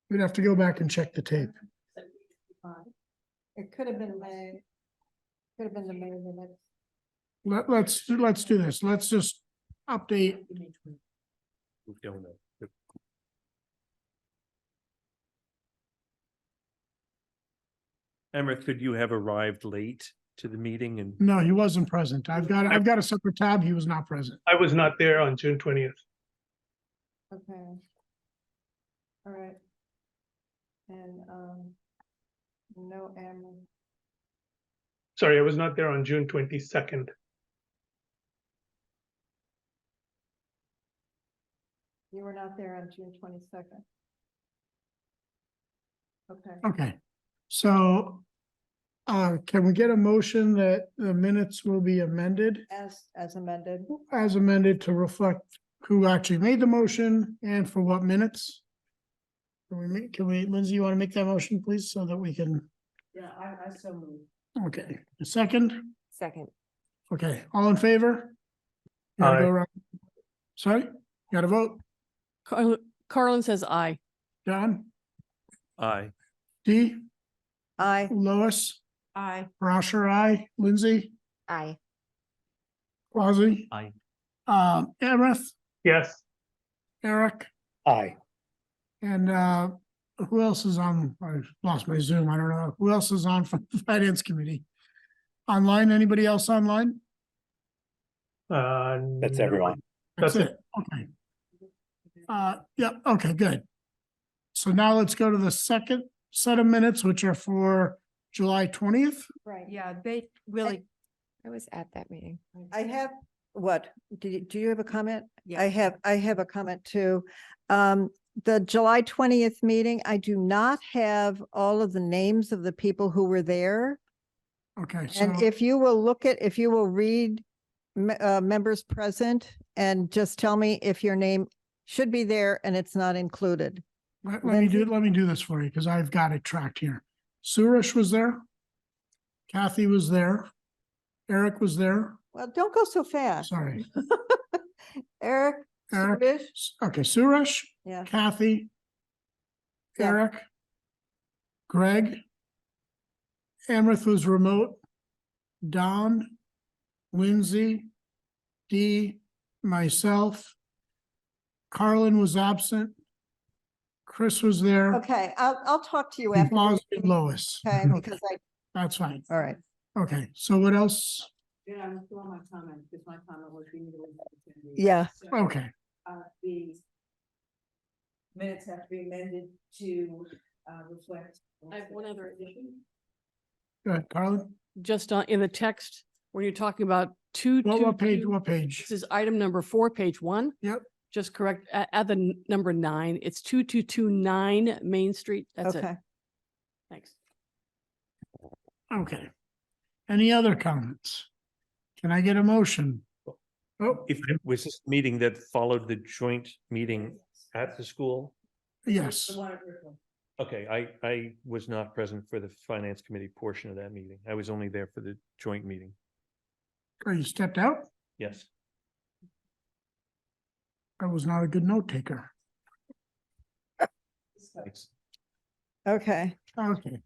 Speaker 1: We'd have to go back and check the tape.
Speaker 4: It could have been May. Could have been the May minutes.
Speaker 1: Let's do this. Let's just update.
Speaker 12: We don't know. Emma, could you have arrived late to the meeting and
Speaker 1: No, he wasn't present. I've got a separate tab. He was not present.
Speaker 3: I was not there on June 20th.
Speaker 4: Okay. All right. And, no,
Speaker 3: Sorry, I was not there on June 22nd.
Speaker 4: You were not there on June 22nd. Okay.
Speaker 1: Okay, so can we get a motion that the minutes will be amended
Speaker 4: As amended.
Speaker 1: to reflect who actually made the motion and for what minutes? Lindsay, you want to make that motion, please, so that we can,
Speaker 5: Yeah, I so move.
Speaker 1: okay, a second?
Speaker 14: Second.
Speaker 1: Okay, all in favor? You gotta go
Speaker 3: Aye.
Speaker 1: around. Sorry, you gotta vote.
Speaker 8: Carlin says aye.
Speaker 1: John,
Speaker 12: Aye.
Speaker 1: Dee,
Speaker 4: Aye.
Speaker 1: Lois,
Speaker 5: Aye.
Speaker 1: Rasher, I, Lindsay,
Speaker 14: Aye.
Speaker 1: Quasi.
Speaker 9: Aye.
Speaker 1: Amrith,
Speaker 3: Yes,
Speaker 1: Eric,
Speaker 6: Aye.
Speaker 1: and who else is on? I lost my Zoom. I don't know. Who else is on from the Finance Committee? Online, anybody else online?
Speaker 6: That's
Speaker 3: no,
Speaker 6: everyone.
Speaker 1: That's
Speaker 3: That's
Speaker 1: it. Okay. Yeah, okay, good. So now let's go to the second set of minutes, which are for July 20th.
Speaker 4: Right.
Speaker 5: Yeah, they really,
Speaker 14: I was at that meeting.
Speaker 4: I have, what, do you have a comment?
Speaker 5: Yeah.
Speaker 4: I have a comment too. The July 20th meeting, I do not have all of the names of the people who were there.
Speaker 1: Okay,
Speaker 4: And
Speaker 1: so,
Speaker 4: if you will read members present and just tell me if your name should be there and it's not included.
Speaker 1: let
Speaker 4: Lindsay?
Speaker 1: me do this for you, because I've got it tracked here. Suresh was there. Kathy was there. Eric was there.
Speaker 4: Well, don't go so fast.
Speaker 1: Sorry.
Speaker 4: Eric,
Speaker 1: Eric.
Speaker 4: Suresh?
Speaker 1: Okay, Suresh,
Speaker 4: Yeah.
Speaker 1: Kathy,
Speaker 4: Yeah.
Speaker 1: Eric, Greg, Amrith was remote, Don, Lindsay, Dee, myself, Carlin was absent, Chris was there,
Speaker 4: Okay, I'll talk to you
Speaker 1: and
Speaker 4: after.
Speaker 1: Bosby and Lois.
Speaker 4: Okay, because
Speaker 1: That's fine.
Speaker 4: all right.
Speaker 1: Okay, so what else?
Speaker 5: yeah, I'm still on my comment, because my comment was.
Speaker 4: Yeah.
Speaker 1: Okay,
Speaker 5: The minutes have to be amended to reflect.
Speaker 8: I have one other addition.
Speaker 1: go ahead, Carlin.
Speaker 8: Just in the text, when you're talking about
Speaker 1: What page?
Speaker 8: This is item number 4, page 1.
Speaker 1: Yep.
Speaker 8: Just correct, add the number 9. It's 2229 Main Street. That's it.
Speaker 4: Okay.
Speaker 8: Thanks.
Speaker 1: Okay. Any other comments? Can I get a motion? Oh,
Speaker 12: If, was this meeting that followed the joint meeting at the school?
Speaker 1: yes.
Speaker 12: Okay, I was not present for the finance committee portion of that meeting. I was only there for the joint meeting.
Speaker 1: Are you stepped out?
Speaker 12: Yes.
Speaker 1: I was not a good note taker.
Speaker 12: Thanks.
Speaker 4: Okay,
Speaker 1: Okay,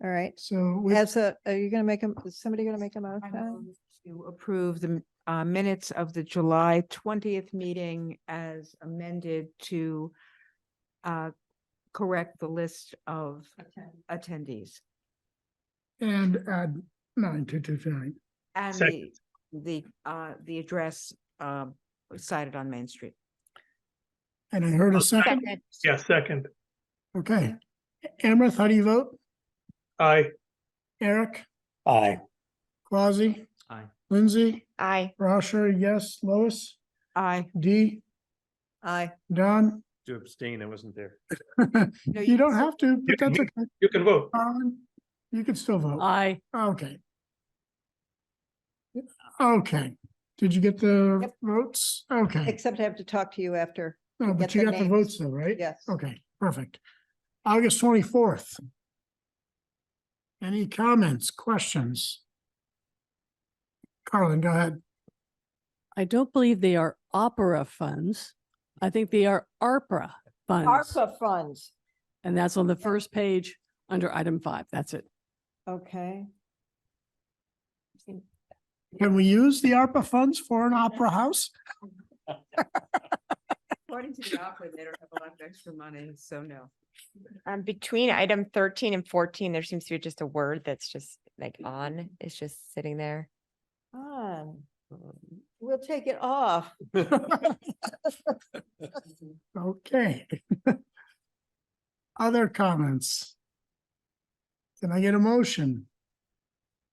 Speaker 4: all right.
Speaker 1: so with,
Speaker 4: Are you gonna is somebody gonna make a motion?
Speaker 5: To approve the minutes of the July 20th meeting as amended to correct the list of attendees.
Speaker 1: and add 9229.
Speaker 5: And
Speaker 3: Second.
Speaker 5: the address cited on Main Street.
Speaker 1: And I heard a second.
Speaker 3: yeah, second.
Speaker 1: Okay. Amrith, how do you vote?
Speaker 3: Aye.
Speaker 1: Eric,
Speaker 6: Aye.
Speaker 1: Quasi,
Speaker 9: Aye.
Speaker 1: Lindsay,
Speaker 14: Aye.
Speaker 1: Rasher, yes, Lois,
Speaker 5: Aye.
Speaker 1: Dee,
Speaker 4: Aye.
Speaker 1: Don.
Speaker 12: To abstain, I wasn't there.
Speaker 1: You don't have to, but
Speaker 3: can-
Speaker 1: that's okay.
Speaker 3: You can vote.
Speaker 1: You can still vote.
Speaker 8: Aye.
Speaker 1: Okay. Okay. Did you get the
Speaker 4: Yep.
Speaker 1: votes? Okay.
Speaker 4: Except I have to talk to you after.
Speaker 1: No,
Speaker 4: get
Speaker 1: but you
Speaker 4: the
Speaker 1: got the
Speaker 4: names.
Speaker 1: votes though, right?
Speaker 4: Yes.
Speaker 1: Okay, perfect. August 24th. Any comments, questions? Carlin, go ahead.
Speaker 8: I don't believe they are opera funds. I think they are ARPA funds.
Speaker 4: ARPA funds.
Speaker 8: And that's on the first page under item 5. That's it.
Speaker 4: Okay.
Speaker 1: Can we use the ARPA funds for an opera house?
Speaker 5: According to the opera, they don't have a lot of extra money, so no.
Speaker 14: Between item 13 and 14, there seems to be just a word that's just like on, it's just sitting there.
Speaker 4: We'll take it off.
Speaker 1: Okay. Other comments? Can I get a motion?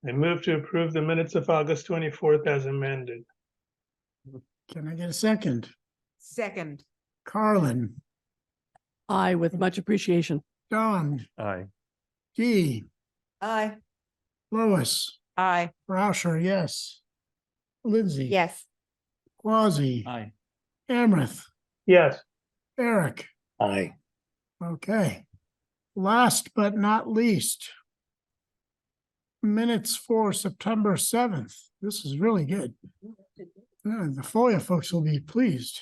Speaker 3: I move to approve the minutes of August 24th as amended.
Speaker 1: Can I get a second?
Speaker 5: Second,
Speaker 1: Carlin,
Speaker 8: I, with much appreciation.
Speaker 1: Don,
Speaker 12: Aye.
Speaker 1: Dee,
Speaker 4: Aye.
Speaker 1: Lois,
Speaker 14: Aye.
Speaker 1: Rauscher, yes. Lindsay.
Speaker 14: Yes.
Speaker 1: Quasi,
Speaker 9: Aye.
Speaker 1: Amrith,
Speaker 3: Yes,
Speaker 1: Eric.
Speaker 6: Aye.
Speaker 1: Okay. Last but not least, minutes for September 7th. This is really good. Yeah, the FOIA folks will be pleased.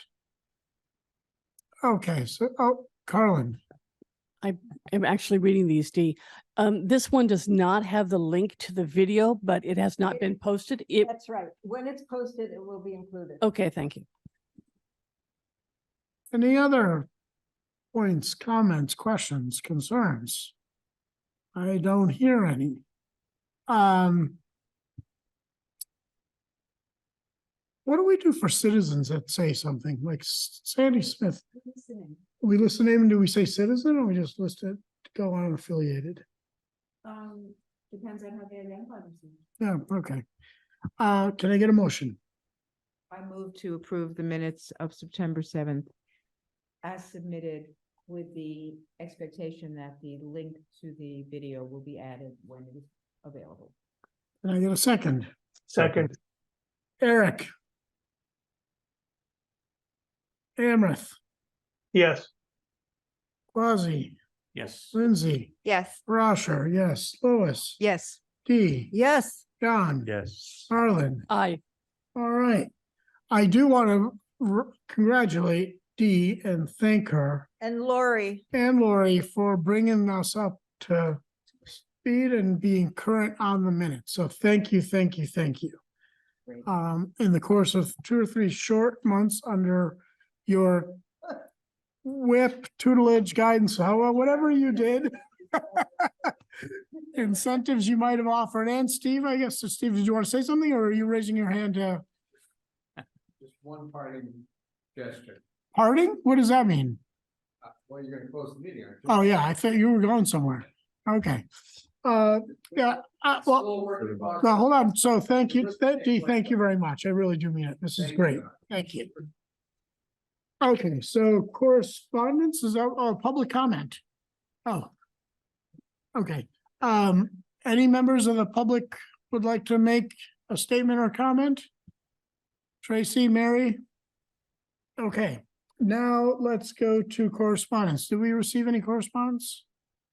Speaker 1: Okay, so, oh, Carlin,
Speaker 8: I'm actually reading these, Dee. This one does not have the link to the video, but it has not been posted.
Speaker 4: That's right. When it's posted, it will be included.
Speaker 8: Okay, thank you.
Speaker 1: any other points, comments, questions, concerns? I don't hear any. What do we do for citizens that say something like Sandy Smith? We listen to him, and do we say citizen or we just list it, go on affiliated?
Speaker 5: depends on how they identify themselves.
Speaker 1: Yeah, okay. Can I get a motion?
Speaker 5: I move to approve the minutes of September 7th as submitted with the expectation that the link to the video will be added when it is available.
Speaker 1: Can I get a second?
Speaker 3: second,
Speaker 1: Eric. Amrith,
Speaker 3: yes,
Speaker 1: Quasi,
Speaker 9: Yes.
Speaker 1: Lindsay,
Speaker 14: Yes.
Speaker 1: Rauscher, yes, Lois,
Speaker 5: Yes.
Speaker 1: Dee,
Speaker 4: Yes.
Speaker 1: John,
Speaker 12: Yes.
Speaker 1: Harlan.
Speaker 8: I,
Speaker 1: All right. I do want to congratulate Dee and thank her
Speaker 4: And Lori.
Speaker 1: and Lori for bringing us up to speed and being current on the minutes. So thank you, thank you, thank you.
Speaker 5: Great.
Speaker 1: In the course of 2 or 3 short months under your whip, tutelage, guidance, however, whatever you did. Incentives you might have offered. And Steve, I guess, so Steve, did you want to say something or are you raising your hand to
Speaker 11: Just one parting gesture.
Speaker 1: parting? What does that mean?
Speaker 11: Well, you're gonna close the meeting, aren't you?
Speaker 1: Oh, yeah, I thought you were going somewhere. Okay. Yeah, well,
Speaker 11: Still working on it.
Speaker 1: no, hold on. So thank you, Dee, thank you very much. I really do mean it. This is
Speaker 11: Thank you,
Speaker 1: great.
Speaker 11: John.
Speaker 1: Thank you. Okay, so correspondence is that, public comment. Oh. Okay, any members of the public would like to make a statement or comment? Tracy, Mary? Okay, now let's go to correspondence. Did we receive any correspondence?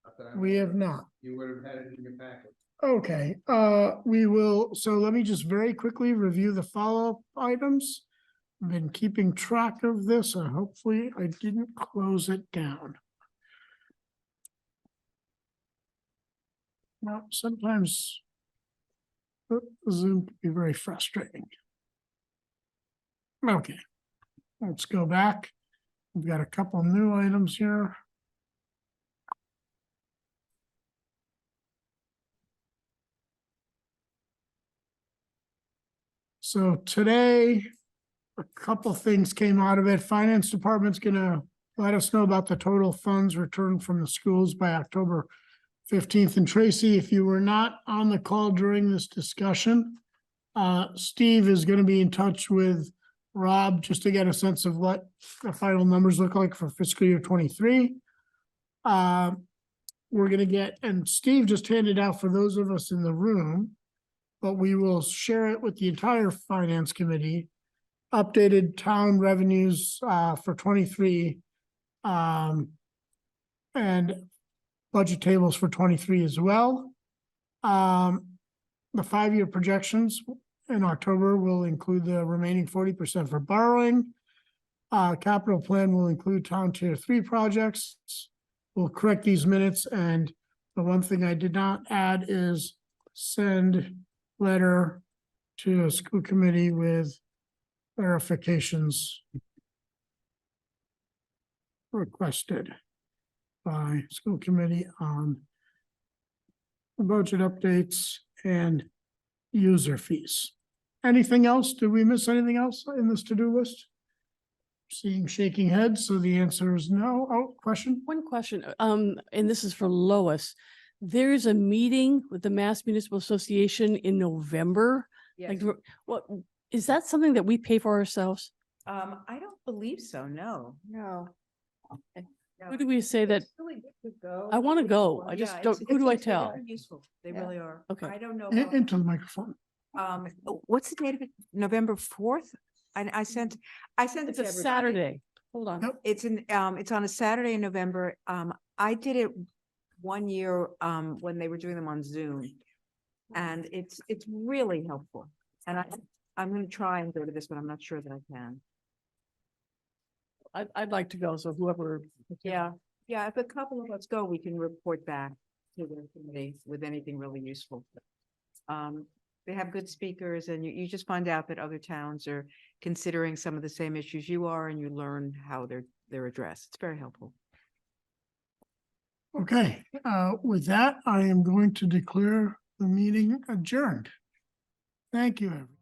Speaker 11: Not that I'm
Speaker 1: We have
Speaker 11: aware of.
Speaker 1: not.
Speaker 11: You would have had it in your packet.
Speaker 1: Okay, we will, so let me just very quickly review the follow-up items. I've been keeping track of this, and hopefully I didn't close it down. Now, sometimes Zoom can be very frustrating. Okay, let's go back. We've got a couple new items here. So today, a couple things came out of it. Finance Department's gonna let us know about the total funds returned from the schools by October 15th. And Tracy, if you were not on the call during this discussion, Steve is gonna be in touch with Rob just to get a sense of what the final numbers look like for fiscal year 23. We're gonna get, and Steve just handed out for those of us in the room, but we will share it with the entire finance committee. Updated town revenues for 23 and budget tables for 23 as well. The 5-year projections in October will include the remaining 40% for borrowing. Capital plan will include town tier 3 projects. We'll correct these minutes, and the one thing I did not add is send letter to a school committee with clarifications requested by school committee on budget updates and user fees. Anything else? Did we miss anything else in this to-do list? Seeing shaking heads, so the answer is no. Oh, question?
Speaker 8: one question, and this is for Lois. There is a meeting with the Mass Municipal Association in November. Like, what, is that something that we pay for ourselves?
Speaker 5: I don't believe so, no.
Speaker 4: No.
Speaker 8: Who do we say that? I wanna go. I just don't- who do I tell?
Speaker 5: They're useful. They
Speaker 4: Yeah.
Speaker 5: really are.
Speaker 8: Okay.
Speaker 5: I don't know.
Speaker 1: Into the microphone.
Speaker 5: What's the date of it? November 4th? I sent it
Speaker 8: It's
Speaker 5: to
Speaker 8: a
Speaker 5: everybody.
Speaker 8: Saturday. Hold on.
Speaker 1: Yep.
Speaker 5: It's on a Saturday in November. I did it one year, when they were doing them on Zoom. And it's really helpful. And I'm gonna try and go to this, but I'm not sure that I can.
Speaker 8: I'd like to go, so whoever.
Speaker 5: Yeah, if a couple of us go, we can report back to the committee with anything really useful. They have good speakers and you just find out that other towns are considering some of the same issues you are and you learn how they're addressed. It's very helpful.
Speaker 1: Okay, with that, I am going to declare the meeting adjourned. Thank you, everyone.